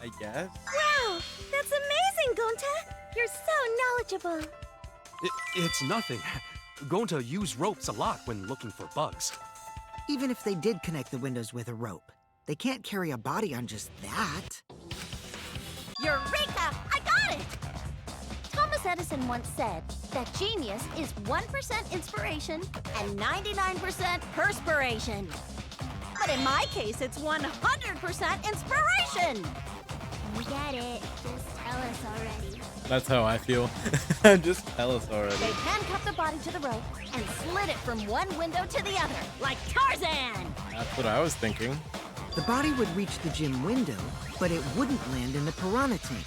I guess. Wow! That's amazing, Gonta! You're so knowledgeable. It's nothing. Going to use ropes a lot when looking for bugs. Even if they did connect the windows with a rope, they can't carry a body on just that. Eureka! I got it! Thomas Edison once said that genius is 1% inspiration and 99% perspiration. But in my case, it's 100% inspiration! We get it. Just tell us already. That's how I feel. Just tell us already. They handcuffed the body to the rope and slid it from one window to the other, like Tarzan! That's what I was thinking. The body would reach the gym window, but it wouldn't land in the piranha tank.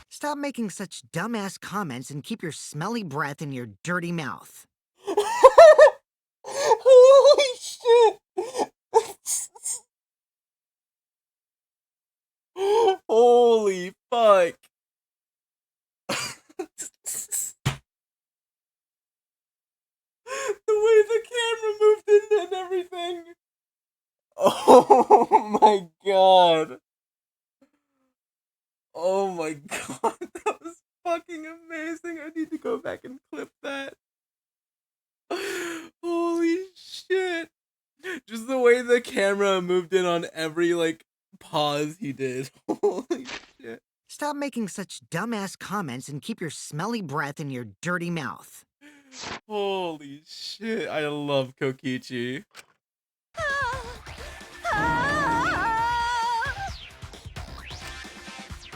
Stop making such dumbass comments and keep your smelly breath in your dirty mouth. Holy shit! Holy fuck! The way the camera moved in and everything. Oh my god. Oh my god, that was fucking amazing. I need to go back and clip that. Holy shit. Just the way the camera moved in on every, like, pause he did. Holy shit. Stop making such dumbass comments and keep your smelly breath in your dirty mouth. Holy shit, I love Kokichi.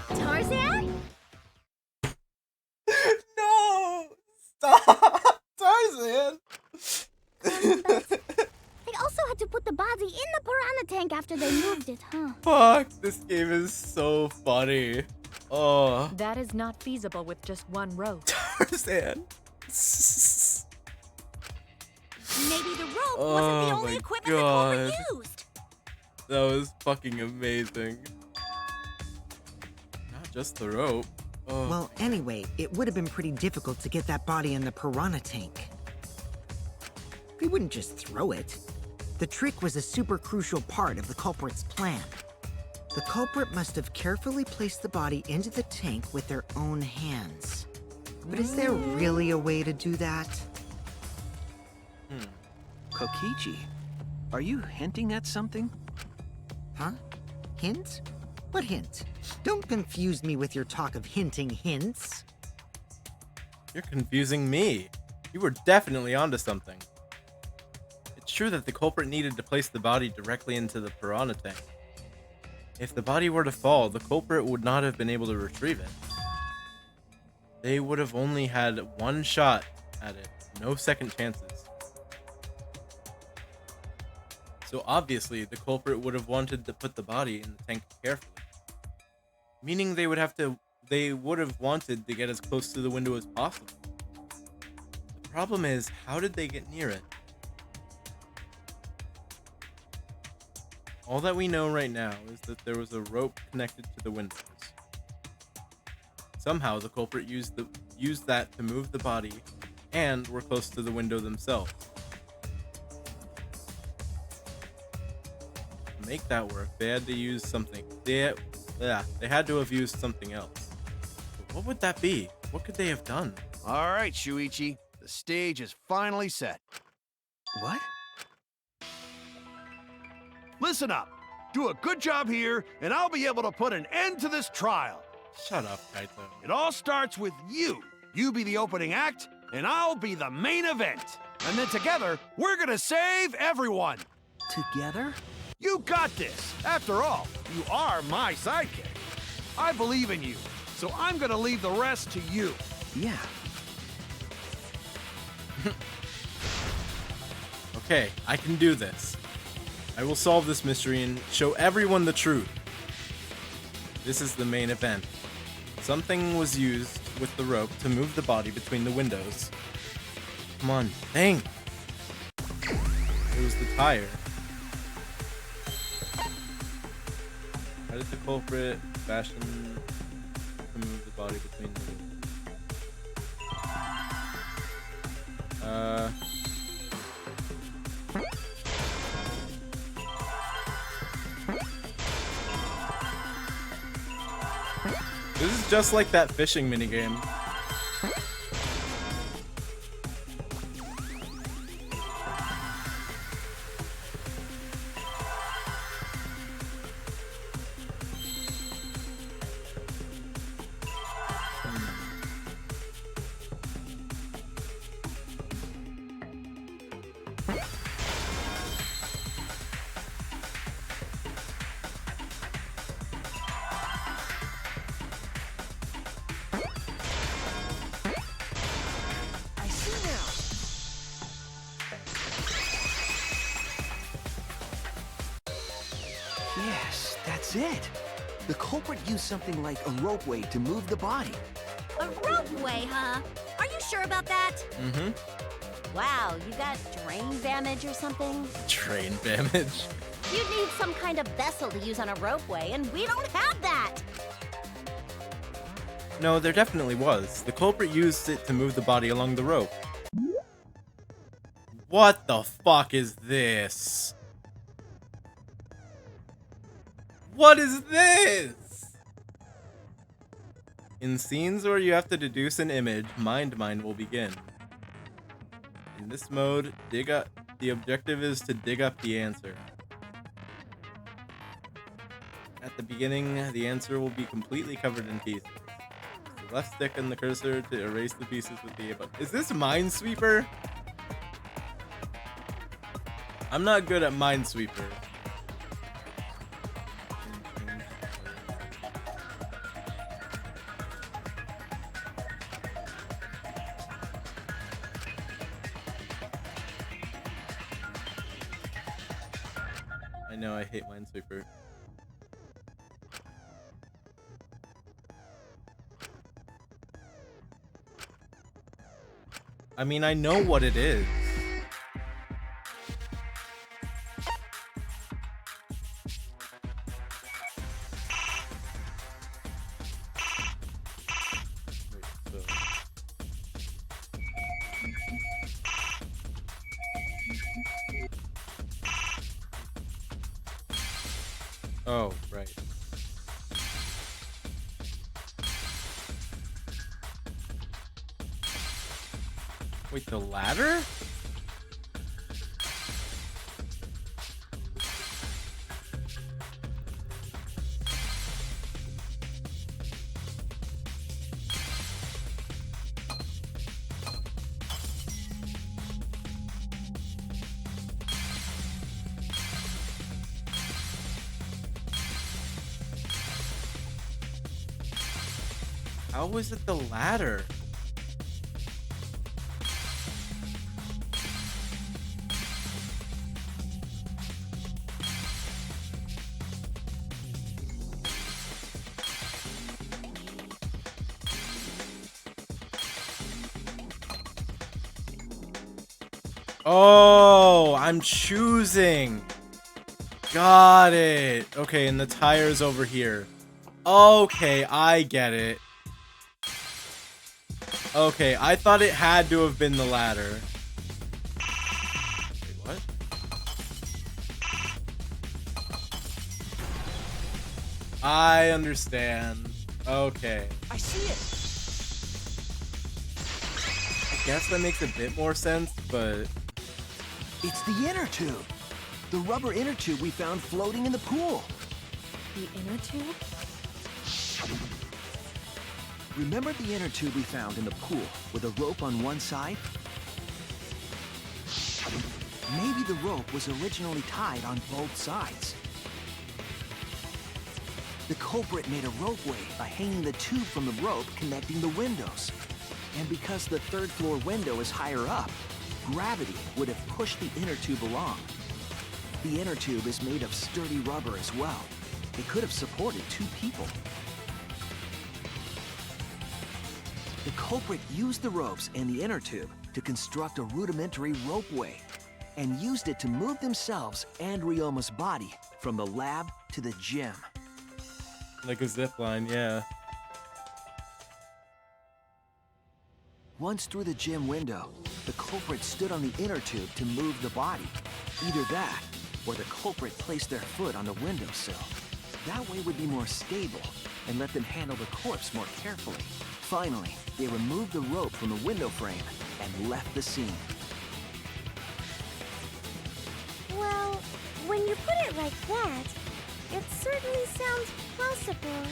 Tarzan? No! Stop! tank after they moved it, huh? Fuck, this game is so funny. Oh. That is not feasible with just one rope. Tarzan. Maybe the rope Oh wasn't the only my equipment God. the culprit used. That was fucking amazing. Not just the rope. Oh. Well, anyway, it would have been pretty difficult to get that body in the piranha tank. They wouldn't just throw it. The trick was a super crucial part of the culprit's plan. The culprit must have carefully placed the body into the tank with their own hands. But is there really a way to do that? Kokichi, are you hinting at something? Huh? Hint? What hint? Don't confuse me with your talk of hinting hints. You're confusing me. You were definitely onto something. It's true that the culprit needed to place the body directly into the piranha tank. If the body were to fall, the culprit would not have been able to retrieve it. They would have only had one shot at it, no second chances. So obviously, the culprit would have wanted to put the body in the tank carefully. Meaning they would have wanted to get as close to the window as possible. The problem is, how did they get near it? All that we know right now is that there was a rope connected to the windows. Somehow the culprit used that to move the body and were close to the window themselves. To make that work, they had to use something. They had to have used something else. But what would that be? What could they have done? All right, Shuichi. The stage is finally set. What? Listen up. Do a good job here, and I'll be able to put an end to this trial. Shut up, Kaito. It all starts with you. You be the opening act, and I'll be the main event. And then together, we're gonna save everyone. Together? You got this. After all, you are my sidekick. I believe in you, so I'm gonna leave the rest to you. Yeah. Okay, I can do this. I will solve this mystery and show everyone the truth. This is the main event. Something was used with the rope to move the body between the windows. Come on, think! It was the tire. How did the culprit fashion to move the body between the windows? This is just like that fishing minigame. Yes, that's it. The culprit used something like a ropeway to move the body. A ropeway, huh? Are you sure about that? Mm-hmm. Wow, you got drain damage or something? Train damage. You'd need some kind of vessel to use on a ropeway, and we don't have that! No, there definitely was. The culprit used it to move the body along the rope. What the fuck is this? What is this? In scenes where you have to deduce an image, Mind Mine will begin. In this mode, the objective is to dig up the answer. At the beginning, the answer will be completely covered in pieces. Use the left stick and the cursor to erase the pieces with the A button. Is this Minesweeper? I'm not good at Minesweeper. I I know I hate Minesweeper. I mean, I know what it is. Oh, right. Wait, the ladder? How was it the ladder? Oh, I'm choosing. Got it. Okay, and the tire's over here. Okay, I get it. Okay, I thought it had to have been the ladder. Wait, what? I understand. Okay. I see it. I guess that makes a bit more sense, but... It's the inner tube. The rubber inner tube we found floating in the pool. The inner tube? Remember the inner tube we found in the pool with a rope on one side? Maybe the rope was originally tied on both sides. The culprit made a ropeway by hanging the tube from the rope connecting the windows. And because the third floor window is higher up, gravity would have pushed the inner tube along. The inner tube is made of sturdy rubber as well. It could have supported 2 people. The culprit used the ropes and the inner tube to construct a rudimentary ropeway and used it to move themselves and Ryoma's body from the lab to the gym. Like a zip line, yeah. Once through the gym window, the culprit stood on the inner tube to move the body. Either that, or the culprit placed their foot on the windowsill. That way would be more stable and let them handle the corpse more carefully. Finally, they removed the rope from the window frame and left the scene. Well, when you put it like that, it certainly sounds possible.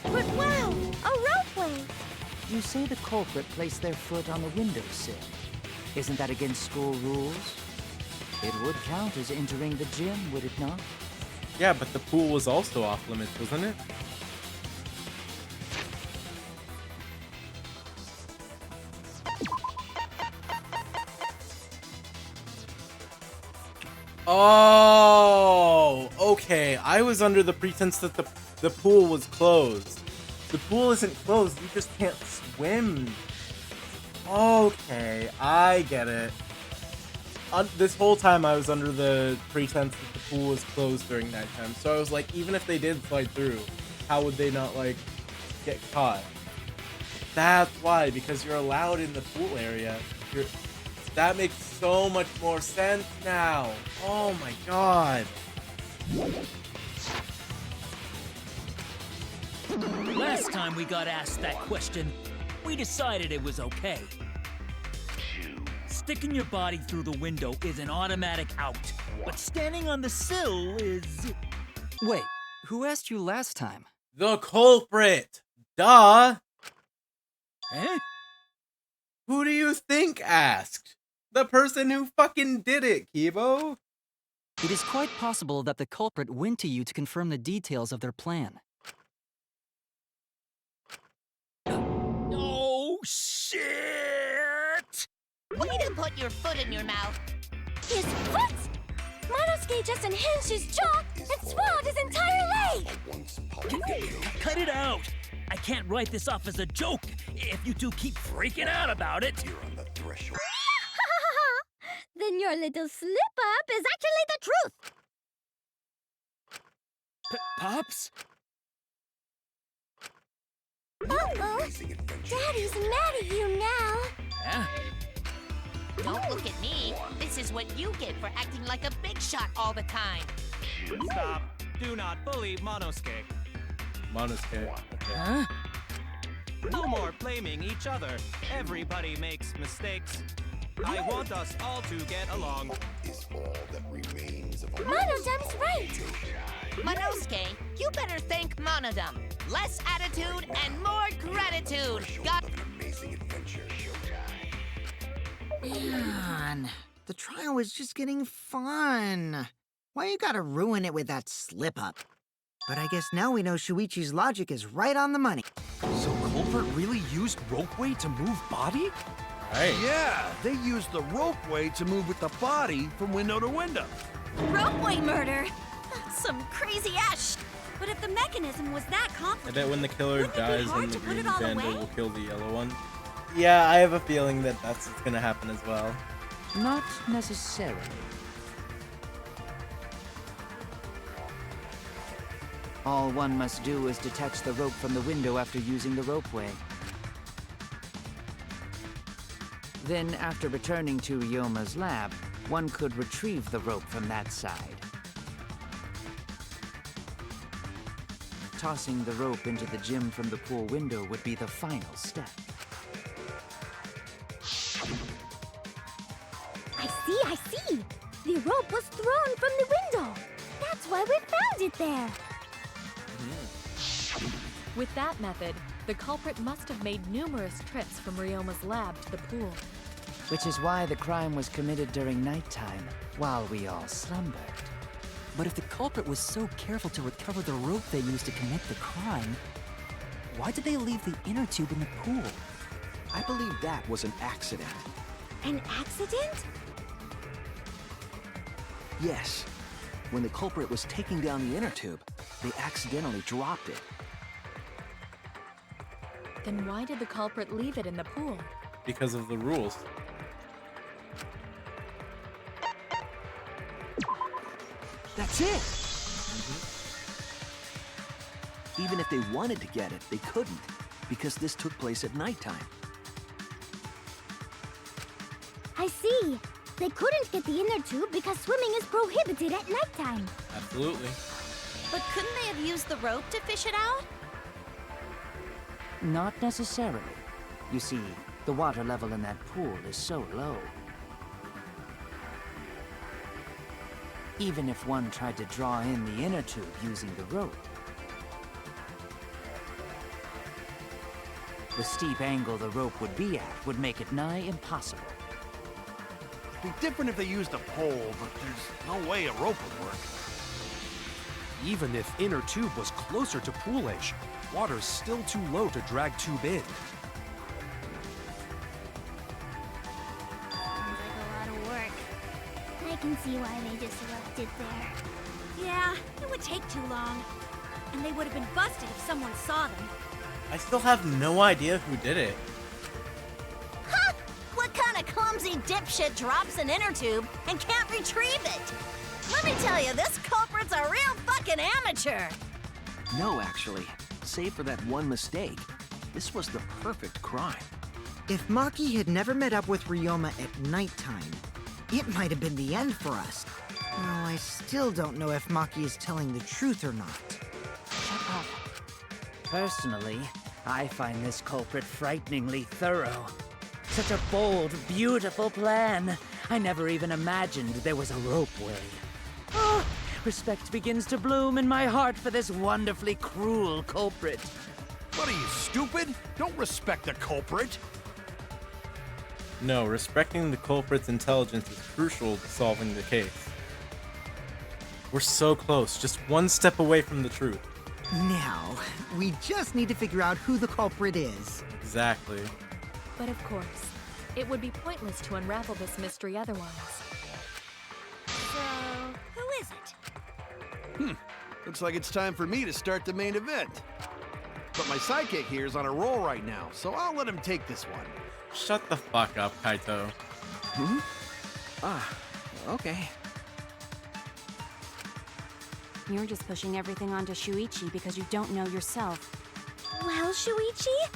But wow, a ropeway! You say the culprit placed their foot on the windowsill. Isn't that against school rules? It would count as entering the gym, would it not? Yeah, but the pool was also off limits, wasn't it? Oh, okay. I was under the pretense that the pool was closed. The pool isn't closed. You just can't swim. Okay, I get it. This whole time I was under the pretense that the pool was closed during nighttime. So I was like, even if they did slide through, how would they not, like, get caught? That's why, because you're allowed in the pool area. That makes so much more sense now. Oh my god. Last time we got asked that question, we decided it was okay. Sticking your body through the window is an automatic out, but standing on the sill is... Wait, who asked you last time? The culprit! Duh! Eh? Who do you think asked? The person who fucking did it, Kibo! It is quite possible that the culprit went to you to confirm the details of their plan. Oh, shit! Way to put your foot in your mouth. His foot! Monosuke They just unhinged his jaw and swallowed his entire leg! Cut it out! I can't write this off as a joke if you two keep freaking out about it. You're on the threshold. Then your little slip-up is actually the truth! Pops? Uh-oh. Daddy's mad at you now. Yeah? Don't look at me. This is what you get for acting like a big shot all the time. Stop. Do not bully Monosuke. Monosuke. Okay. Huh? No more blaming each other. Everybody makes mistakes. I want us all to get along. Is all that remains of Monodum's right. Monosuke, you better thank Monodum. Less attitude and more gratitude. Got an amazing adventure showtime. Man, the trial was just getting fun. Why you gotta ruin it with that slip-up? But I guess now we know Shuichi's logic is right on the money. So Culprit really used ropeway to move body? Hey. Yeah, they used the ropeway to move with the body from window to window. Ropeway murder? Some crazy ass. But if the mechanism was that I complicated, bet when the killer dies hard in the to put green it all panda away? will kill the yellow one. Yeah, I have a feeling that that's what's gonna happen as well. Not necessarily. All one must do is detach the rope from the window after using the ropeway. Then, after returning to Ryoma's lab, one could retrieve the rope from that side. Tossing the rope into the gym from the pool window would be the final step. I see. The rope was thrown from the window. That's why we found it there. With that method, the culprit must have made numerous trips from Ryoma's lab to the pool. Which is why the crime was committed during nighttime, while we all slumbered. But if the culprit was so careful to recover the rope they used to commit the crime, why did they leave the inner tube in the pool? I believe that was an accident. An accident? Yes. When the culprit was taking down the inner tube, they accidentally dropped it. Then why did the culprit leave it in the pool? Because of the rules. That's it! Even if they wanted to get it, they couldn't, because this took place at nighttime. I see. They couldn't get the inner tube because swimming is prohibited at nighttime. Absolutely. But couldn't they have used the rope to fish it out? Not necessarily. You see, the water level in that pool is so low. Even if one tried to draw in the inner tube using the rope, the steep angle the rope would be at would make it nigh impossible. It'd be different if they used a pole, but there's no way a rope would work. Even if inner tube was closer to pool edge, water's still too low to drag tube in. Sounds like a lot of work. I can see why they just left it there. Yeah, it would take too long. And they would have been busted if someone saw them. I still have no idea who did it. Ha! What kind of clumsy dipshit drops an inner tube and can't retrieve it? Let me tell you, this culprit's a real fucking amateur. No, actually. Save for that one mistake, this was the perfect crime. If Maki had never met up with Ryoma at nighttime, it might have been the end for us. Well, I still don't know if Maki is telling the truth or not. Shut up. Personally, I find this culprit frighteningly thorough. Such a bold, beautiful plan. I never even imagined there was a ropeway. Oh, respect begins to bloom in my heart for this wonderfully cruel culprit. What are you, stupid? Don't respect the culprit. No, respecting the culprit's intelligence is crucial to solving the case. We're so close, just one step away from the truth. Now, we just need to figure out who the culprit is. Exactly. But of course, it would be pointless to unravel this mystery otherwise. So, who is Looks like it's time for me to start the main event. But my sidekick here is on a roll right now, so I'll let him take this one. Shut the fuck up, Kaito. Hmm? Ah, okay. You're just pushing everything onto Shuichi because you don't know yourself. Well, Shuichi,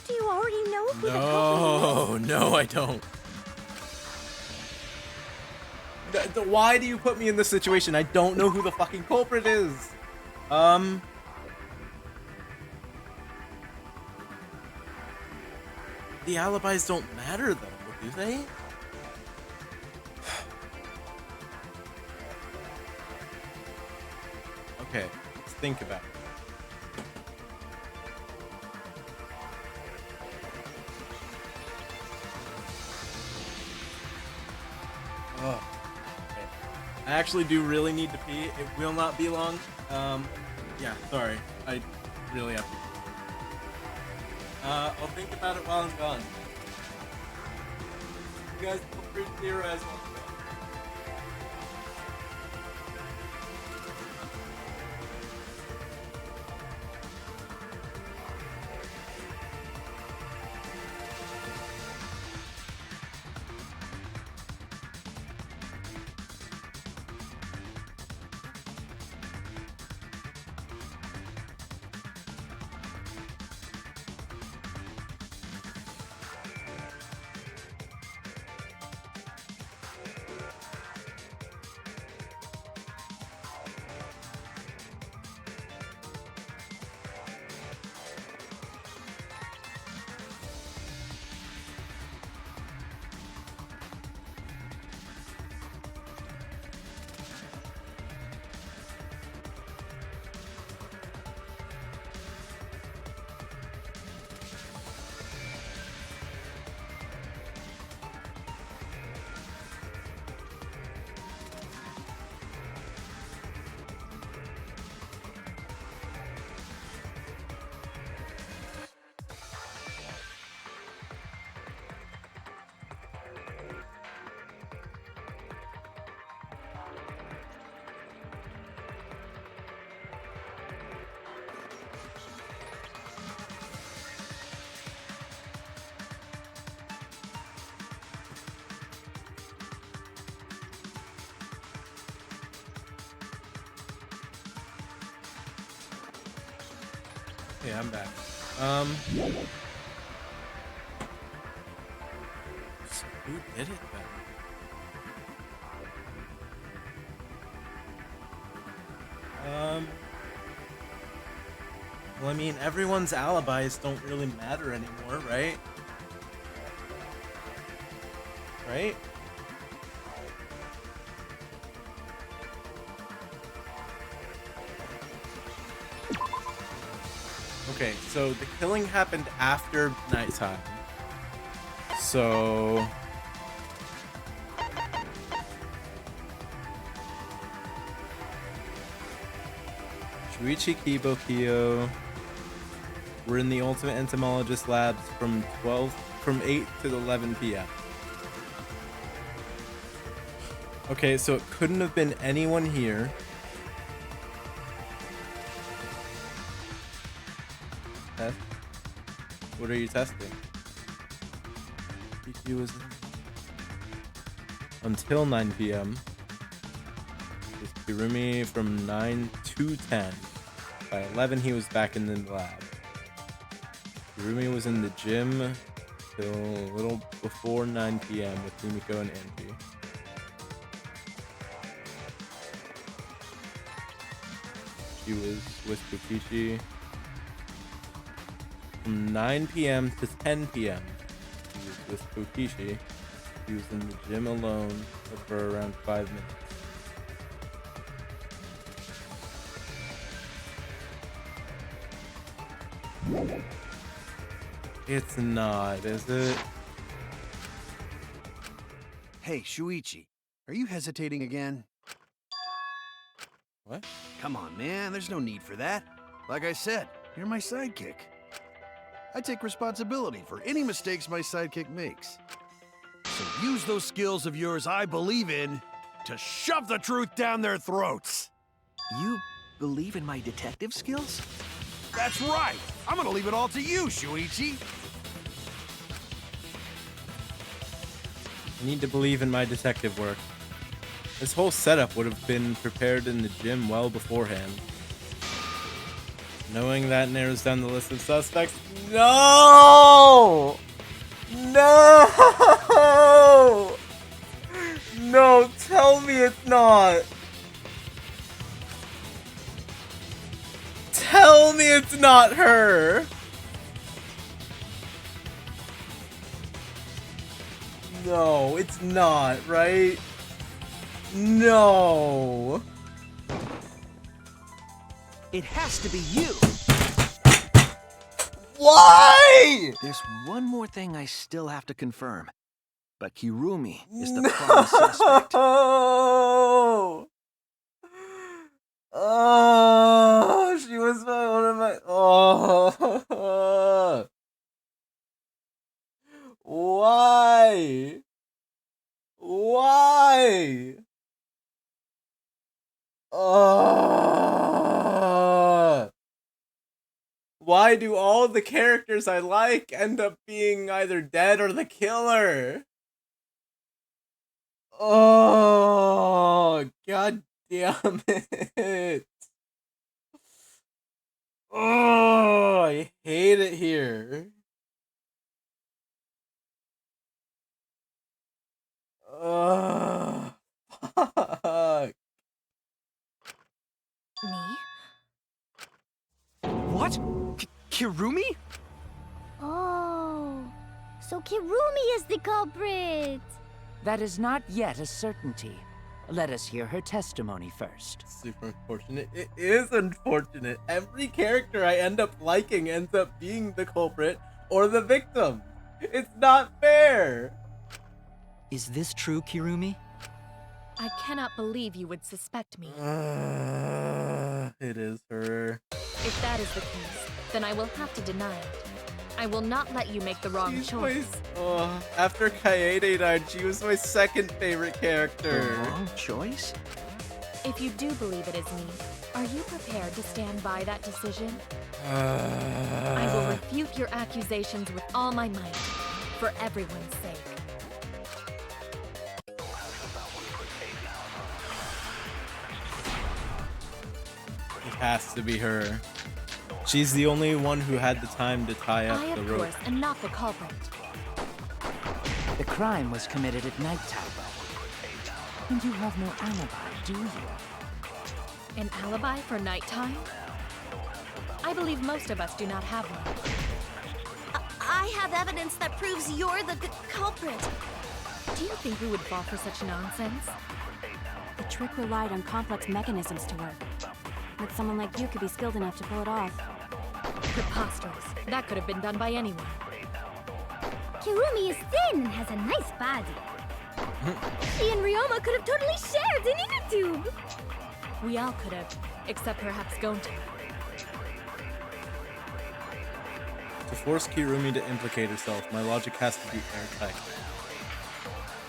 do you already know who the culprit is? No, I don't. Why do you put me in this situation? I don't know who the fucking culprit is. The alibis don't matter though, do they? Okay, let's think about it. Oh, okay. I actually do really need to pee. It will not be long. Yeah, sorry. I really have to. I'll think about it while I'm gone. You guys feel free to theorize while I'm gone. Okay, I'm back. So who did it then? Well, I mean, everyone's alibis don't really matter anymore, right? Right? Okay, so the killing happened after nighttime. So Shuichi Kiyo were in the Ultimate Entomologist labs from 8 to 11 p.m. Okay, so it couldn't have been anyone here. Test? What are you testing? He was until 9 p.m. With Kirumi from 9 to 10. By 11, he was back in the lab. Kirumi was in the gym till a little before 9 p.m. with Himiko and Angie. She was with Kokichi from 9 p.m. to 10 p.m. She was with Kokichi. She was in the gym alone for around 5 minutes. It's not, is it? Hey, Shuichi, are you hesitating again? What? Come on, man, there's no need for that. Like I said, you're my sidekick. I take responsibility for any mistakes my sidekick makes. So use those skills of yours I believe in to shove the truth down their throats. You believe in my detective skills? That's right! I'm gonna leave it all to you, Shuichi! I need to believe in my detective work. This whole setup would have been prepared in the gym well beforehand. Knowing that narrows down the list of suspects. No! No! No, tell me it's not! Tell me it's not her! No, it's not, right? No! It has to be you! Why? There's one more thing I still have to confirm. But Kirumi is the prime suspect. Oh! Oh, she was one of my. Oh, why? Why? Oh, why do all the characters I like end up being either dead or the killer? Oh, god damn it. Oh, I hate it here. Oh, fuck. Me? What? Kirumi? Oh, so Kirumi is the culprit. That is not yet a certainty. Let us hear her testimony first. Super unfortunate. It is unfortunate. Every character I end up liking ends up being the culprit or the victim. It's not fair. Is this true, Kirumi? I cannot believe you would suspect me. It is her. If that is the case, then I will have to deny it. I will not let you make the wrong choice. After Kaede died, she was my second favorite character. The wrong choice? If you do believe it is me, are you prepared to stand by that decision? I will refute your accusations with all my might, for everyone's sake. It has to be her. She's the only one who had the time to tie up the rope. I, of course, am not the culprit. The crime was committed at nighttime. And you have no alibi, do you? An alibi for nighttime? I believe most of us do not have one. I have evidence that proves you're the culprit. Do you think we would fall for such nonsense? The trick relied on complex mechanisms to work. But someone like you could be skilled enough to pull it off. Preposterous. That could have been done by anyone. Kirumi is thin and has a nice body. She and Ryoma could have totally shared an inner tube. We all could have, except perhaps Gonta. To force Kirumi to implicate herself, my logic has to be airtight.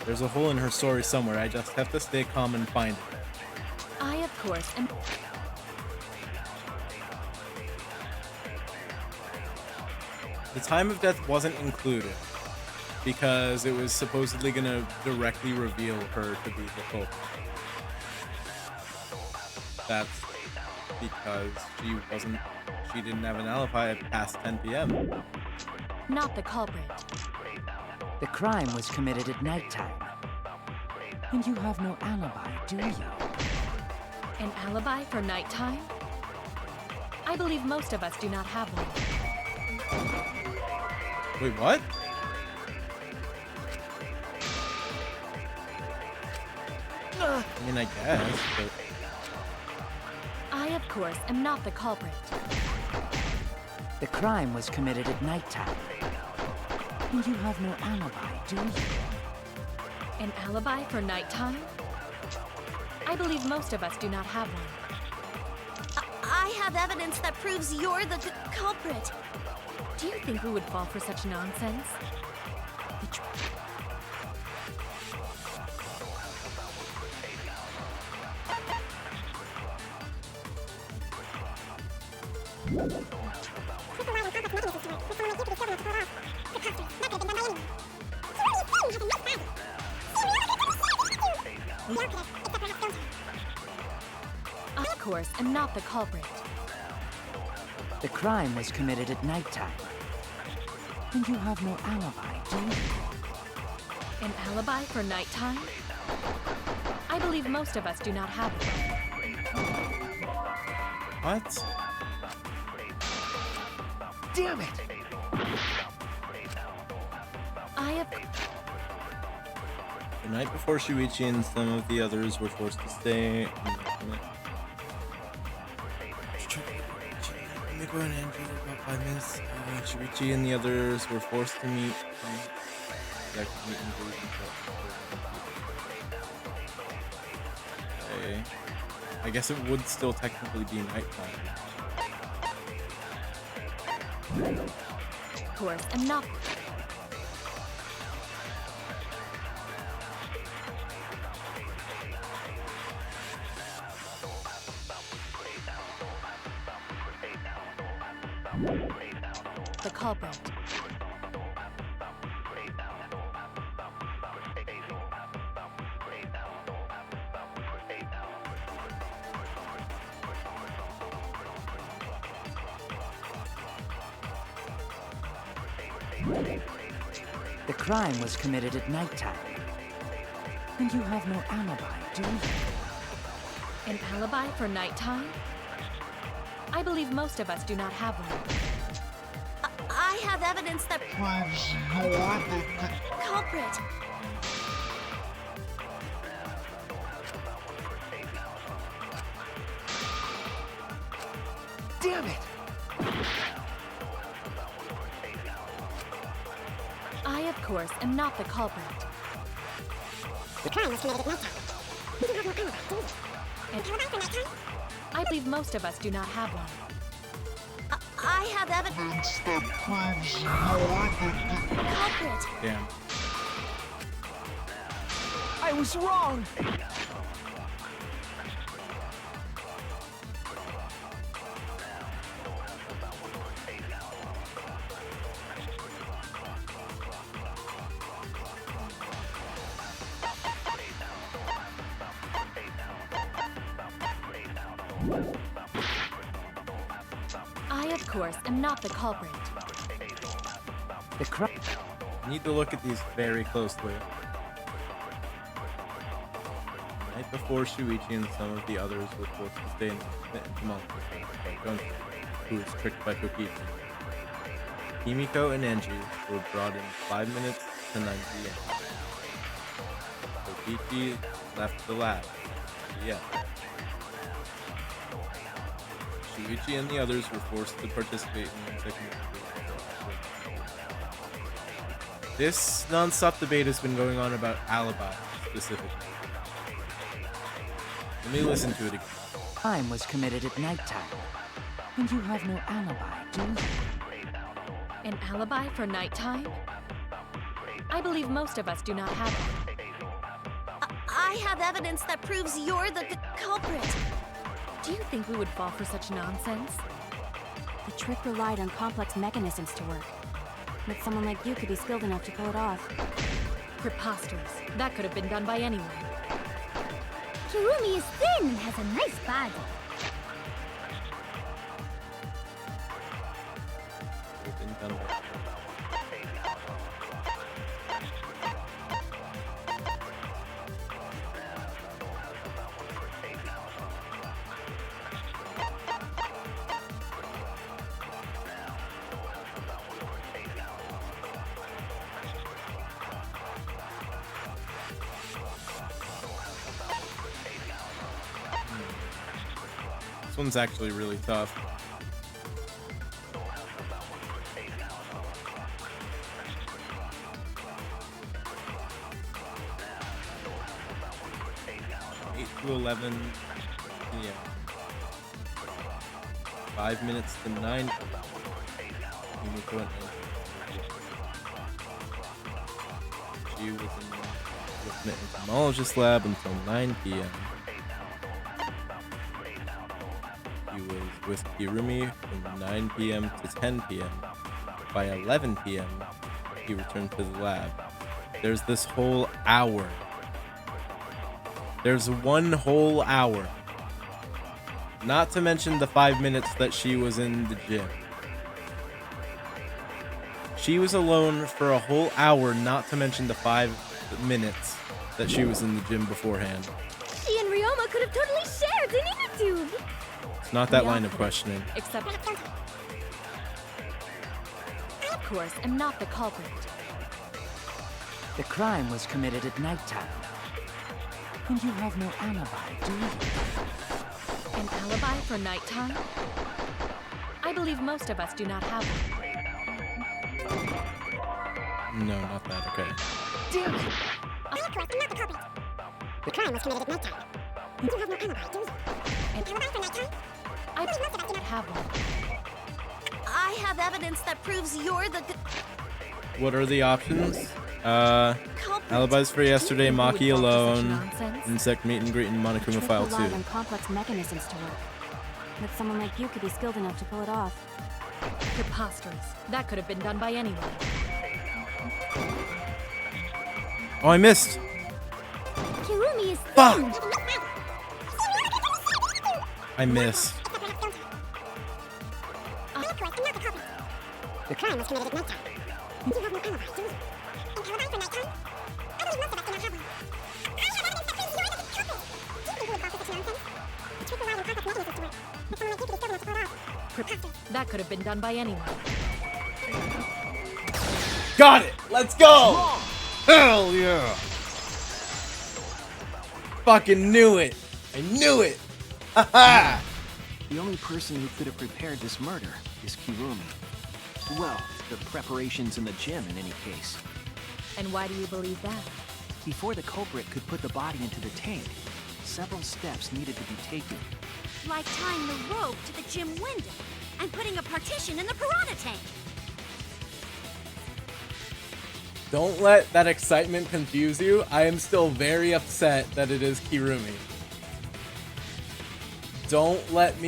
There's a hole in her story somewhere, I just have to stay calm and find it. I, of course, am... The time of death wasn't included, because it was supposedly going to directly reveal her to be the culprit. That's because she didn't have an alibi past 10 p.m. Not the culprit. The crime was committed at nighttime. And you have no alibi, do you? An alibi for nighttime? I believe most of us do not have one. Wait, what? I mean, I guess, but... I, of course, am not the culprit. The crime was committed at nighttime. And you have no alibi, do you? An alibi for nighttime? I believe most of us do not have one. I have evidence that proves you're the culprit. Do you think we would fall for such nonsense? Of course, am not the culprit. The crime was committed at nighttime. And you have no alibi, do you? An alibi for nighttime? I believe most of us do not have one. What? Damn it! I have... The night before Shuichi and some of the others were forced to stay. Miko and Angie were about 5 minutes. Shuichi and the others were forced to meet. Okay. I guess it would still technically be nighttime. Of course, am not... the culprit. The crime was committed at nighttime. And you have no alibi, do you? An alibi for nighttime? I believe most of us do not have one. I have evidence that proves you're the culprit. Damn it! I, of course, am not the culprit. The crime was committed at nighttime. You have no alibi, do you? And I believe most of us do not have one. I have evidence that proves you're the culprit. Damn. I was wrong! I, of course, am not the culprit. The crime... Need to look at these very closely. The night before, Shuichi and some of the others were forced to stay in the mountains by Gunter, who was tricked by Kokichi. Himiko and Angie were brought in 5 minutes to 9 p.m. Kokichi left the lab. Yeah. Shuichi and the others were forced to participate in the second. This non-stop debate has been going on about alibi, specifically. Let me listen to it again. Crime was committed at nighttime. And you have no alibi, do you? An alibi for nighttime? I believe most of us do not have one. I have evidence that proves you're the culprit. Do you think we would fall for such nonsense? The trick relied on complex mechanisms to work. But someone like you could be skilled enough to pull it off. Preposterous. That could have been done by anyone. Kirumi is thin and has a nice body. This one's actually really tough. To 11 p.m. 5 minutes to 9 p.m. She was in the entomologist lab until 9 p.m. He was with Kirumi from 9 p.m. to 10 p.m. By 11 p.m., he returned to the lab. There's this whole hour. There's one whole hour. Not to mention the 5 minutes that she was in the gym. She was alone for a whole hour, not to mention the 5 minutes that she was in the gym beforehand. She and Ryoma could have totally shared an inner tube. It's not that line of questioning. Except, of course, am not the culprit. The crime was committed at nighttime. And you have no alibi, do you? An alibi for nighttime? I believe most of us do not have one. No, not that. Okay. Damn it! I'm correct, I'm not the culprit. The crime was committed at nighttime. You have no alibi, do you? An alibi for nighttime? I believe most of us do not have one. I have evidence that proves you're the What are the options? Alibis for yesterday, Maki alone, insect meet and greet, and Monokuma file 2. And complex mechanisms to work. But someone like you could be skilled enough to pull it off. Preposterous. That could have been done by anyone. Oh, I missed. Kirumi is Fuck! I missed. I'm correct, I'm not the culprit. The crime was committed at nighttime. You have no alibi, do you? An alibi for nighttime? I believe most of us do not have one. I have evidence that proves you're the culprit. Do you think you would fall for such nonsense? The truth allowed in complex mechanisms to work. But someone like you could be skilled enough to pull it off. That could have been done by anyone. Got it! Let's go! Hell yeah! Fucking knew it! I knew it! Haha! The only person who could have prepared this murder is Kirumi. Well, the preparations in the gym in any case. And why do you believe that? Before the culprit could put the body into the tank, several steps needed to be taken. like tying the rope to the gym window and putting a partition in the piranha tank. Don't let that excitement confuse you. I am still very upset that it is Kirumi. Don't let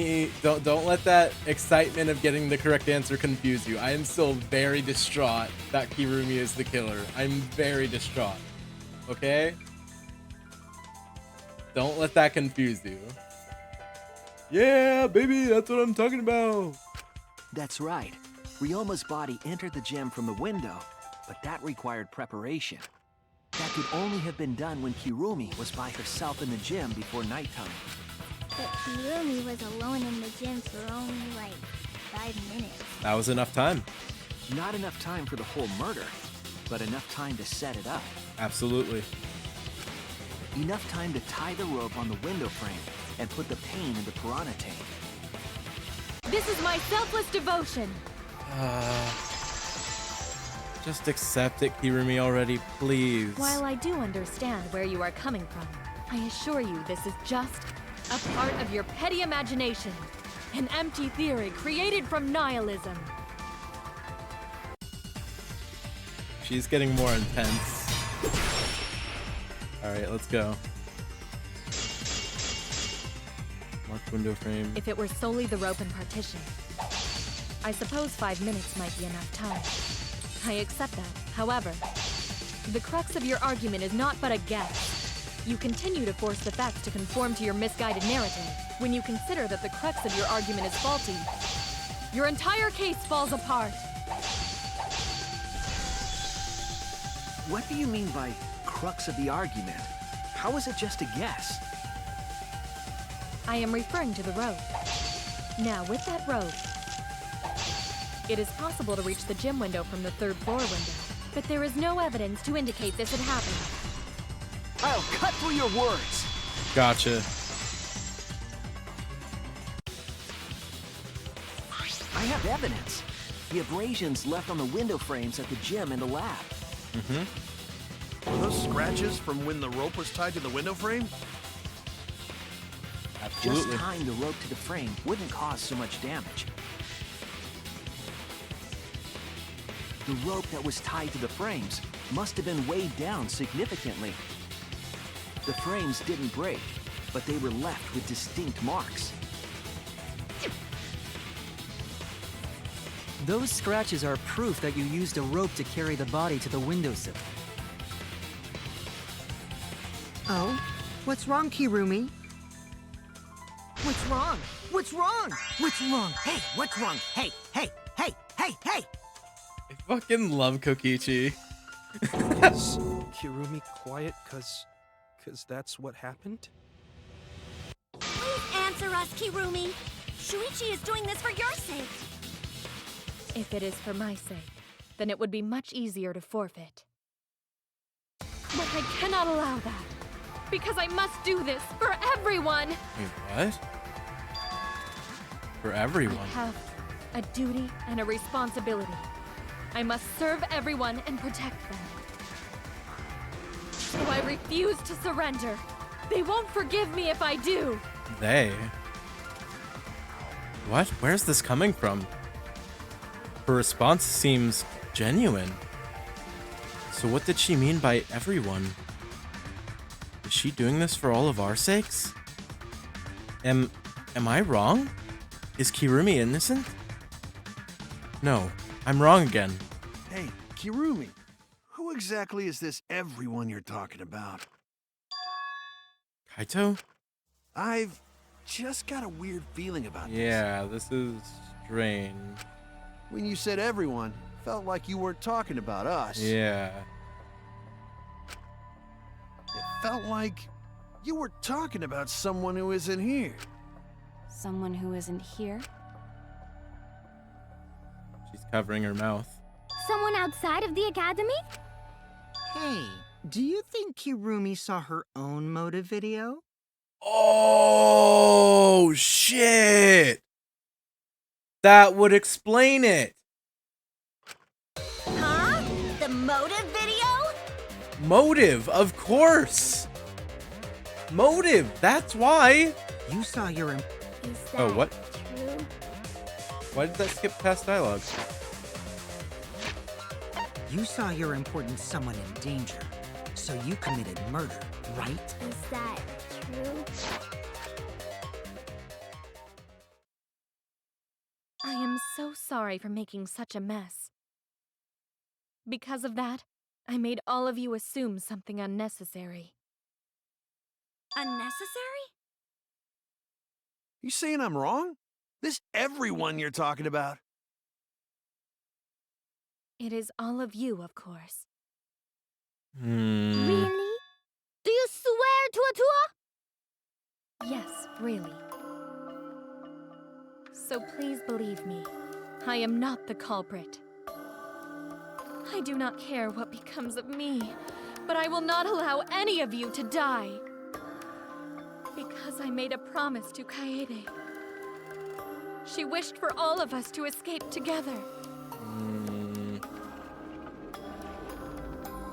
that excitement of getting the correct answer confuse you. I am still very distraught that Kirumi is the killer. I'm very distraught. Okay? Don't let that confuse you. Yeah, baby, that's what I'm talking about. That's right. Ryoma's body entered the gym from the window, but that required preparation. That could only have been done when Kirumi was by herself in the gym before nighttime. But Kirumi was alone in the gym for only like 5 minutes. That was enough time. Not enough time for the whole murder, but enough time to set it up. Absolutely. Enough time to tie the rope on the window frame and put the pain in the piranha tank. This is my selfless devotion. Just accept it, Kirumi, already, please. While I do understand where you are coming from, I assure you this is just a part of your petty imagination. An empty theory created from nihilism. She's getting more intense. Alright, let's go. Marked window frame. If it were solely the rope and partition, I suppose 5 minutes might be enough time. I accept that. However, the crux of your argument is not but a guess. You continue to force the facts to conform to your misguided narrative. When you consider that the crux of your argument is faulty, your entire case falls apart. What do you mean by crux of the argument? How is it just a guess? I am referring to the rope. Now, with that rope, it is possible to reach the gym window from the 3rd floor window, but there is no evidence to indicate this had happened. I'll cut through your words. Gotcha. I have evidence. The abrasions left on the window frames at the gym and the lab. Were those scratches from when the rope was tied to the window frame? Just tying the rope to the frame wouldn't cause so much damage. The rope that was tied to the frames must have been weighed down significantly. The frames didn't break, but they were left with distinct marks. Those scratches are proof that you used a rope to carry the body to the windowsill. Oh? What's wrong, Kirumi? What's wrong? What's wrong? What's wrong? Hey, what's wrong? Hey, hey, hey, hey, hey! I fucking love Kokichi. Is Kirumi quiet cause that's what happened? Please answer us, Kirumi. Shuichi is doing this for your sake. If it is for my sake, then it would be much easier to forfeit. But I cannot allow that, because I must do this for everyone! Wait, what? For everyone? I have a duty and a responsibility. I must serve everyone and protect them. So I refuse to surrender. They won't forgive me if I do. They? What? Where's this coming from? Her response seems genuine. So what did she mean by everyone? Is she doing this for all of our sakes? Am I wrong? Is Kirumi innocent? No, I'm wrong again. Hey, Kirumi, who exactly is this everyone you're talking about? Kaito? I've just got a weird feeling about this. Yeah, this is strange. When you said everyone, felt like you weren't talking about us. Yeah. It felt like you were talking about someone who isn't here. Someone who isn't here? She's covering her mouth. Someone outside of the academy? Hey, do you think Kirumi saw her own motive video? Oh, shit! That would explain it! Huh? The motive video? Motive, of course! Motive, that's why! You saw your... Is that Oh, what? true? Why did that skip past dialogue? You saw your important someone in danger, so you committed murder, right? Is that true? I am so sorry for making such a mess. Because of that, I made all of you assume something unnecessary. Unnecessary? You saying I'm wrong? This everyone you're talking about? It is all of you, of course. Really? Do you swear, Tua? Yes, really. So please believe me, I am not the culprit. I do not care what becomes of me, but I will not allow any of you to die. Because I made a promise to Kaede. She wished for all of us to escape together.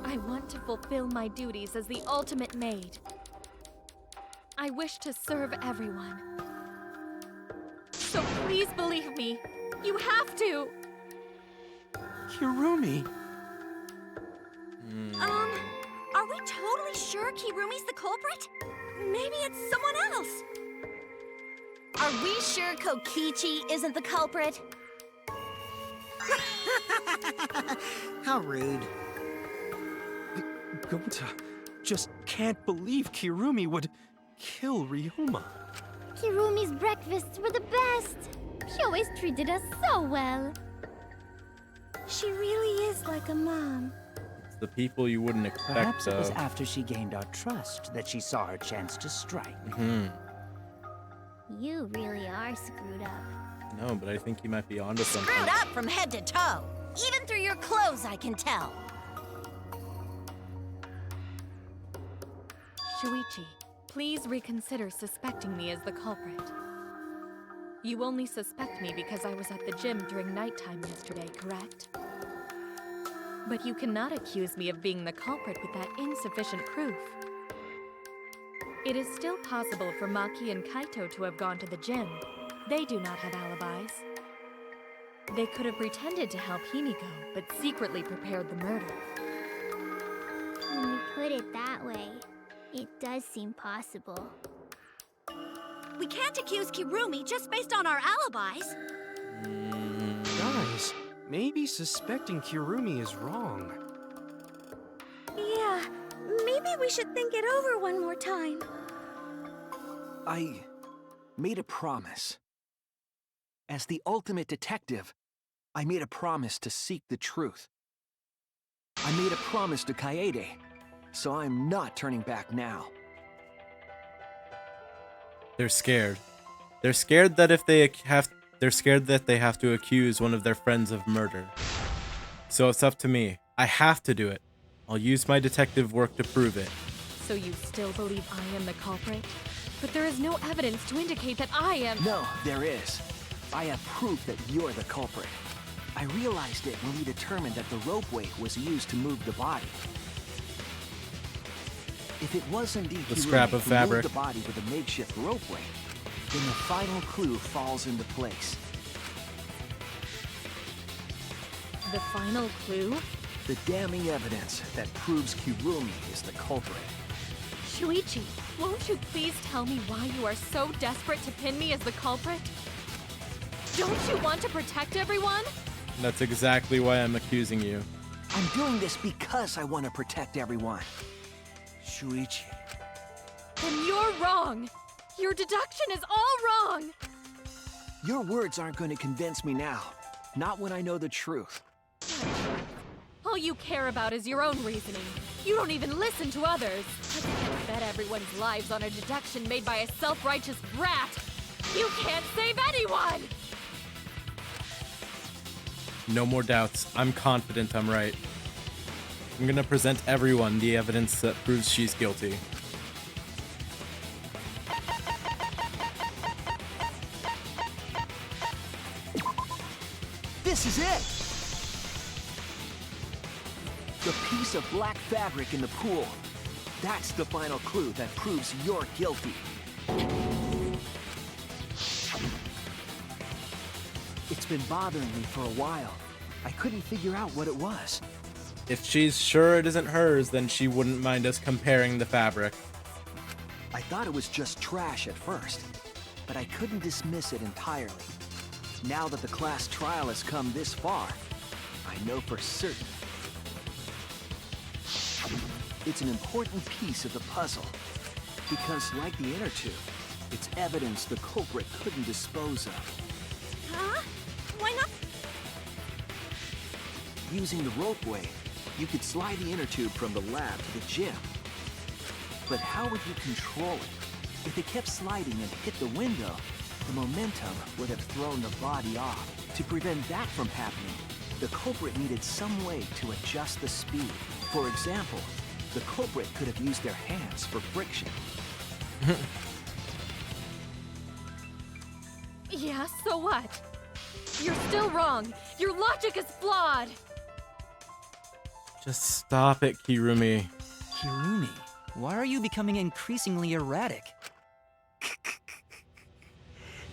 I want to fulfill my duties as the ultimate maid. I wish to serve everyone. So please believe me. You have to. Kirumi. Are we totally sure Kirumi's the culprit? Maybe it's someone else. Are we sure Kokichi isn't the culprit? How rude. Gonta just can't believe Kirumi would kill Ryoma. Kirumi's breakfasts were the best. She always treated us so well. She really is like a mom. It's the people you wouldn't expect, Perhaps it was though. after she gained our trust that she saw her chance to strike. You really are screwed up. No, but I think you might be onto something. Screwed up from head to toe. Even through your clothes, I can tell. Shuichi, please reconsider suspecting me as the culprit. You only suspect me because I was at the gym during nighttime yesterday, correct? But you cannot accuse me of being the culprit with that insufficient proof. It is still possible for Maki and Kaito to have gone to the gym. They do not have alibis. They could have pretended to help Himiko, but secretly prepared the murder. When you put it that way, it does seem possible. We can't accuse Kirumi just based on our alibis. Guys, maybe suspecting Kirumi is wrong. Yeah, maybe we should think it over one more time. I made a promise. As the ultimate detective, I made a promise to seek the truth. I made a promise to Kaede, so I'm not turning back now. They're scared. They're scared that if they they're scared that they have to accuse one of their friends of murder. So it's up to me. I have to do it. I'll use my detective work to prove it. So you still believe I am the culprit? But there is no evidence to indicate that I am— No, there is. I have proof that you're the culprit. I realized it when we determined that the rope weight was used to move the body. If it was indeed The Kirumi scrap of who fabric. moved the body with a makeshift rope weight, then the final clue falls into place. The final clue? The damning evidence that proves Kirumi is the culprit. Shuichi, won't you please tell me why you are so desperate to pin me as the culprit? Don't you want to protect everyone? That's exactly why I'm accusing you. I'm doing this because I want to protect everyone. Shuichi. Then you're wrong. Your deduction is all wrong. Your words aren't going to convince me now. Not when I know the truth. All you care about is your own reasoning. You don't even listen to others. I can't bet everyone's lives on a deduction made by a self-righteous brat. You can't save anyone! No more doubts. I'm confident I'm right. I'm gonna present everyone the evidence that proves she's guilty. This is it! The piece of black fabric in the pool. That's the final clue that proves you're guilty. It's been bothering me for a while. I couldn't figure out what it was. If she's sure it isn't hers, then she wouldn't mind us comparing the fabric. I thought it was just trash at first, but I couldn't dismiss it entirely. Now that the class trial has come this far, I know for certain. It's an important piece of the puzzle, because like the inner tube, it's evidence the culprit couldn't dispose of. Huh? Why not? Using the ropeway, you could slide the inner tube from the lab to the gym. But how would you control it? If it kept sliding and hit the window, the momentum would have thrown the body off. To prevent that from happening, the culprit needed some way to adjust the speed. For example, the culprit could have used their hands for friction. Yeah, so what? You're still wrong. Your logic is flawed. Just stop it, Kirumi. Kirumi, why are you becoming increasingly erratic?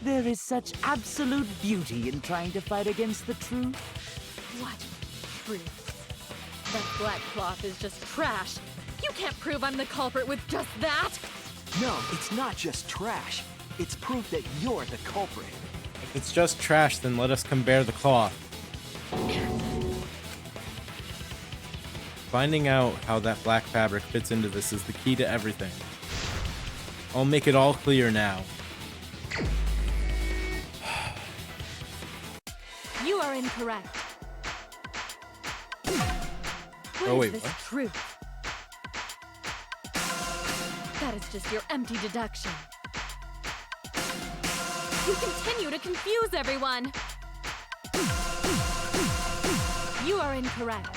There is such absolute beauty in trying to fight against the truth. What truth? That black cloth is just trash. You can't prove I'm the culprit with just that. No, it's not just trash. It's proof that you're the culprit. If it's just trash, then let us compare the cloth. Finding out how that black fabric fits into this is the key to everything. I'll make it all clear now. You are incorrect. Oh, wait, this what? truth? That is just your empty deduction. You continue to confuse everyone. You are incorrect.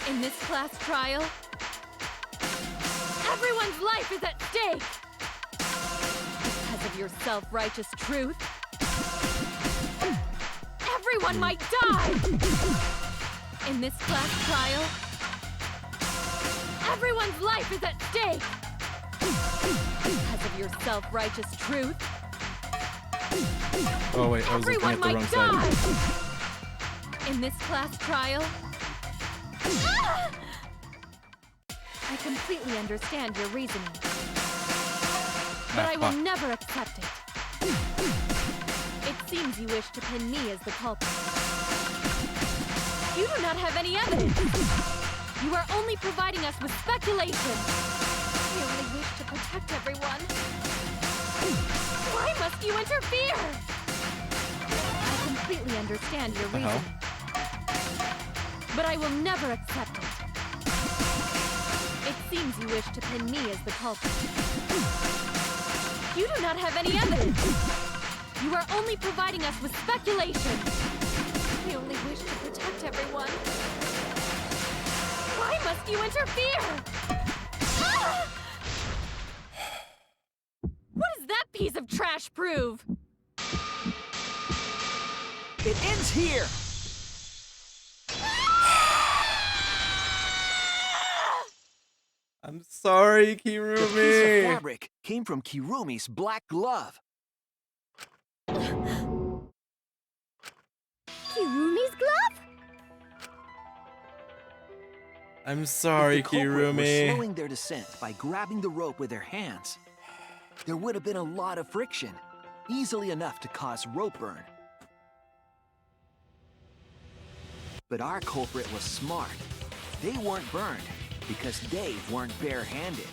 In this class trial, everyone's life is at stake. Because of your self-righteous truth, everyone might die. In this class trial, everyone's life is at stake. Because of your self-righteous truth, Oh wait, I was looking everyone at the wrong might side. die. In this class trial, I completely understand your reasoning, but I will never accept it. seems you wish to pin me as the culprit. You do not have any evidence. You are only providing us with speculation. We only wish to protect everyone. Why must you interfere? I completely understand your reason. But I will never accept it. It seems you wish to pin me as the culprit. You do not have any evidence. You are only providing us with speculation. We only wish to protect everyone. Why must you interfere? Ah! What does that piece of trash prove? It ends here! I'm sorry, The piece Kirumi. of fabric came from Kirumi's black glove. Kirumi's glove? I'm sorry, If the culprit were Kirumi. slowing their descent by grabbing the rope with their hands, there would have been a lot of friction, easily enough to cause rope burn. But our culprit was smart. They weren't burned because they weren't bare-handed.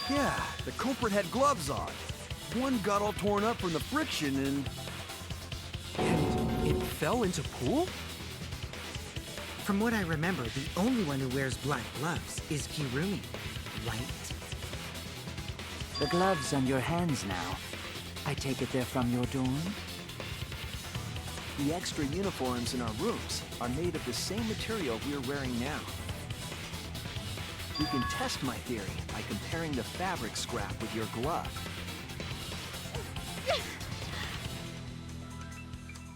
Yeah, the culprit had gloves on. One got all torn up from the friction and It fell into pool? From what I remember, the only one who wears black gloves is Kirumi, right? The gloves on your hands now. I take it they're from your dorm? The extra uniforms in our rooms are made of the same material we're wearing now. We can test my theory by comparing the fabric scrap with your glove.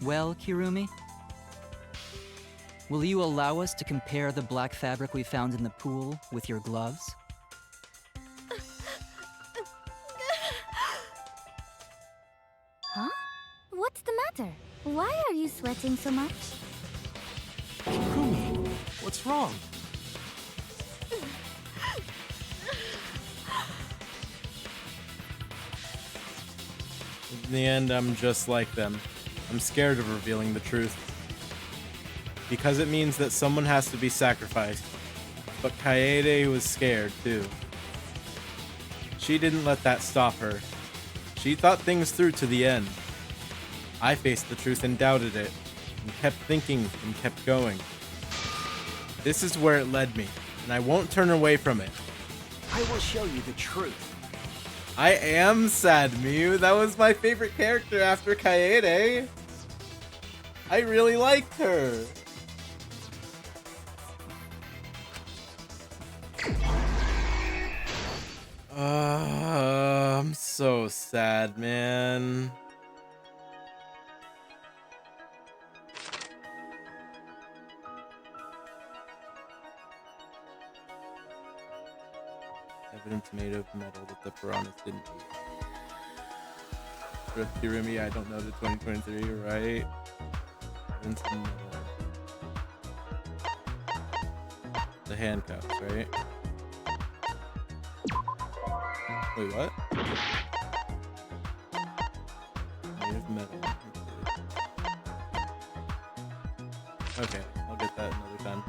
Well, Kirumi? Will you allow us to compare the black fabric we found in the pool with your gloves? Huh? What's the matter? Why are you sweating so much? Kirumi, what's wrong? In the end, I'm just like them. I'm scared of revealing the truth. Because it means that someone has to be sacrificed. But Kaede was scared, too. She didn't let that stop her. She thought things through to the end. I faced the truth and doubted it, and kept thinking and kept going. This is where it led me, and I won't turn away from it. I will show you the truth. I am sad, Mew. That was my favorite character after Kaede. I really liked her. I'm so sad, man. Evidence made of metal that the piranhas didn't eat. For Kirumi, I don't know the 2023, right? Evidence of metal. The handcuffs, right? Wait, what? Made of metal. Okay, I'll get that another time.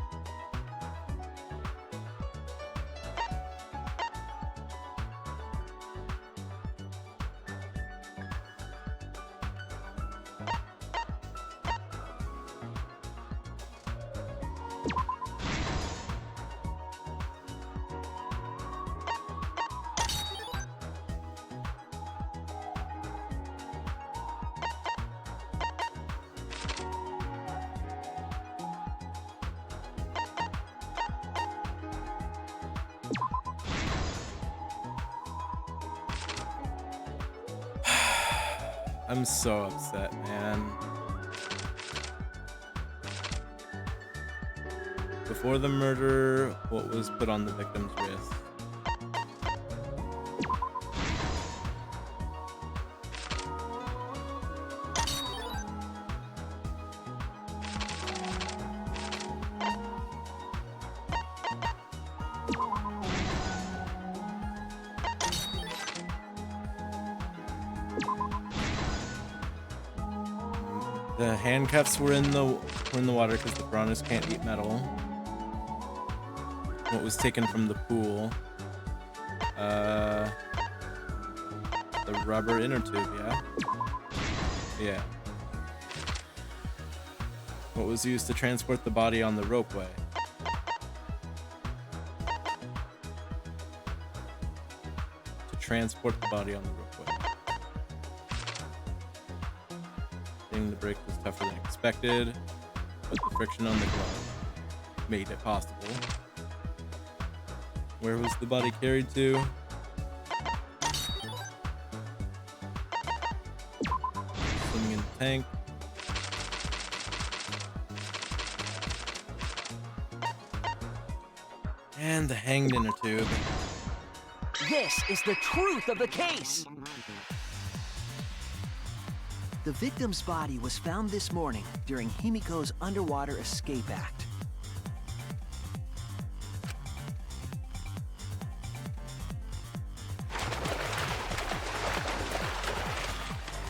I'm so upset, man. Before the murder, what was put on the victim's wrist? The handcuffs were in the water because the piranhas can't eat metal. What was taken from the pool? The rubber inner tube, yeah? Yeah. What was used to transport the body on the ropeway? To transport the body on the ropeway. The break was tougher than expected, but the friction on the glove made it possible. Where was the body carried to? Swimming in the tank. And the hanged inner tube. This is the truth of the case! The victim's body was found this morning during Himiko's underwater escape act.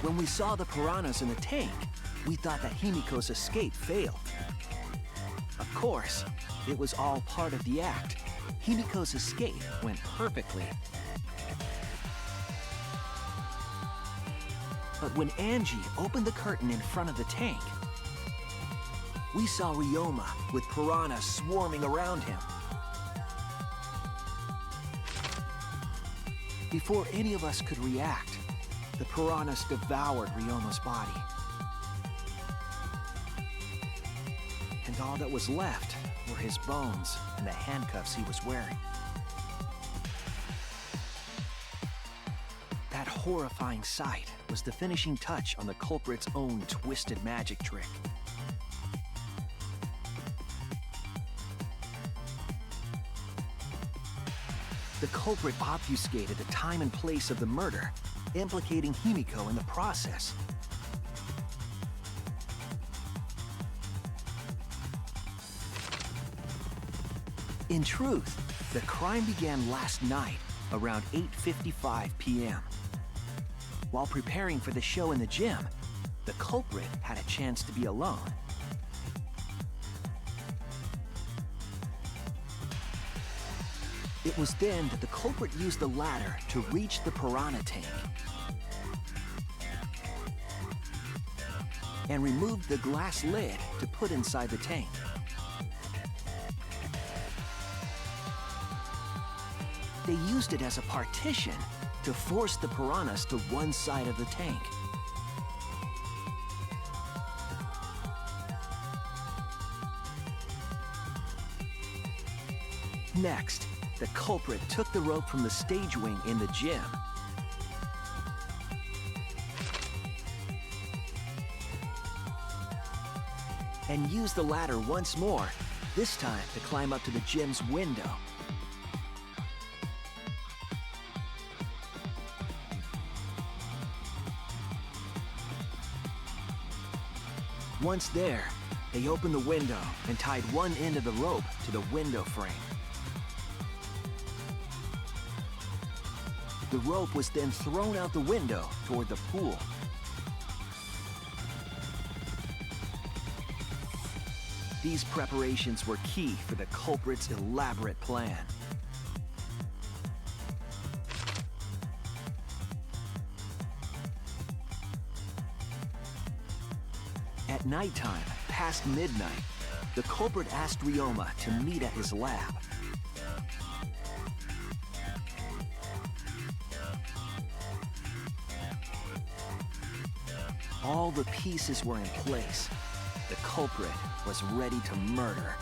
When we saw the piranhas in the tank, we thought that Himiko's escape failed. Of course, it was all part of the act. Himiko's escape went perfectly. But when Angie opened the curtain in front of the tank, we saw Ryoma with piranhas swarming around him. Before any of us could react, the piranhas devoured Ryoma's body. And all that was left were his bones and the handcuffs he was wearing. That horrifying sight was the finishing touch on the culprit's own twisted magic trick. The culprit obfuscated the time and place of the murder, implicating Himiko in the process. In truth, the crime began last night around 8:55 p.m. While preparing for the show in the gym, the culprit had a chance to be alone. It was then that the culprit used the ladder to reach the piranha tank and removed the glass lid to put inside the tank. They used it as a partition to force the piranhas to one side of the tank. Next, the culprit took the rope from the stage wing in the gym and used the ladder once more, this time to climb up to the gym's window. Once there, they opened the window and tied one end of the rope to the window frame. The rope was then thrown out the window toward the pool. These preparations were key for the culprit's elaborate plan. At nighttime, past midnight, the culprit asked Ryoma to meet at his lab. All the pieces were in place. The culprit was ready to murder.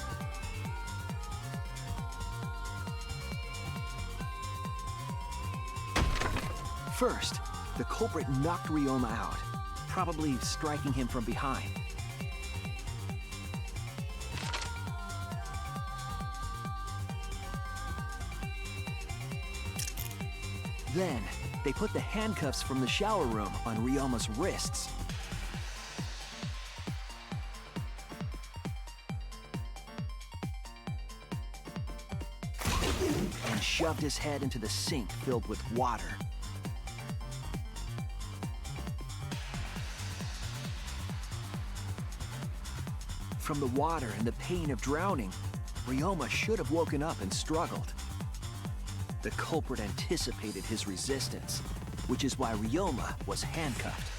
First, the culprit knocked Ryoma out, probably striking him from behind. Then, they put the handcuffs from the shower room on Ryoma's wrists. And shoved his head into the sink filled with water. from the water and the pain of drowning, Ryoma should have woken up and struggled. The culprit anticipated his resistance, which is why Ryoma was handcuffed.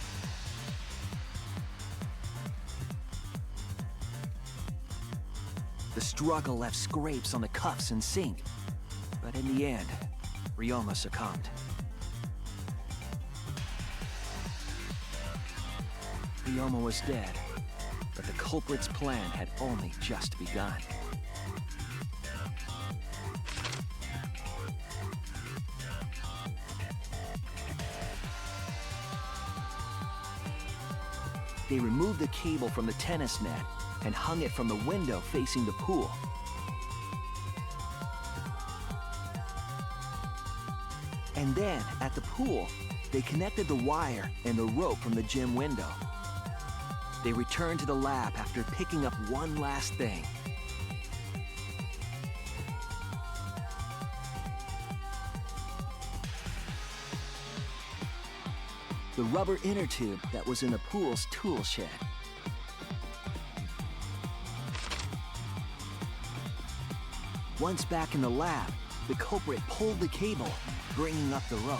The struggle left scrapes on the cuffs and sink, but in the end, Ryoma succumbed. Ryoma was dead, but the culprit's plan had only just begun. They removed the cable from the tennis net and hung it from the window facing the pool. And then, at the pool, they connected the wire and the rope from the gym window. They returned to the lab after picking up one last thing. The rubber inner tube that was in the pool's tool shed. Once back in the lab, the culprit pulled the cable, bringing up the rope.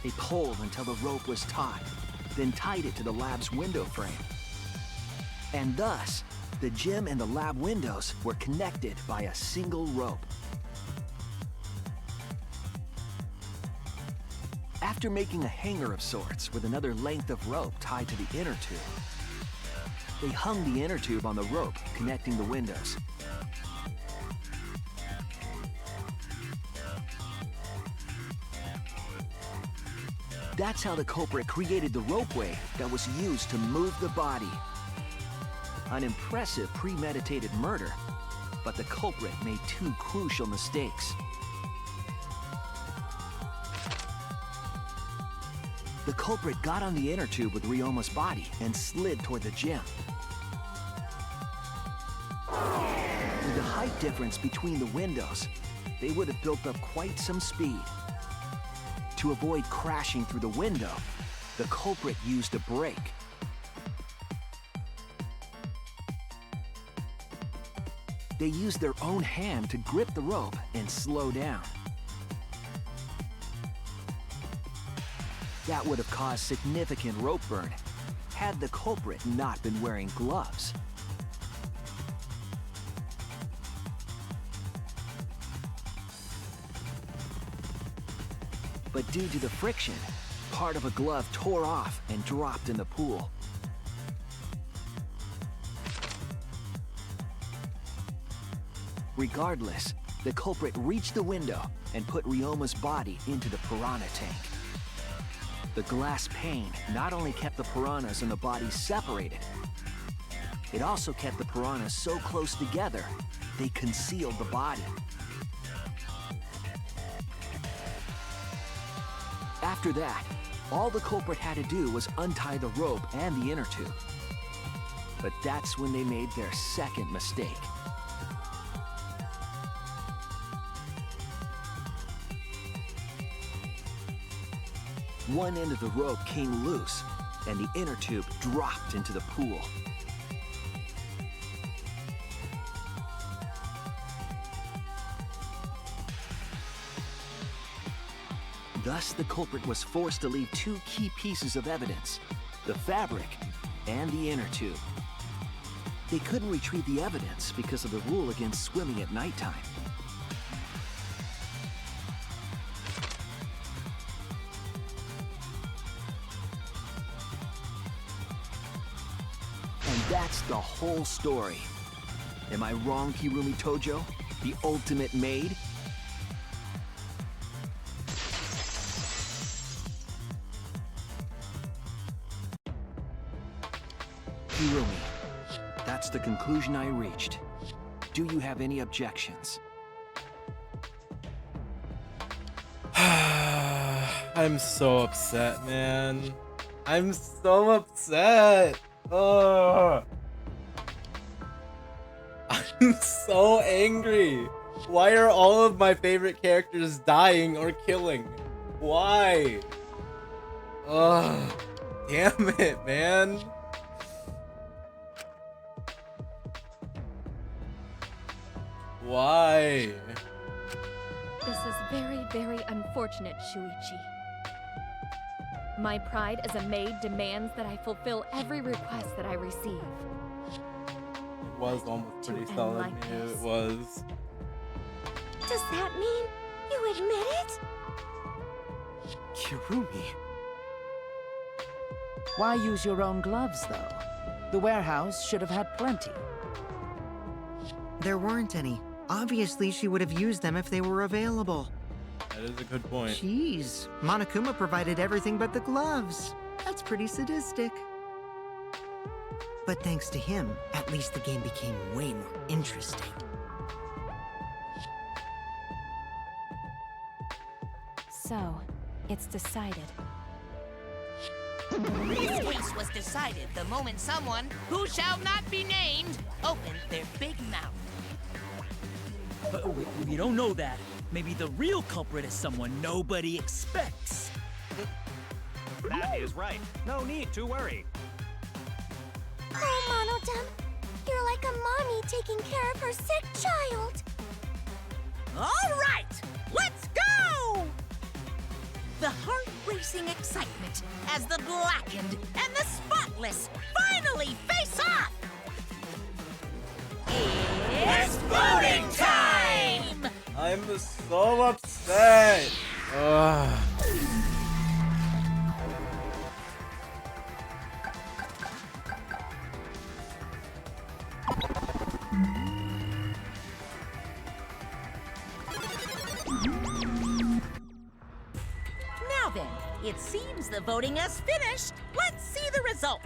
They pulled until the rope was taut, then tied it to the lab's window frame. And thus, the gym and the lab windows were connected by a single rope. After making a hanger of sorts with another length of rope tied to the inner tube, they hung the inner tube on the rope connecting the windows. That's how the culprit created the ropeway that was used to move the body. An impressive premeditated murder, but the culprit made two crucial mistakes. The culprit got on the inner tube with Ryoma's body and slid toward the gym. With the height difference between the windows, they would have built up quite some speed. To avoid crashing through the window, the culprit used a brake. They used their own hand to grip the rope and slow down. That would have caused significant rope burn had the culprit not been wearing gloves. But due to the friction, part of a glove tore off and dropped in the pool. Regardless, the culprit reached the window and put Ryoma's body into the piranha tank. The glass pane not only kept the piranhas and the body separated, it also kept the piranhas so close together, they concealed the body. After that, all the culprit had to do was untie the rope and the inner tube. But that's when they made their second mistake. One end of the rope came loose, and the inner tube dropped into the pool. Thus, the culprit was forced to leave two key pieces of evidence, the fabric and the inner tube. They couldn't retrieve the evidence because of the rule against swimming at nighttime. And that's the whole story. Am I wrong, Hirumi Tojo? The ultimate maid? Hirumi, that's the conclusion I reached. Do you have any objections? I'm so upset, man. I'm so upset. Ugh. I'm so angry. Why are all of my favorite characters dying or killing? Why? Ugh. Damn it, man. Why? This is very, very unfortunate, Shuichi. My pride as a maid demands that I fulfill every request that I receive. It was almost pretty end solid. like Yeah, this. it was. Does that mean you admit it? Kirumi. Why use your own gloves, though? The warehouse should have had plenty. There weren't any. Obviously, she would have used them if they were available. That is a good point. Jeez, Monokuma provided everything but the gloves. That's pretty sadistic. But thanks to him, at least the game became way more interesting. So, it's decided. This case was decided the moment someone, who shall not be named, opened their big mouth. But we don't know that. Maybe the real culprit is someone nobody expects. That is right. No need to worry. Oh, Monodam, you're like a mommy taking care of her sick child. All right, let's go! The heart-racing excitement as the blackened and the spotless finally face off! It's voting time! I'm so upset. Ugh. Now then, it seems the voting has finished. Let's see the result.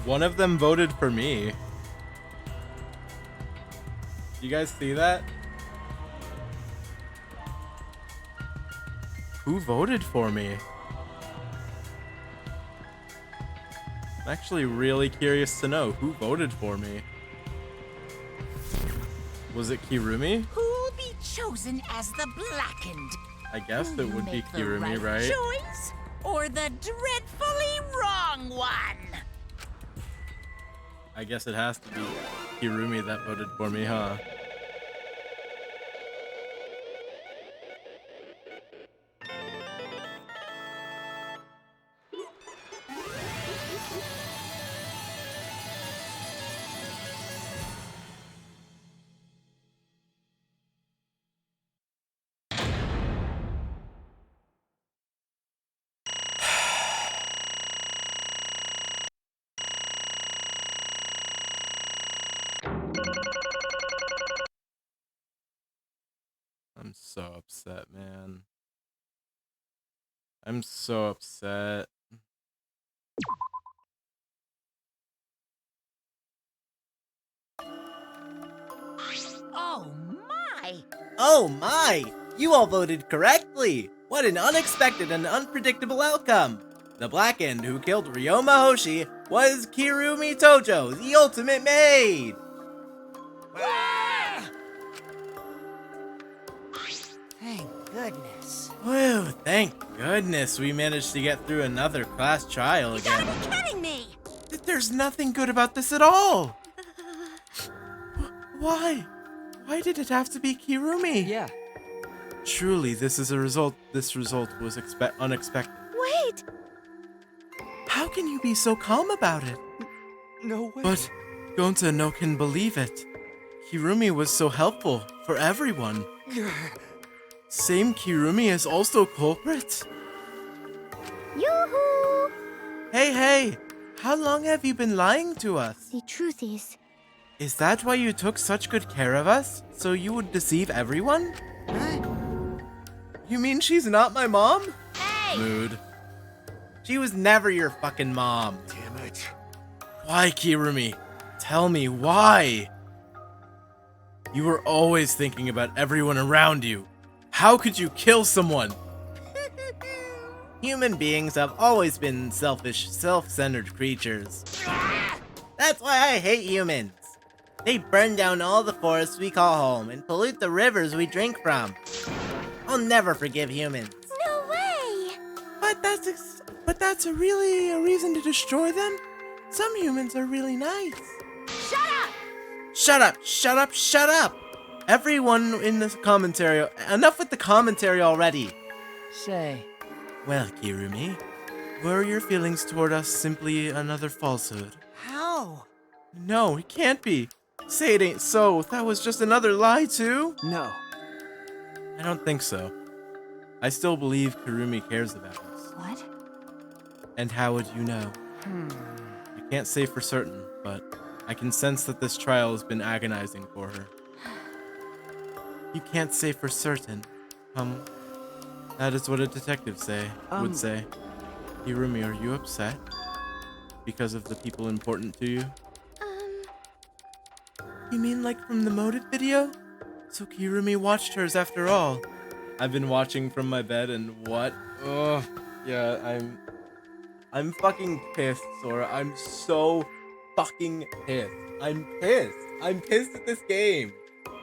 One of them voted for me. You guys see that? Who voted for me? I'm actually really curious to know who voted for me. Was it Kirumi? Who'll be chosen as the blackened? I guess it would be Make the Kirumi, right? choice or the dreadfully wrong one? I guess it has to be Kirumi that voted for me, huh? I'm so upset, man. I'm so upset. Oh my! Oh my! You all voted correctly! What an unexpected and unpredictable outcome! The Blackened who killed Ryoma Hoshi was Kirumi Tojo, the ultimate maid! Thank goodness. Whew, thank goodness we managed to get through another class trial again. You're kidding me! There's nothing good about this at all! Why? Why did it have to be Kirumi? Yeah. Truly, this result was unexpected. Wait! How can you be so calm about it? No way. But Gonta no can believe it. Kirumi was so helpful for everyone. Same Kirumi is also culprit. Yoo-hoo! Hey, how long have you been lying to us? The truth is that why you took such good care of us? So you would deceive everyone? You mean she's not my mom? Hey! Mood. She was never your fucking mom. Damn it. Why, Kirumi? Tell me why. You were always thinking about everyone around you. How could you kill someone? Human beings have always been selfish, self-centered creatures. That's why I hate humans. They burn down all the forests we call home and pollute the rivers we drink from. I'll never forgive humans. No way! But that's really a reason to destroy them? Some humans are really nice. Shut up! Shut up, shut up, shut up! Everyone in this commentary, enough with the commentary already. Say. Well, Kirumi, were your feelings toward us simply another falsehood? How? No, it can't be. Say it ain't so. That was just another lie, too? No. I don't think so. I still believe Kirumi cares about us. What? And how would you know? I can't say for certain, but I can sense that this trial has been agonizing for her. You can't say for certain. That is what a detective would say. Kirumi, are you upset? Because of the people important to you? You mean like from the motive video? So Kirumi watched hers after all. I've been watching from my bed and what? Ugh. Yeah, I'm fucking pissed, Sora. I'm so fucking pissed. I'm pissed. I'm pissed at this game.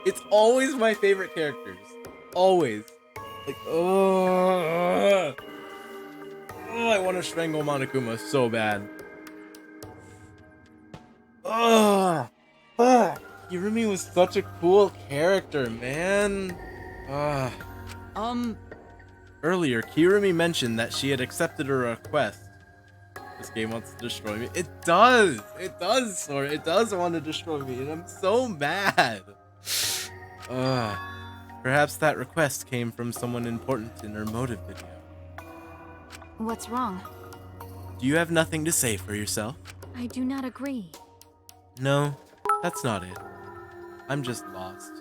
It's always my favorite characters. Always. Like, oh, I want to strangle Monokuma so bad. Oh, fuck. Kirumi was such a cool character, man. Earlier, Kirumi mentioned that she had accepted a request. This game wants to destroy me. It does! It does, Sora. It does want to destroy me, and I'm so mad. Perhaps that request came from someone important in her motive video. What's wrong? Do you have nothing to say for yourself? I do not agree. No, that's not it. I'm just lost.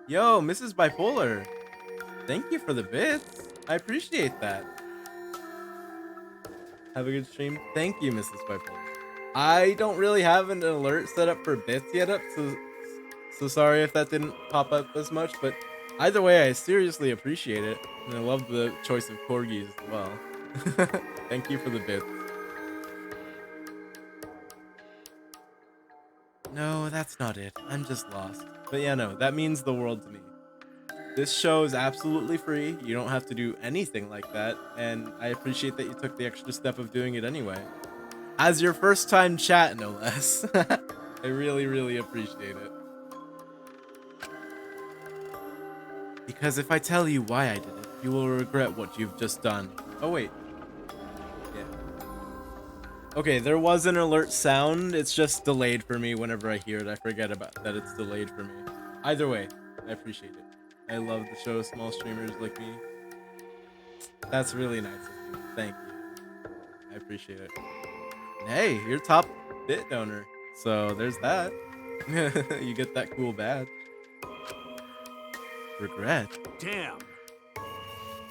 Yo, Mrs. Bipolar. Thank you for the bits. I appreciate that. Have a good stream. Thank you, Mrs. Bipolar. I don't really have an alert set up for bits yet so sorry if that didn't pop up as much, but either way, I seriously appreciate it. And I love the choice of corgis as well. Thank you for the bits. No, that's not it. I'm just lost. But yeah, no, that means the world to me. This show is absolutely free. You don't have to do anything like that. And I appreciate that you took the extra step of doing it anyway. As your first time chat, no less. I really, really appreciate it. Because if I tell you why I did it, you will regret what you've just done. Oh, wait. Yeah. Okay, there was an alert sound. It's just delayed for me whenever I hear it. I forget about that it's delayed for me. Either way, I appreciate it. I love the show small streamers like me. That's really nice of you. Thank you. I appreciate it. And hey, you're top bit donor. So there's that. You get that cool badge. Regret? Damn.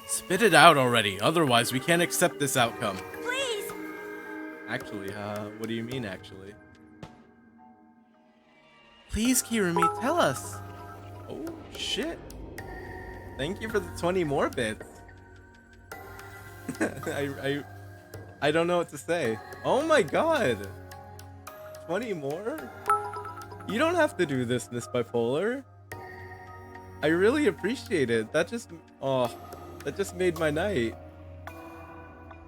Spit it out already, otherwise we can't accept this outcome. Please! Actually, what do you mean actually? Please, Kirumi, tell us. Oh, shit. Thank you for the 20 more bits. I don't know what to say. Oh my god. 20 more? You don't have to do this, Miss Bipolar. I really appreciate it. That just made my night.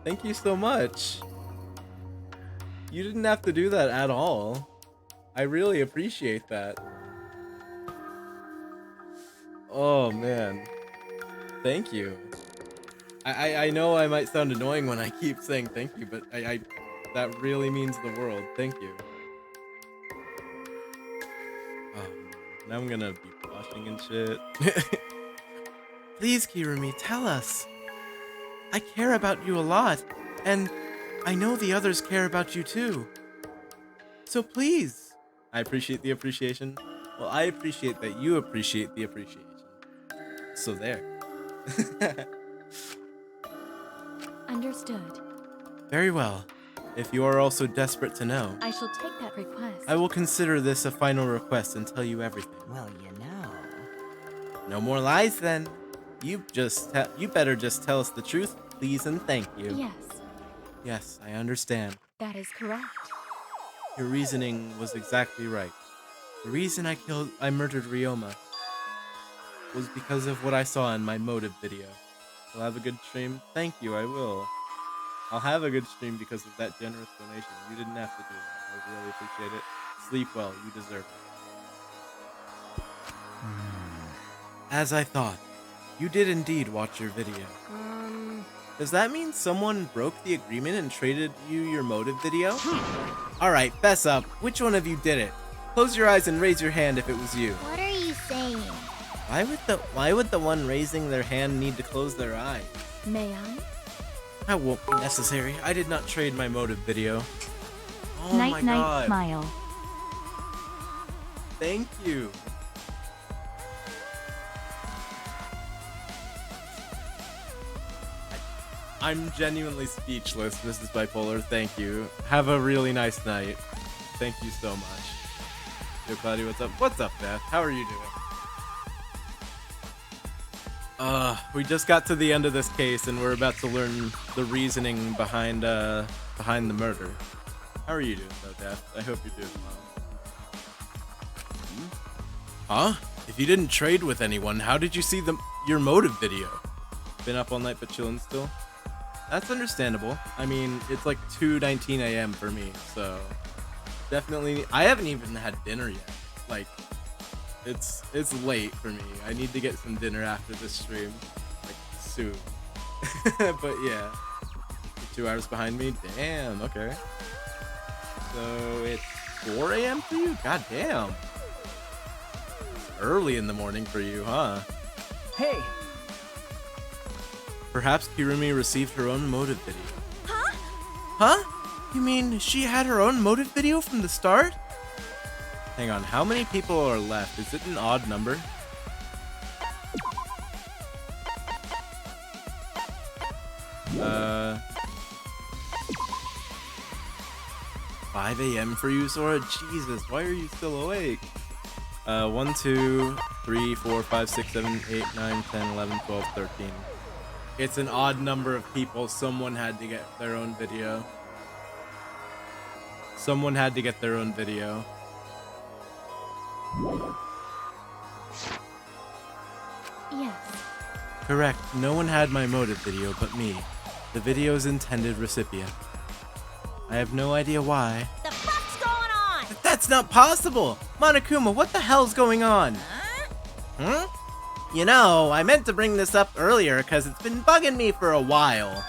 Thank you so much. You didn't have to do that at all. I really appreciate that. Oh man. Thank you. I know I might sound annoying when I keep saying thank you, but that really means the world. Thank you. Now I'm gonna be blushing and shit. Please, Kirumi, tell us. I care about you a lot, and I know the others care about you too. So please. I appreciate the appreciation. Well, I appreciate that you appreciate the appreciation. So there. Understood. Very well. If you are also desperate to know, I shall take that request. I will consider this a final request and tell you everything. Well, you know. No more lies then. You better just tell us the truth, please and thank you. Yes, Yes, I understand. that is correct. Your reasoning was exactly right. The reason I murdered Ryoma was because of what I saw in my motive video. You'll have a good stream? Thank you, I will. I'll have a good stream because of that generous donation. You didn't have to do that. I really appreciate it. Sleep well, you deserve it. As I thought, you did indeed watch your video. Does that mean someone broke the agreement and traded you your motive video? Alright, fess up. Which one of you did it? Close your eyes and raise your hand if it was you. What are you saying? Why would the one raising their hand need to close their eyes? May I? That won't be necessary. I did not trade my motive video. Oh my Night god. smile. Thank you. I'm genuinely speechless, Mrs. Bipolar. Thank you. Have a really nice night. Thank you so much. Yo, Cloudy, what's up? What's up, Beth? How are you doing? We just got to the end of this case, and we're about to learn the reasoning behind the murder. How are you doing, though, Beth? I hope you're doing well. Huh? If you didn't trade with anyone, how did you see your motive video? Been up all night but chilling still? That's understandable. I mean, it's like 2:19 a.m. for me, so definitely. I haven't even had dinner yet. Like, it's late for me. I need to get some dinner after this stream, like soon. But yeah, 2 hours behind me. Damn. Okay. So it's 4 a.m. for you. God damn. Early in the morning for you, huh? Hey. Perhaps Kirumi received her own motive video. Huh? Huh? You mean she had her own motive video from the start? Hang on, how many people are left? Is it an odd number? Uh... 5 a.m. for you, Sora? Jesus, why are you still awake? 1, 2, 3, 4, 5, 6, 7, 8, 9, 10, 11, 12, 13. It's an odd number of people. Someone had to get their own video. Someone had to get their own video. Yes. Correct. No one had my motive video but me, the video's intended recipient. I have no idea why. The fuck's going on? That's not possible! Monokuma, what the hell's going on? Huh? You know, I meant to bring this up earlier because it's been bugging me for a while.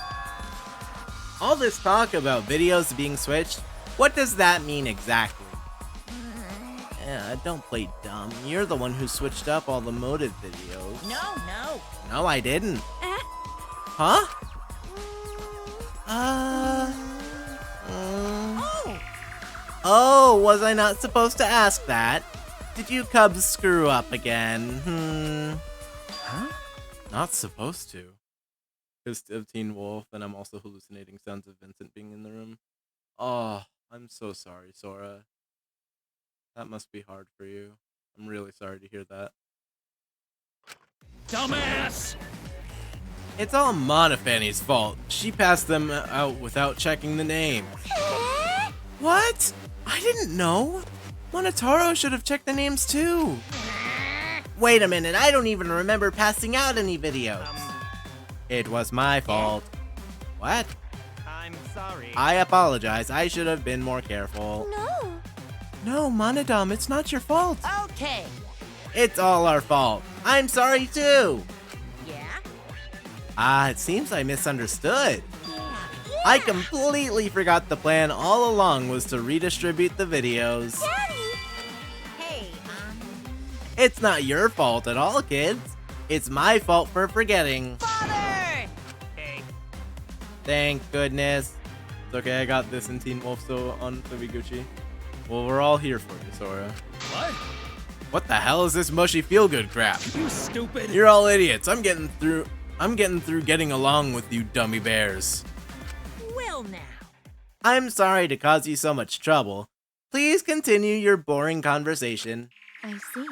All this talk about videos being switched, what does that mean exactly? Yeah, don't play dumb. You're the one who switched up all the motive videos. No. No, I didn't. Huh? Oh, was I not supposed to ask that? Did you cubs screw up again? Huh? Not supposed to. Because of Teen Wolf, and I'm also hallucinating sounds of Vincent being in the room. Oh, I'm so sorry, Sora. That must be hard for you. I'm really sorry to hear that. Dumbass! It's all Monofanny's fault. She passed them out without checking the names. What? I didn't know. Monotaro should have checked the names too. Wait a minute, I don't even remember passing out any videos. It was my fault. What? I'm sorry. I apologize. I should have been more careful. No, Monodam, it's not your fault. Okay. It's all our fault. I'm sorry too. Yeah? It seems I misunderstood. I completely forgot the plan all along was to redistribute the videos. Hey, It's not your fault at all, kids. It's my fault for forgetting. Father! Thank goodness. It's okay, I got this in Teen Wolf so on Gucci. Well, we're all here for you, Sora. What? What the hell is this mushy feel-good crap? You stupid! You're all idiots. I'm getting through getting along with you dummy bears. Will now. I'm sorry to cause you so much trouble. Please continue your boring conversation. I see.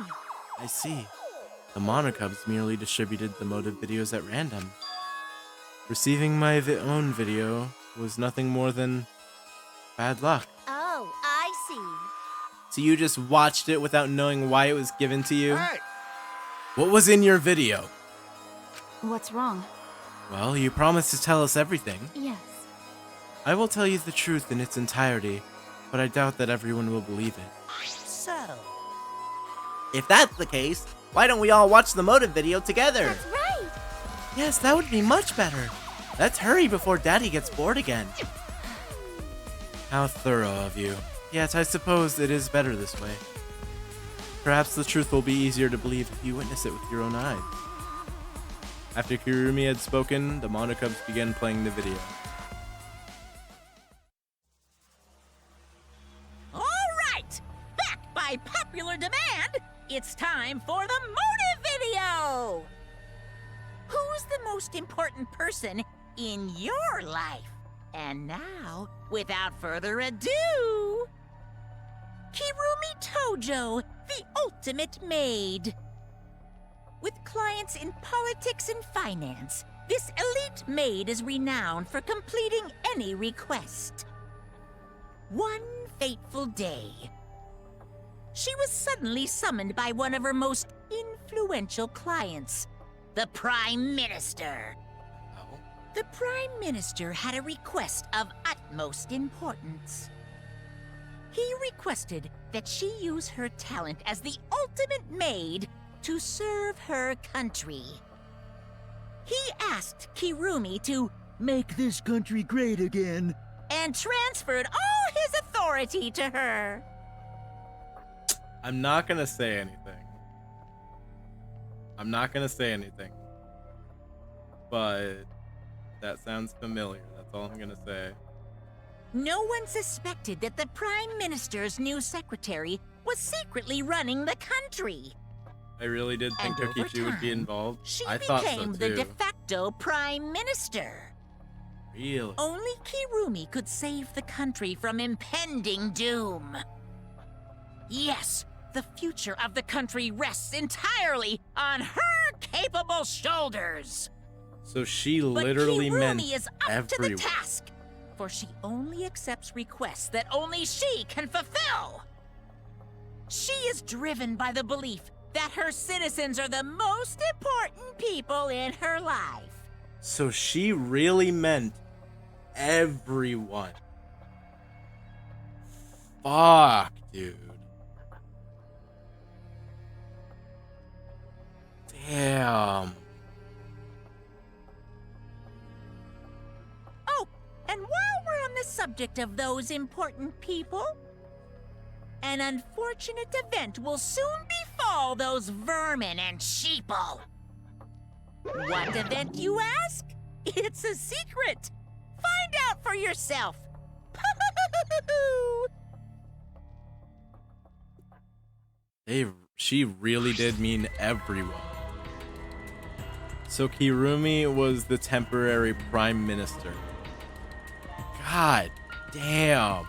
I see. The Monocubs merely distributed the motive videos at random. Receiving my own video was nothing more than bad luck. Oh, I see. So you just watched it without knowing why it was given to you? Hey! What was in your video? What's wrong? Well, you promised to tell us everything. Yes. I will tell you the truth in its entirety, but I doubt that everyone will believe it. So, If that's the case, why don't we all watch the motive video together? That's right. Yes, that would be much better. Let's hurry before Daddy gets bored again. How thorough of you. Yet I suppose it is better this way. Perhaps the truth will be easier to believe if you witness it with your own eyes. After Kirumi had spoken, the Monocubs began playing the video. all right! Back by popular demand, it's time for the motive video! Who's the most important person in your life? And now, without further ado, Kirumi Tojo, the ultimate maid. With clients in politics and finance, this elite maid is renowned for completing any request. One fateful day, she was suddenly summoned by one of her most influential clients, the Prime Minister. The Prime Minister had a request of utmost importance. He requested that she use her talent as the ultimate maid to serve her country. He asked Kirumi to make this country great again and transferred all his authority to her. I'm not gonna say anything. But that sounds familiar. That's all I'm gonna say. No one suspected that the Prime Minister's new secretary was secretly running the country. I really did think And over Kokichi would be time, involved. She I thought so became the too. de facto Prime Minister. Really? Only Kirumi could save the country from impending doom. Yes, the future of the country rests entirely on her capable shoulders. So she But literally Kirumi meant is up to everyone. the task, for she only accepts requests that only she can fulfill. She is driven by the belief that her citizens are the most important people in her life. So she really meant everyone. Fuck, dude. Damn. Oh, and while we're on the subject of those important people, an unfortunate event will soon befall those vermin and sheeple. What event, you ask? It's a secret. Find out for yourself. She really did mean everyone. So Kirumi was the temporary prime minister. God damn.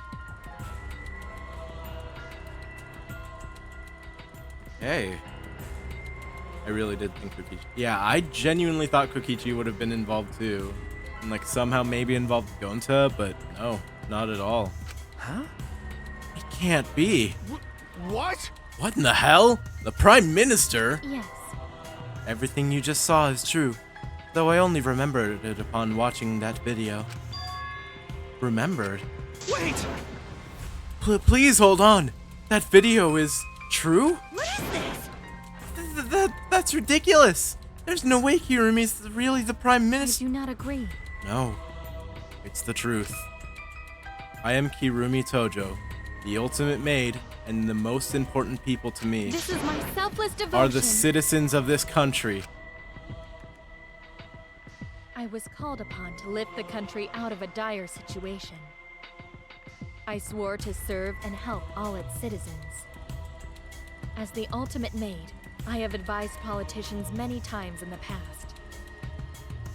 Hey. I really did think Kokichi. Yeah, I genuinely thought Kokichi would have been involved too. And like somehow maybe involved Gonta, but no, not at all. Huh? It can't be. What? What in the hell? The Prime Minister? Yes. Everything you just saw is true, though I only remembered it upon watching that video. Remembered? Wait! Please hold on. That video is true? What is this? That's ridiculous. There's no way Kirumi's really the Prime Minister. I do not agree. No, it's the truth. I am Kirumi Tojo, the ultimate maid, and the most important people to me This is my selfless devotion. are the citizens of this country. I was called upon to lift the country out of a dire situation. I swore to serve and help all its citizens. As the ultimate maid, I have advised politicians many times in the past.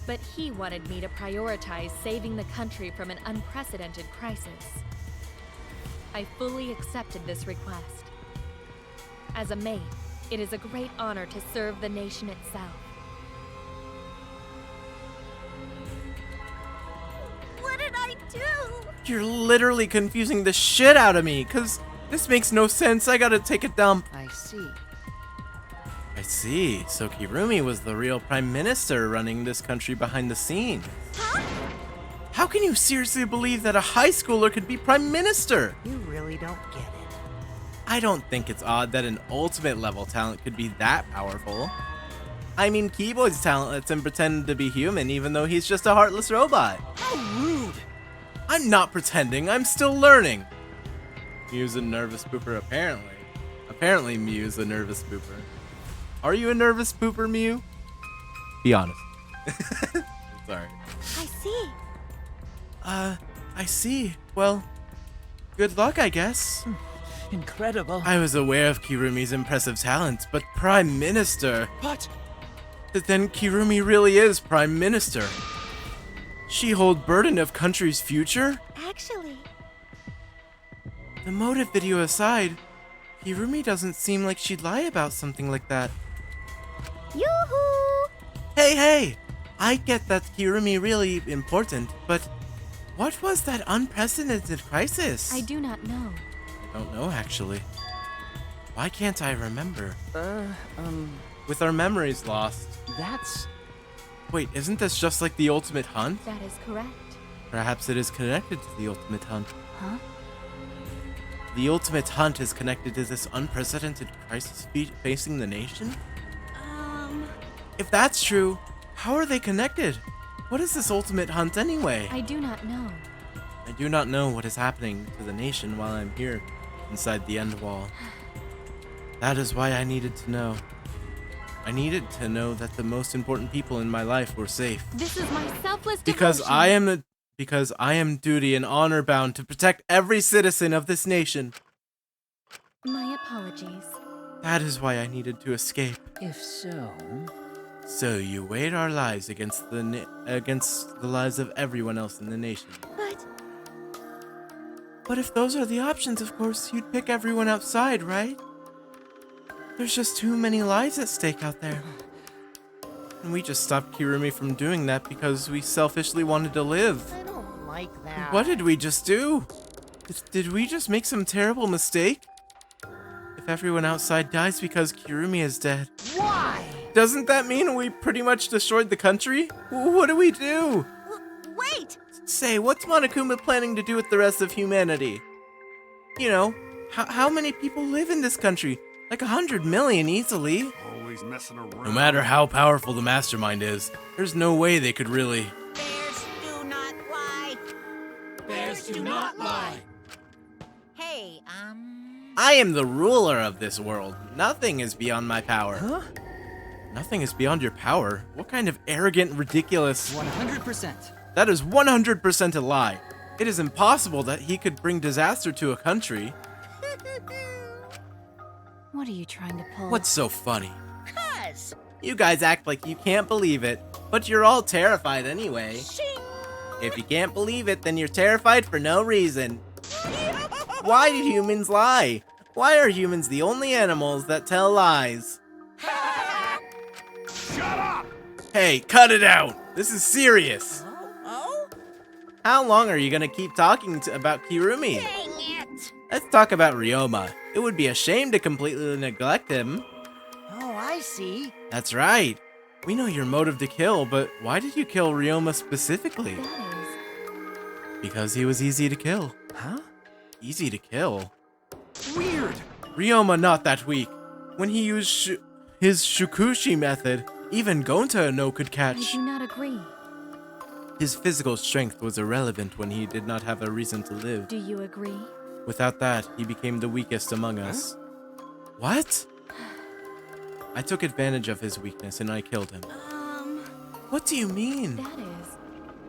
But he wanted me to prioritize saving the country from an unprecedented crisis. I fully accepted this request. As a maid, It is a great honor to serve the nation itself. What did I do? You're literally confusing the shit out of me, cause this makes no sense. I gotta take a dump. I see. I see. So Kirumi was the real prime minister running this country behind the scenes. Huh? How can you seriously believe that a high schooler could be prime minister? You really don't get it. I don't think it's odd that an ultimate level talent could be that powerful. I mean, Keyboy's talent lets him pretend to be human even though he's just a heartless robot. How rude! I'm not pretending, I'm still learning. Mew's a nervous pooper, apparently. Apparently Mew's a nervous pooper. Are you a nervous pooper, Mew? Be honest. Sorry. I see. I see. Well, good luck, I guess. Incredible. I was aware of Kirumi's impressive talents, but Prime Minister... But then Kirumi really is Prime Minister. She hold burden of country's future? Actually, The motive video aside, Kirumi doesn't seem like she'd lie about something like that. Yoo-hoo! Hey! I get that Kirumi really important, but what was that unprecedented crisis? I do not know. I don't know, actually. Why can't I remember? With our memories lost. That's... Wait, isn't this just like the Ultimate Hunt? That is correct. Perhaps it is connected to the Ultimate Hunt. Huh? The Ultimate Hunt is connected to this unprecedented crisis facing the nation? If that's true, how are they connected? What is this Ultimate Hunt anyway? I do not know. I do not know what is happening to the nation while I'm here inside the end wall. That is why I needed to know. I needed to know that the most important people in my life were safe. This is my selfless Because devotion. I am duty and honor bound to protect every citizen of this nation. My apologies. That is why I needed to escape. If so... So you weighed our lives against the lives of everyone else in the nation. But if those are the options, of course, you'd pick everyone outside, right? There's just too many lives at stake out there. And we just stopped Kirumi from doing that because we selfishly wanted to live. I don't like that. What did we just do? Did we just make some terrible mistake? If everyone outside dies because Kirumi is dead. Why? Doesn't that mean we pretty much destroyed the country? What do we do? wait! Say, what's Monokuma planning to do with the rest of humanity? You know, how many people live in this country? Like 100 million easily. Always messing around. No matter how powerful the mastermind is, there's no way they could really... Bears do not lie. Bears do not lie. Hey, I am the ruler of this world. Nothing is beyond my power. Huh? Nothing is beyond your power? What kind of arrogant, ridiculous... 100%. That is 100% a lie. It is impossible that he could bring disaster to a country. What are you trying to pull? What's so funny? Cuz. You guys act like you can't believe it, but you're all terrified anyway. If you can't believe it, then you're terrified for no reason. Why do humans lie? Why are humans the only animals that tell lies? Shut up! Hey, cut it out! This is serious! Oh? How long are you gonna keep talking about Kirumi? Dang it! Let's talk about Ryoma. It would be a shame to completely neglect him. Oh, I see. That's right. We know your motive to kill, but why did you kill Ryoma specifically? Because he was easy to kill. Huh? Easy to kill? Weird. Ryoma not that weak. When he used his Shukushi method, even Gonta no could I catch. do not agree. His physical strength was irrelevant when he did not have a reason to live. Do you agree? Without that, he became the weakest among us. What? I took advantage of his weakness and I killed him. What do you mean? That is...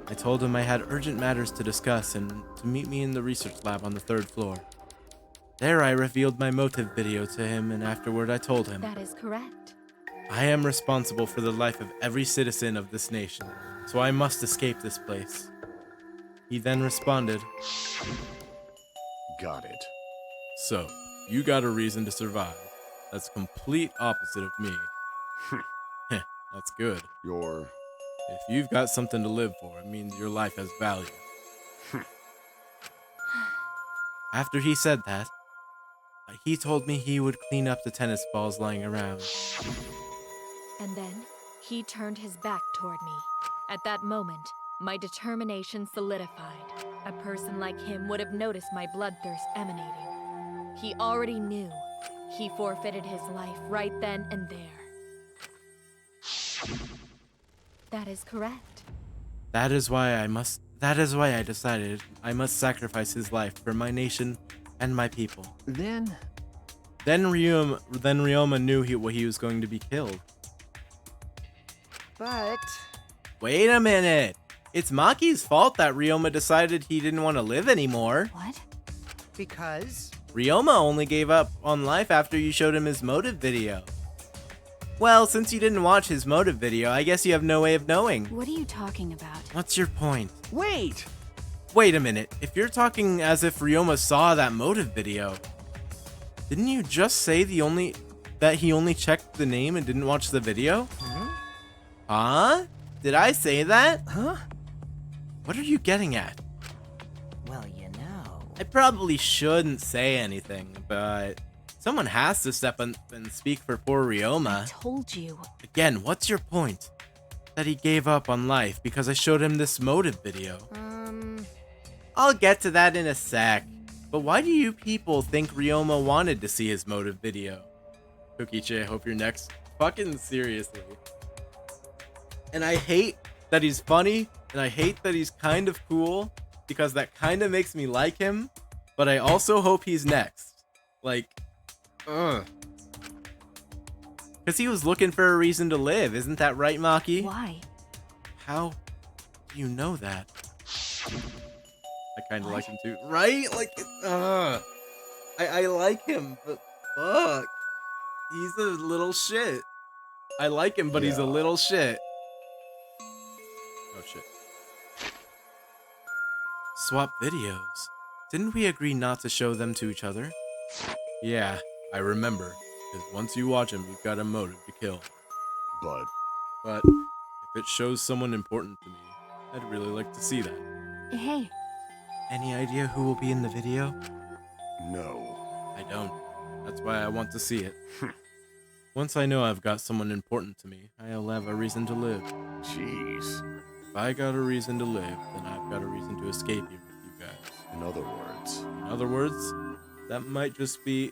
I told him I had urgent matters to discuss and to meet me in the research lab on the 3rd floor. There I revealed my motive video to him, and afterward I told him, That is correct. I am responsible for the life of every citizen of this nation, so I must escape this place. He then responded, Got it. So, you got a reason to survive. That's complete opposite of me. Heh, that's good. If you've got something to live for, it means your life has value. After he said that, he told me he would clean up the tennis balls lying around. And then, he turned his back toward me. At that moment, my determination solidified. A person like him would have noticed my bloodthirst emanating. He already knew. He forfeited his life right then and there. That is correct. That is why I decided I must sacrifice his life for my nation and my people. Then Ryoma knew what he was going to be killed. But... Wait a minute. It's Maki's fault that Ryoma decided he didn't want to live anymore. What? Because? Ryoma only gave up on life after you showed him his motive video. Well, since you didn't watch his motive video, I guess you have no way of knowing. What are you talking about? What's your point? Wait! Wait a minute. If you're talking as if Ryoma saw that motive video, didn't you just say that he only checked the name and didn't watch the video? Huh? Did I say that? Huh? What are you getting at? Well, you know... I probably shouldn't say anything, but someone has to step up and speak for poor Ryoma. I told you. Again, what's your point? That he gave up on life because I showed him this motive video. I'll get to that in a sec. But why do you people think Ryoma wanted to see his motive video? Kokichi, I hope you're next. Fucking seriously. And I hate that he's funny, and I hate that he's kind of cool, because that kind of makes me like him, but I also hope he's next. Like, ugh. Because he was looking for a reason to live, isn't that right, Maki? Why? How do you know that? I kind of like him too. Right? Like, I like him, but fuck. He's a little shit. I like him, but he's a little shit. Oh shit. Swap videos. Didn't we agree not to show them to each other? Yeah, I remember. Because once you watch them, you've got a motive to kill. But if it shows someone important to me, I'd really like to see that. Hey. Any idea who will be in the video? No. I don't. That's why I want to see it. Once I know I've got someone important to me, I'll have a reason to live. Jeez. If I got a reason to live, then I've got a reason to escape here with you guys. In other words, that might just be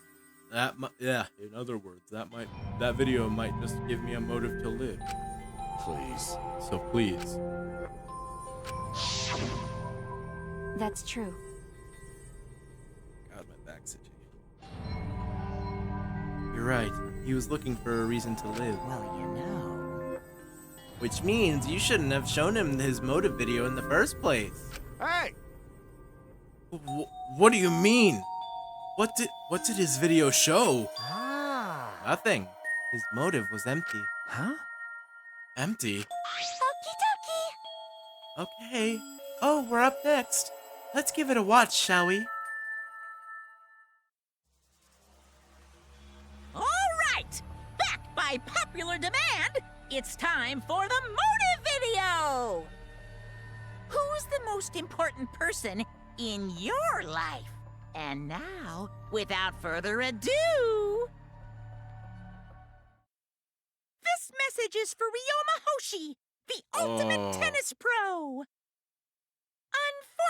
in other words, that video might just give me a motive to live. Please. So please. That's true. God, my back's itchy. You're right. He was looking for a reason to live. Well, you know. Which means you shouldn't have shown him his motive video in the first place. Hey! What do you mean? What did his video show? Nothing. His motive was empty. Huh? Empty? Okie dokie. Okay. Oh, we're up next. Let's give it a watch, shall we? All right! Back by popular demand, it's time for the motive video! Who's the most important person in your life? And now, without further ado... This message is for Ryoma Hoshi, the ultimate tennis pro!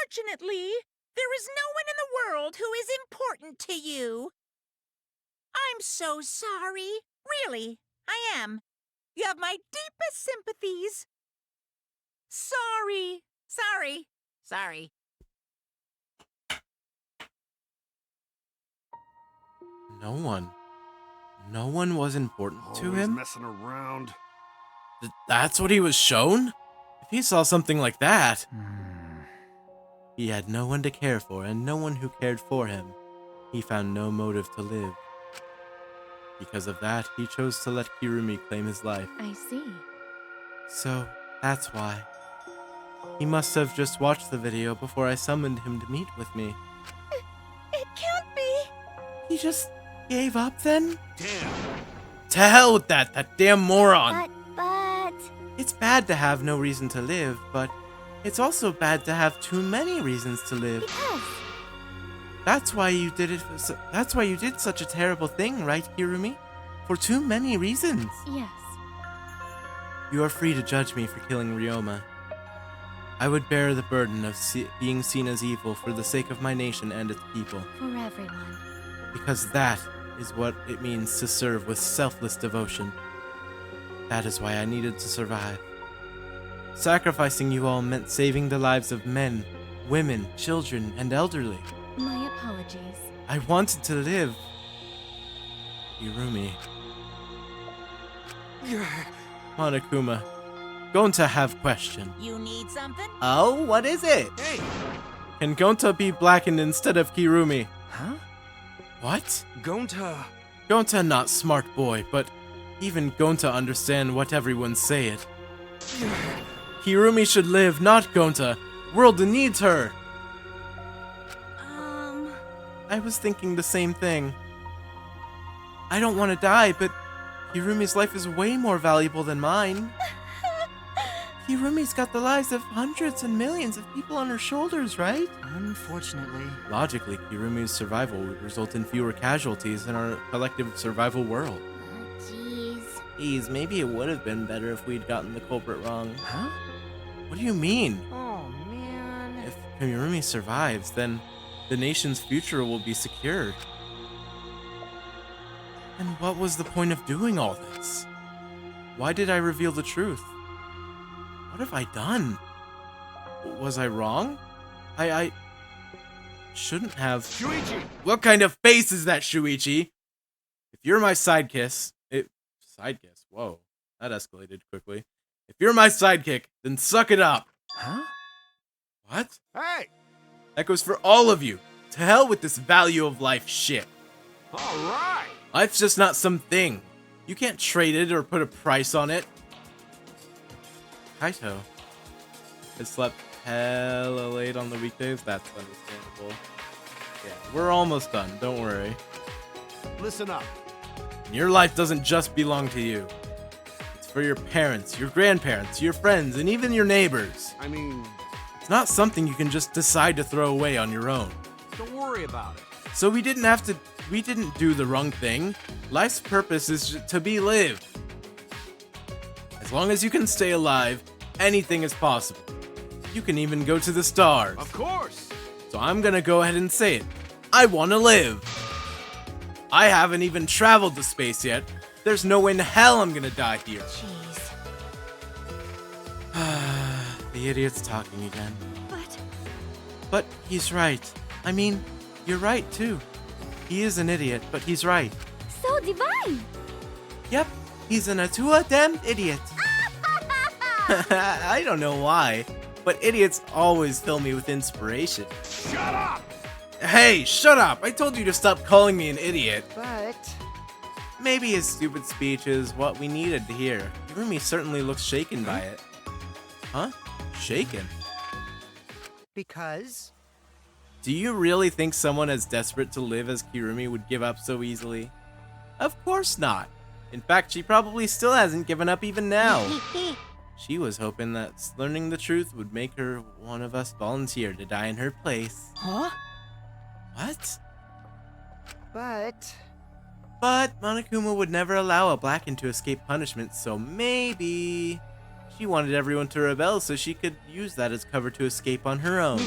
Unfortunately, there is no one in the world who is important to you. I'm so sorry. Really, I am. You have my deepest sympathies. Sorry. No one was important to him? Messing around. That's what he was shown? If he saw something like that... He had no one to care for, and no one who cared for him. He found no motive to live. Because of that, he chose to let Kirumi claim his life. I see. So, that's why. He must have just watched the video before I summoned him to meet with me. It can't be. Gave up then? Damn. To hell with that damn moron! But... It's bad to have no reason to live, but it's also bad to have too many reasons to live. Because... That's why you did it. That's why you did such a terrible thing, right, Kirumi? For too many reasons. Yes. You are free to judge me for killing Ryoma. I would bear the burden of being seen as evil for the sake of my nation and its people. For everyone. Because that is what it means to serve with selfless devotion. That is why I needed to survive. Sacrificing you all meant saving the lives of men, women, children, and elderly. My apologies. I wanted to live. Kirumi. Monokuma. Gonta have question. You need something? Oh, what is it? Hey! Can Gonta be blackened instead of Kirumi? Huh? What? Gonta. Gonta not smart boy, but even Gonta understand what everyone say it. Kirumi should live, not Gonta. World needs her. I was thinking the same thing. I don't want to die, but Hirumi's life is way more valuable than mine. Hirumi's got the lives of hundreds and millions of people on her shoulders, right? Unfortunately. Logically, Hirumi's survival would result in fewer casualties in our collective survival world. Jeez, maybe it would have been better if we'd gotten the culprit wrong. Huh? What do you mean? Oh, man. If Hirumi survives, then the nation's future will be secured. And what was the point of doing all this? Why did I reveal the truth? What have I done? Was I wrong? I shouldn't have... Shuichi! What kind of face is that, Shuichi? If you're my sidekick... Sidekick? Whoa. That escalated quickly. If you're my sidekick, then suck it up! Huh? What? Hey! That goes for all of you. To hell with this value of life shit. Alright! Life's just not some thing. You can't trade it or put a price on it. Kaito has slept hella late on the weekdays. That's understandable. Yeah, we're almost done. Don't worry. Listen up. And your life doesn't just belong to you. It's for your parents, your grandparents, your friends, and even your neighbors. I mean... It's not something you can just decide to throw away on your own. Don't worry about it. So we didn't do the wrong thing. Life's purpose is to be lived. As long as you can stay alive, anything is possible. You can even go to the stars. Of course. So I'm gonna go ahead and say it. I wanna live. I haven't even traveled to space yet. There's no way in hell I'm gonna die here. Jeez. The idiot's talking again. But... But he's right. I mean, you're right too. He is an idiot, but he's right. So divine! Yep, he's an Atua damned idiot. I don't know why, but idiots always fill me with inspiration. Shut up! Hey, shut up! I told you to stop calling me an idiot. But... Maybe his stupid speech is what we needed to hear. Hirumi certainly looks shaken by it. Huh? Shaken? Because... Do you really think someone as desperate to live as Kirumi would give up so easily? Of course not. In fact, she probably still hasn't given up even now. She was hoping that learning the truth would make her one of us volunteer to die in her place. Huh? What? But Monokuma would never allow a Blackened to escape punishment, so maybe she wanted everyone to rebel so she could use that as cover to escape on her own.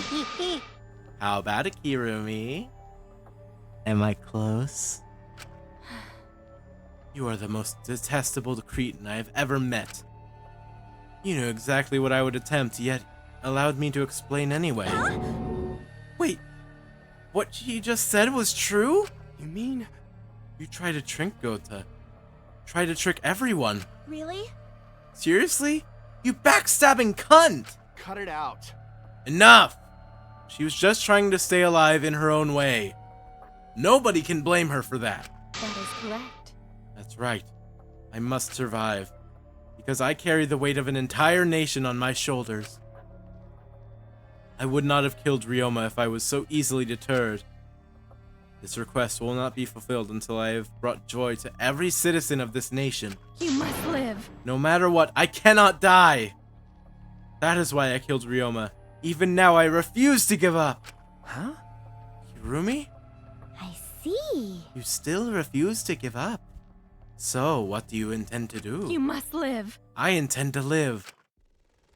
How about it, Kirumi? Am I close? You are the most detestable cretin I have ever met. You knew exactly what I would attempt, yet allowed me to explain anyway. Huh? Wait, what she just said was true? You mean? You tried to trick Gota. Tried to trick everyone. Really? Seriously? You backstabbing cunt! Cut it out. Enough! She was just trying to stay alive in her own way. Nobody can blame her for that. That is correct. That's right. I must survive. Because I carry the weight of an entire nation on my shoulders. I would not have killed Ryoma if I was so easily deterred. This request will not be fulfilled until I have brought joy to every citizen of this nation. You must live. No matter what, I cannot die! That is why I killed Ryoma. Even now, I refuse to give up! Huh? Kirumi? I see. You still refuse to give up. So, what do you intend to do? You must live. I intend to live.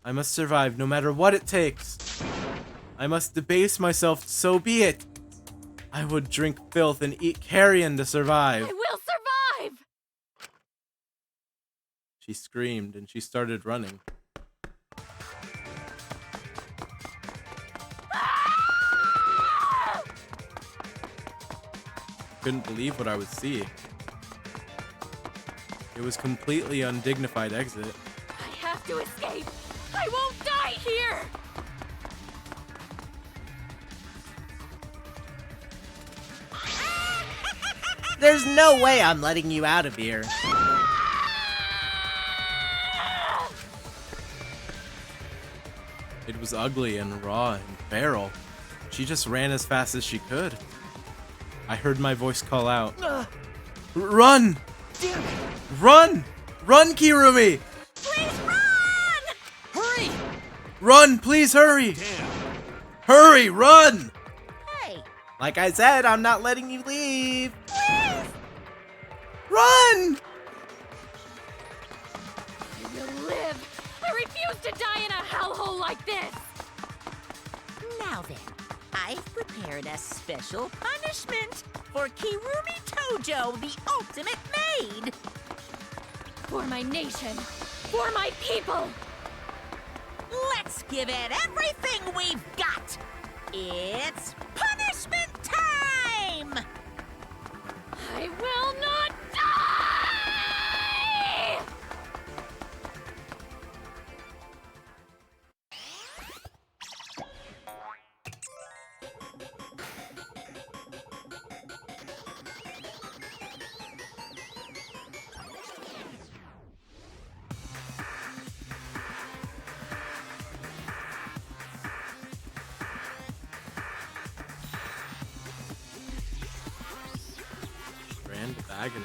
I must survive no matter what it takes. I must debase myself, so be it. I would drink filth and eat carrion to survive. I will survive! She screamed and she started running. Couldn't believe what I was seeing. It was completely undignified exit. I have to escape. I won't die here! There's no way I'm letting you out of here. It was ugly and raw and feral. She just ran as fast as she could. I heard my voice call out. Run! Damn it! Run! Run, Kirumi! Please run! Hurry! Run, please hurry! Damn. Hurry, run! Hey, Like I said, I'm not letting you leave. please! Run! I will live. I refuse to die in a hellhole like this. Now then, I've prepared a special punishment for Kirumi Tojo, the ultimate maid. For my nation. For my people. Let's give it everything we've got. It's punishment time! I will not die! Grand agony.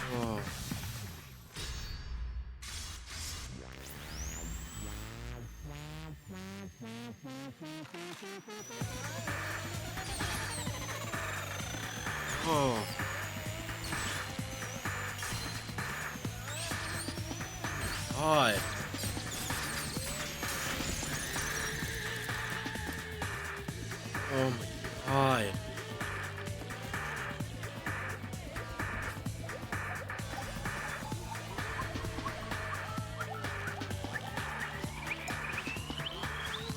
Oh. Oh. God. Oh my God.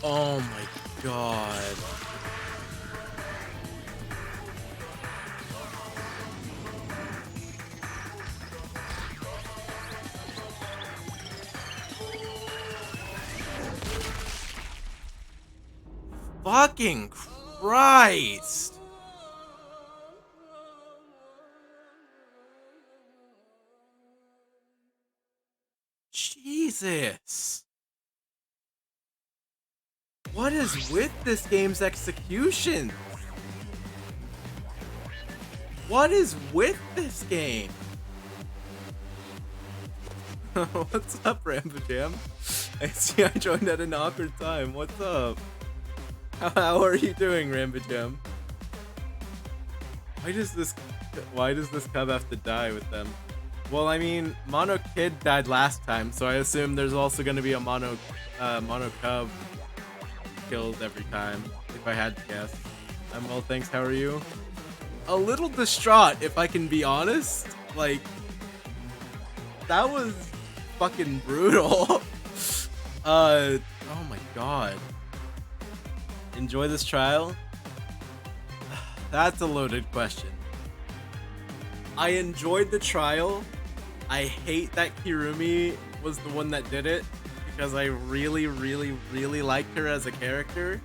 Oh my God. Fucking Christ. Jesus. What is with this game's execution? What is with this game? What's up, Rampajam? I see I joined at an awkward time. What's up? How are you doing, Rampajam? Why does this cub have to die with them? Well, I mean, Mono Kid died last time, so I assume there's also going to be a Mono Cub killed every time, if I had to guess. I'm well, thanks. How are you? A little distraught, if I can be honest. Like, that was fucking brutal. Oh my god. Enjoy this trial? That's a loaded question. I enjoyed the trial. I hate that Kirumi was the one that did it because I really, really, really liked her as a character.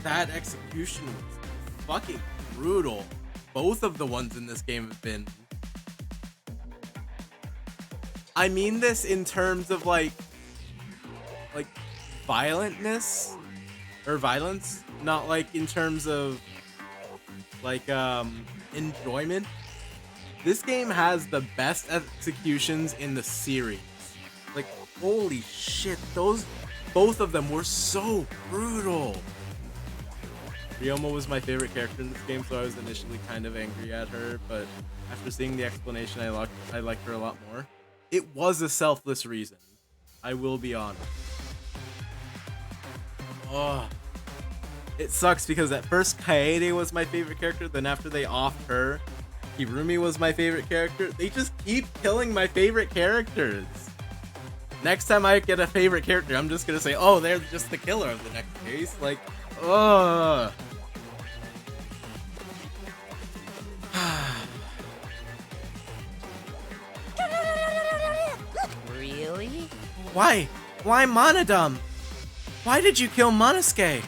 That execution was fucking brutal. both of the ones in this game have been. I mean this in terms of like violentness or violence, not like in terms of like enjoyment. This game has the best executions in the series. Like, holy shit, both of them were so brutal. Ryoma was my favorite character in this game, so I was initially kind of angry at her, but after seeing the explanation, I liked her a lot more. It was a selfless reason. I will be honest. Oh. It sucks because at first Kaede was my favorite character, then after they offed her, Kirumi was my favorite character. They just keep killing my favorite characters. Next time I get a favorite character, I'm just gonna say, oh, they're just the killer of the next case. Like, ugh. Really? Why? Why Monodum? Why did you kill Monosuke?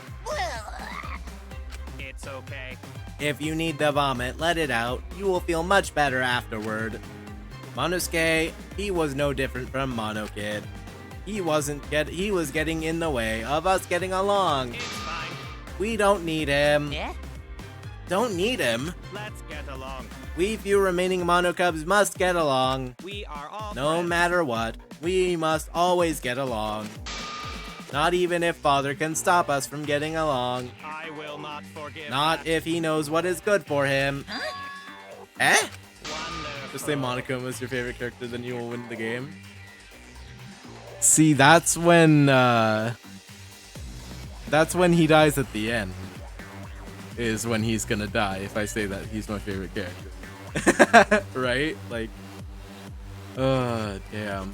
It's okay. If you need to vomit, let it out. You will feel much better afterward. Monosuke, he was no different from Mono Kid. He was getting in the way of us getting along. It's fine. We don't need him. Yeah? Don't need him. Let's get along. We few remaining Monocubs must get along. We are all No friends. matter what, we must always get along. Not even if Father can stop us from getting along. I will not forgive. Not that. if he knows what is good for him. Eh? Wonderful. Just say Monokuma is your favorite character, then you will win the game. See, that's when he dies at the end. Is when he's gonna die if I say that he's my favorite character. Right? Like, damn.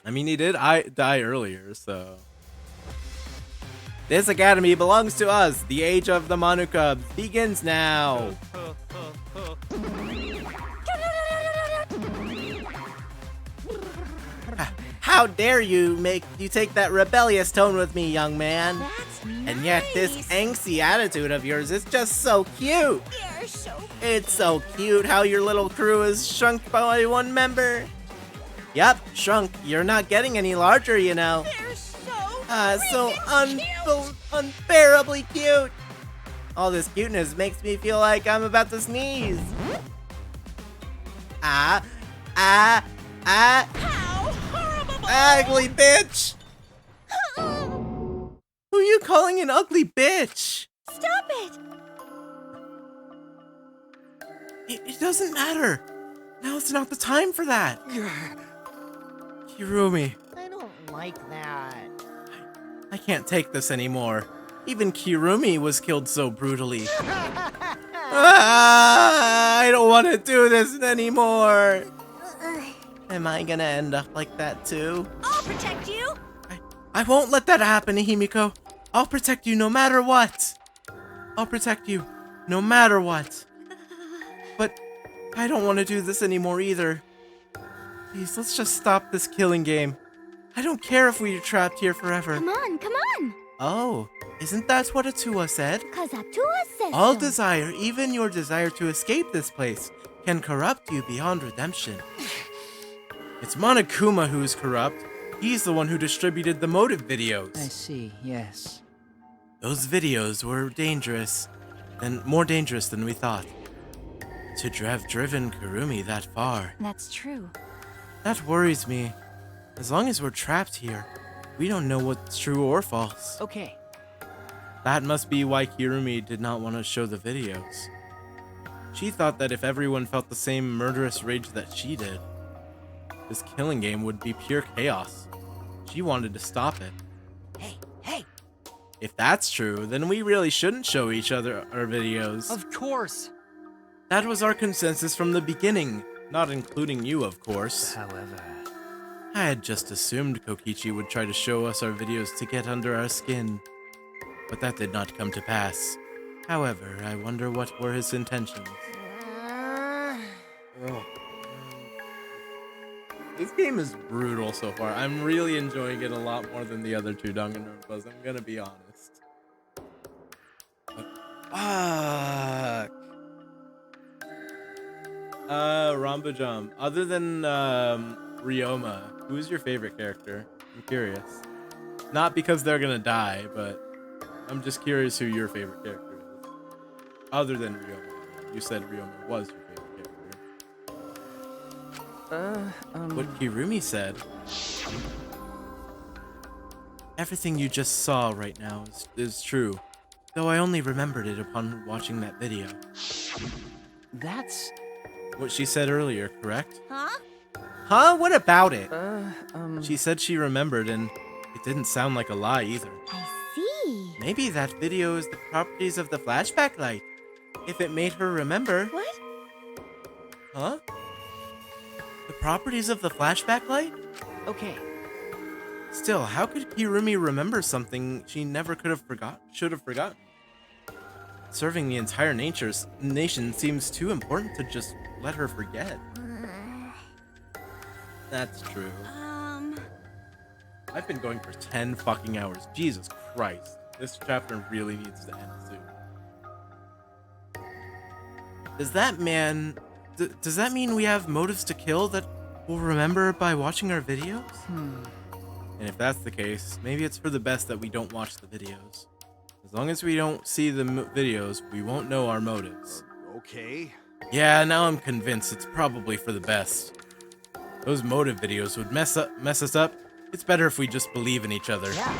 I mean, he did die earlier, so. This academy belongs to us. The age of the Monokubs begins now. How dare you take that rebellious tone with me, young man? That's And yet this angsty attitude of yours is just so cute. You're so It's so cute how your little crew is shrunk by one member. Yep, shrunk. You're not getting any larger, you know. They're So unbearably cute. All this cuteness makes me feel like I'm about to sneeze. How horrible! Ugly bitch! Who are you calling an ugly bitch? Stop it! It doesn't matter. Now it's not the time for that. Kirumi, I don't like that. I can't take this anymore. Even Kirumi was killed so brutally. I don't want to do this anymore. Am I gonna end up like that too? I'll protect you! I won't let that happen, Himiko. I'll protect you no matter what. I'll protect you no matter what. But I don't want to do this anymore either. Please, let's just stop this killing game. I don't care if we're trapped here forever. Come on, come on! Oh, isn't that what Atua said? Cause Atua says All so. desire, even your desire to escape this place, can corrupt you beyond redemption. It's Monokuma who's corrupt. He's the one who distributed the motive videos. I see, yes. Those videos were dangerous, and more dangerous than we thought. To have driven Kurumi that far. That's true. That worries me. As long as we're trapped here, we don't know what's true or false. Okay. That must be why Kirumi did not want to show the videos. She thought that if everyone felt the same murderous rage that she did, this killing game would be pure chaos. She wanted to stop it. Hey! If that's true, then we really shouldn't show each other our videos. Of course. That was our consensus from the beginning, not including you, of course. However, I had just assumed Kokichi would try to show us our videos to get under our skin, but that did not come to pass. However, I wonder what were his intentions. Oh. This game is brutal so far. I'm really enjoying it a lot more than the other two Danganronpas, I'm gonna be honest. But, fuck. Rambajam. Other than Ryoma, who's your favorite character? I'm curious. Not because they're gonna die, but I'm just curious who your favorite character is. Other than Ryoma. You said Ryoma was your favorite character. What Kirumi said. Everything you just saw right now is true. Though I only remembered it upon watching that video. That's... what she said earlier, correct? Huh? Huh? What about it? She said she remembered, and it didn't sound like a lie either. I see. Maybe that video is the properties of the flashback light. If it made her remember... What? Huh? The properties of the flashback light? Okay. Still, how could Kirumi remember something she never should have forgotten? Serving the entire nation seems too important to just let her forget. That's true. I've been going for 10 fucking hours. Jesus Christ. This chapter really needs to end soon. Does that mean we have motives to kill that we'll remember by watching our videos? And if that's the case, maybe it's for the best that we don't watch the videos. As long as we don't see the videos, we won't know our motives. Okay. Yeah, now I'm convinced it's probably for the best. Those motive videos would mess us up. It's better if we just believe in each other. Yeah.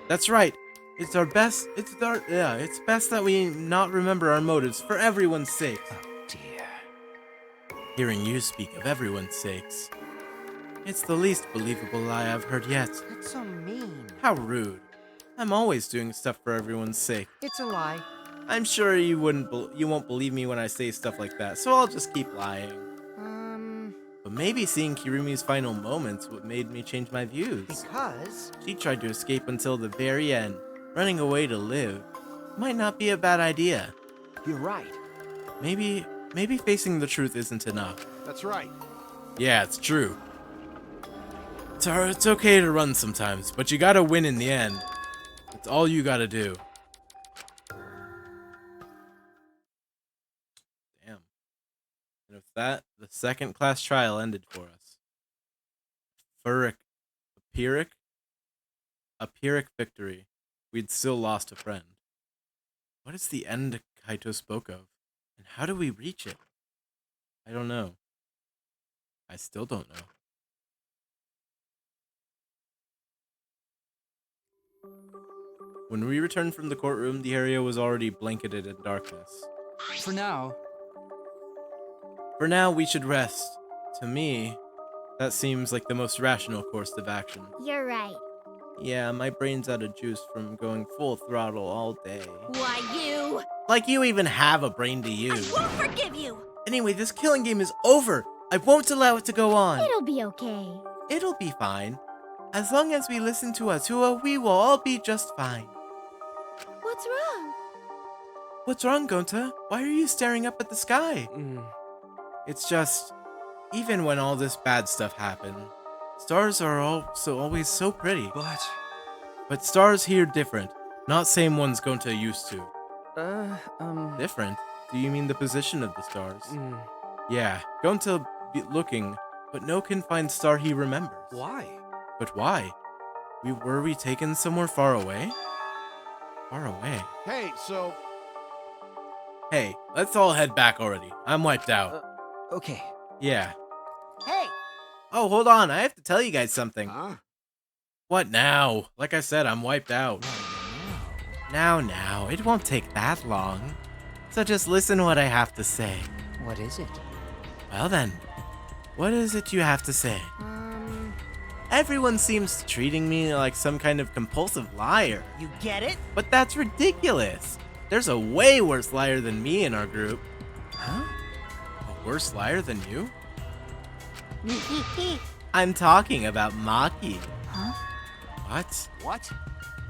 That's right. It's best that we not remember our motives for everyone's sake. Oh dear. Hearing you speak of everyone's sakes. It's the least believable lie I've heard yet. That's so mean. How rude. I'm always doing stuff for everyone's sake. It's a lie. I'm sure you won't believe me when I say stuff like that, so I'll just keep lying. But maybe seeing Kirumi's final moments what made me change my views. Because? She tried to escape until the very end. Running away to live might not be a bad idea. You're right. Maybe facing the truth isn't enough. That's right. Yeah, it's true. It's okay to run sometimes, but you gotta win in the end. That's all you gotta do. Damn. And with that, the second class trial ended for us. A Pyrrhic victory. We'd still lost a friend. What is the end Kaito spoke of? And how do we reach it? I don't know. I still don't know. When we returned from the courtroom, the area was already blanketed in darkness. For now, we should rest. To me, that seems like the most rational course of action. You're right. Yeah, my brain's out of juice from going full throttle all day. Why, you? Like you even have a brain to use. I won't forgive you! Anyway, this killing game is over. I won't allow it to go on. It'll be okay. It'll be fine. As long as we listen to Azua, we will all be just fine. What's wrong? What's wrong, Gonta? Why are you staring up at the sky? It's just, even when all this bad stuff happened, stars are always so pretty. But stars here different. Not same ones Gonta used to. Different? Do you mean the position of the stars? Yeah, Gonta be looking, but no can find star he remembers. Why? But why? Were we taken somewhere far away? Far away? Hey, so... Hey, let's all head back already. I'm wiped out. Okay. Yeah. Hey! Oh, hold on. I have to tell you guys something. Huh? What now? Like I said, I'm wiped out. Now. It won't take that long. So just listen to what I have to say. What is it? Well then, what is it you have to say? Everyone seems treating me like some kind of compulsive liar. You get it? But that's ridiculous. There's a way worse liar than me in our group. Huh? A worse liar than you? I'm talking about Maki. Huh? What? What?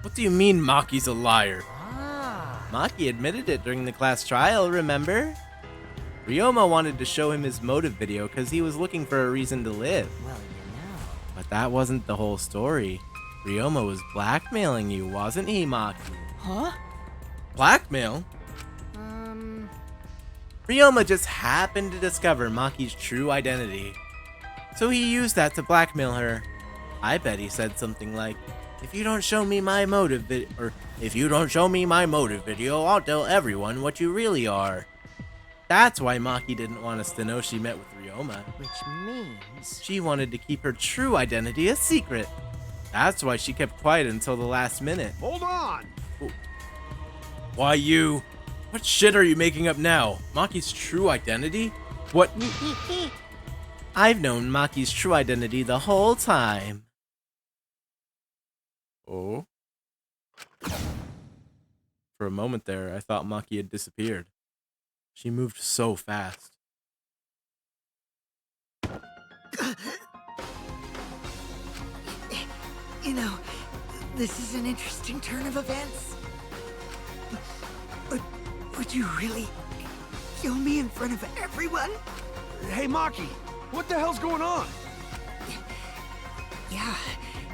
What do you mean Maki's a liar? Ah. Maki admitted it during the class trial, remember? Ryoma wanted to show him his motive video because he was looking for a reason to live. Well, you know. But that wasn't the whole story. Ryoma was blackmailing you, wasn't he, Maki? Huh? Blackmail? Ryoma just happened to discover Maki's true identity. So he used that to blackmail her. I bet he said something like, if you don't show me my motive video, I'll tell everyone what you really are. That's why Maki didn't want us to know she met with Ryoma. Which means... She wanted to keep her true identity a secret. That's why she kept quiet until the last minute. Hold on! Why you? What shit are you making up now? Maki's true identity? What? I've known Maki's true identity the whole time. Oh? For a moment there, I thought Maki had disappeared. She moved so fast. You know, this is an interesting turn of events. Would you really kill me in front of everyone? Hey, Maki, what the hell's going on? Yeah,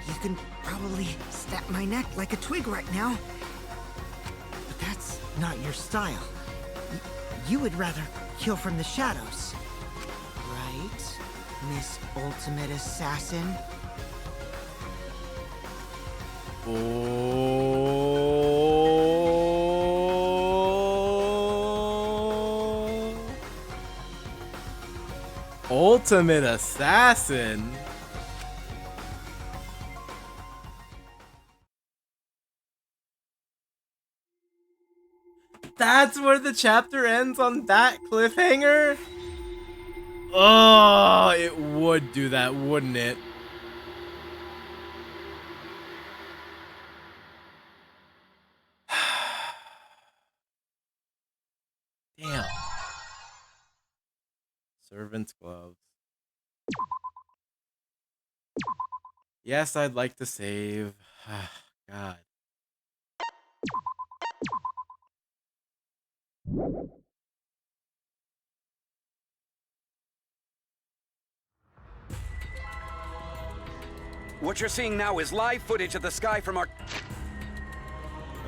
you can probably snap my neck like a twig right now. But that's not your style. You would rather kill from the shadows. Right, Miss Ultimate Assassin? Ultimate Assassin? That's where the chapter ends, on that cliffhanger? Oh, it would do that, wouldn't it? Damn. Servant's gloves. Yes, I'd like to save. God. What you're seeing now is live footage of the sky from our...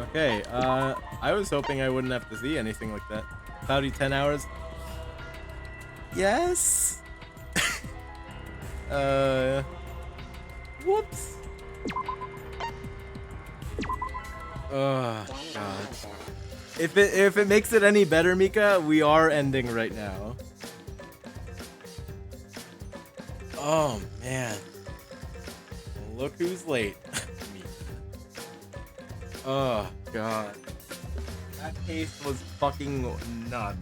Okay, I was hoping I wouldn't have to see anything like that. Cloudy 10 hours. Yes. Whoops. Oh God. If it makes it any better, Mika, we are ending right now. Oh man. Look who's late. Oh God. That case was fucking nuts.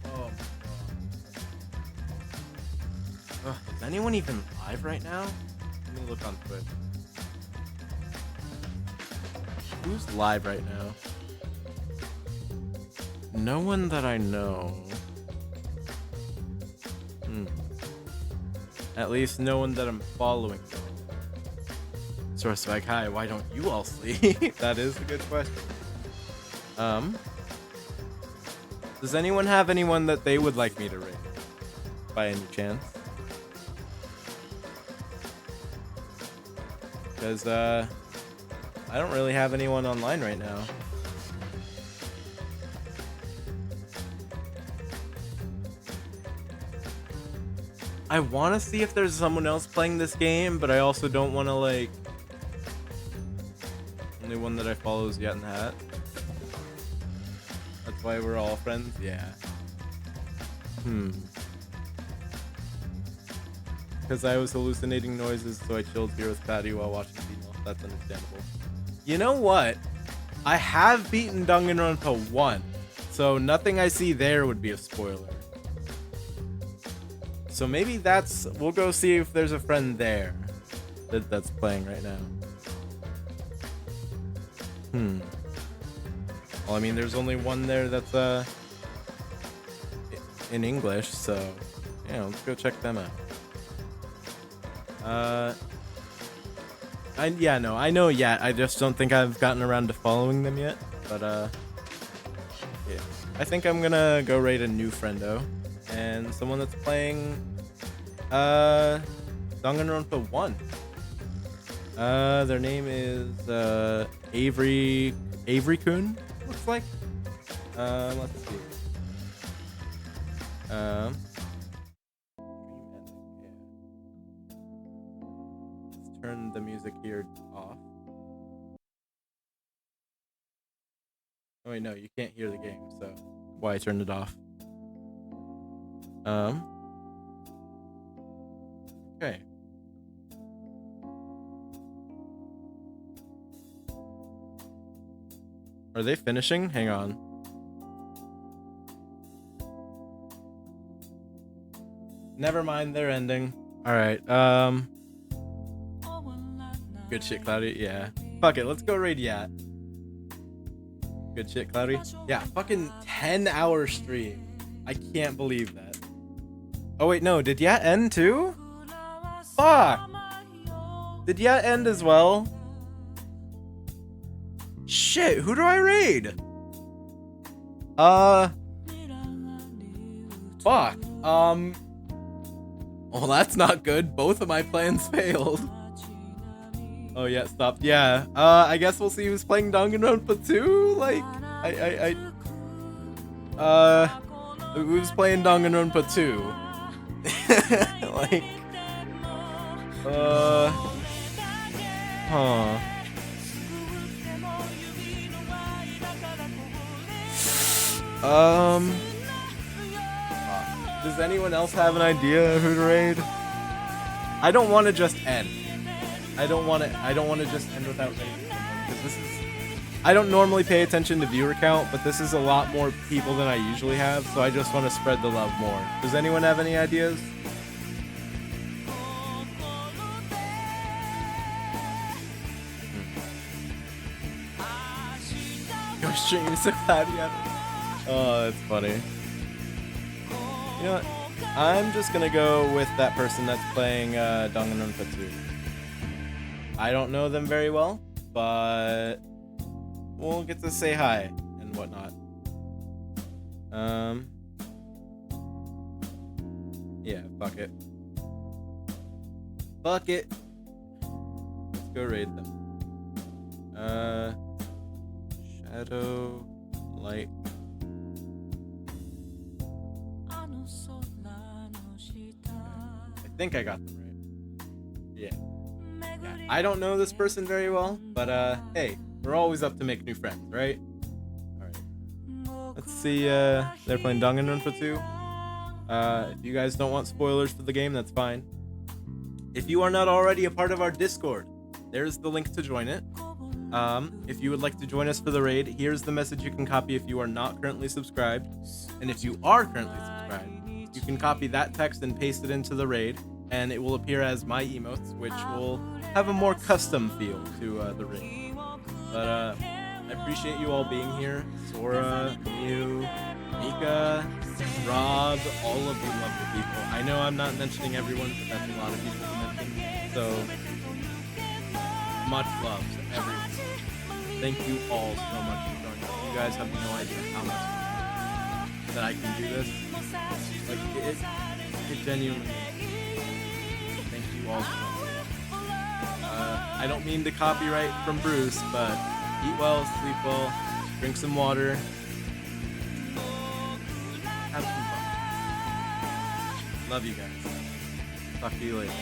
Oh my God. Is anyone even live right now? Let me look on Twitch. Who's live right now? No one that I know. At least no one that I'm following. Source like, hi, why don't you all sleep? That is a good question. Does anyone have anyone that they would like me to rate? By any chance? Because, I don't really have anyone online right now. I want to see if there's someone else playing this game, but I also don't want to, like... Only one that I follow is Yet in the Hat. That's why we're all friends? Yeah. Because I was hallucinating noises, so I chilled here with Patty while watching Female. That's understandable. You know what? I have beaten Danganronpa 1, so nothing I see there would be a spoiler. So maybe that's... We'll go see if there's a friend there that's playing right now. Well, I mean, there's only one there that's in English, so yeah, let's go check them out. I know yet. I just don't think I've gotten around to following them yet. But yeah, I think I'm gonna go raid a new friendo and someone that's playing Danganronpa 1. Their name is Avery Kun, looks like. Let's see. Let's turn the music here off. Oh wait, no, you can't hear the game, so why I turned it off. Okay. Are they finishing? Hang on. Never mind, they're ending. Alright, good shit, Cloudy. Yeah. Fuck it, let's go raid Yat. Good shit, Cloudy. Yeah, fucking 10-hour stream. I can't believe that. Oh wait, no, did Yat end too? Fuck! Did Yat end as well? Shit, who do I raid? Fuck. Well, that's not good. Both of my plans failed. Oh yeah, stop. Yeah. I guess we'll see who's playing Danganronpa 2. Like, who's playing Danganronpa 2? Like, huh. Does anyone else have an idea of who to raid? I don't want to just end. I don't want to just end without raiding someone, because this is. I don't normally pay attention to viewer count, but this is a lot more people than I usually have, so I just want to spread the love more. Does anyone have any ideas? Go stream so cloudy. Oh, that's funny. You know what? I'm just gonna go with that person that's playing Danganronpa 2. I don't know them very well, but we'll get to say hi and whatnot. Yeah, fuck it. Fuck it. Let's go raid them. Shadow, light. I think I got them right. Yeah. I don't know this person very well, but hey, we're always up to make new friends, right? Alright. Let's see, they're playing Danganronpa 2. If you guys don't want spoilers for the game, that's fine. If you are not already a part of our Discord, there's the link to join it. If you would like to join us for the raid, here's the message you can copy if you are not currently subscribed. And if you are currently subscribed, you can copy that text and paste it into the raid, and it will appear as my emotes, which will have a more custom feel to the raid. But I appreciate you all being here. Sora, Mew, Mika, Rob, all of you lovely people. I know I'm not mentioning everyone, but that's a lot of people to mention. So, much love to everyone. Thank you all so much for joining us. You guys have no idea how much that I can do this. Like, it genuinely. Thank you all so much. I don't mean to copyright from Bruce, but eat well, sleep well, drink some water, have some fun. Love you guys. Talk to you later.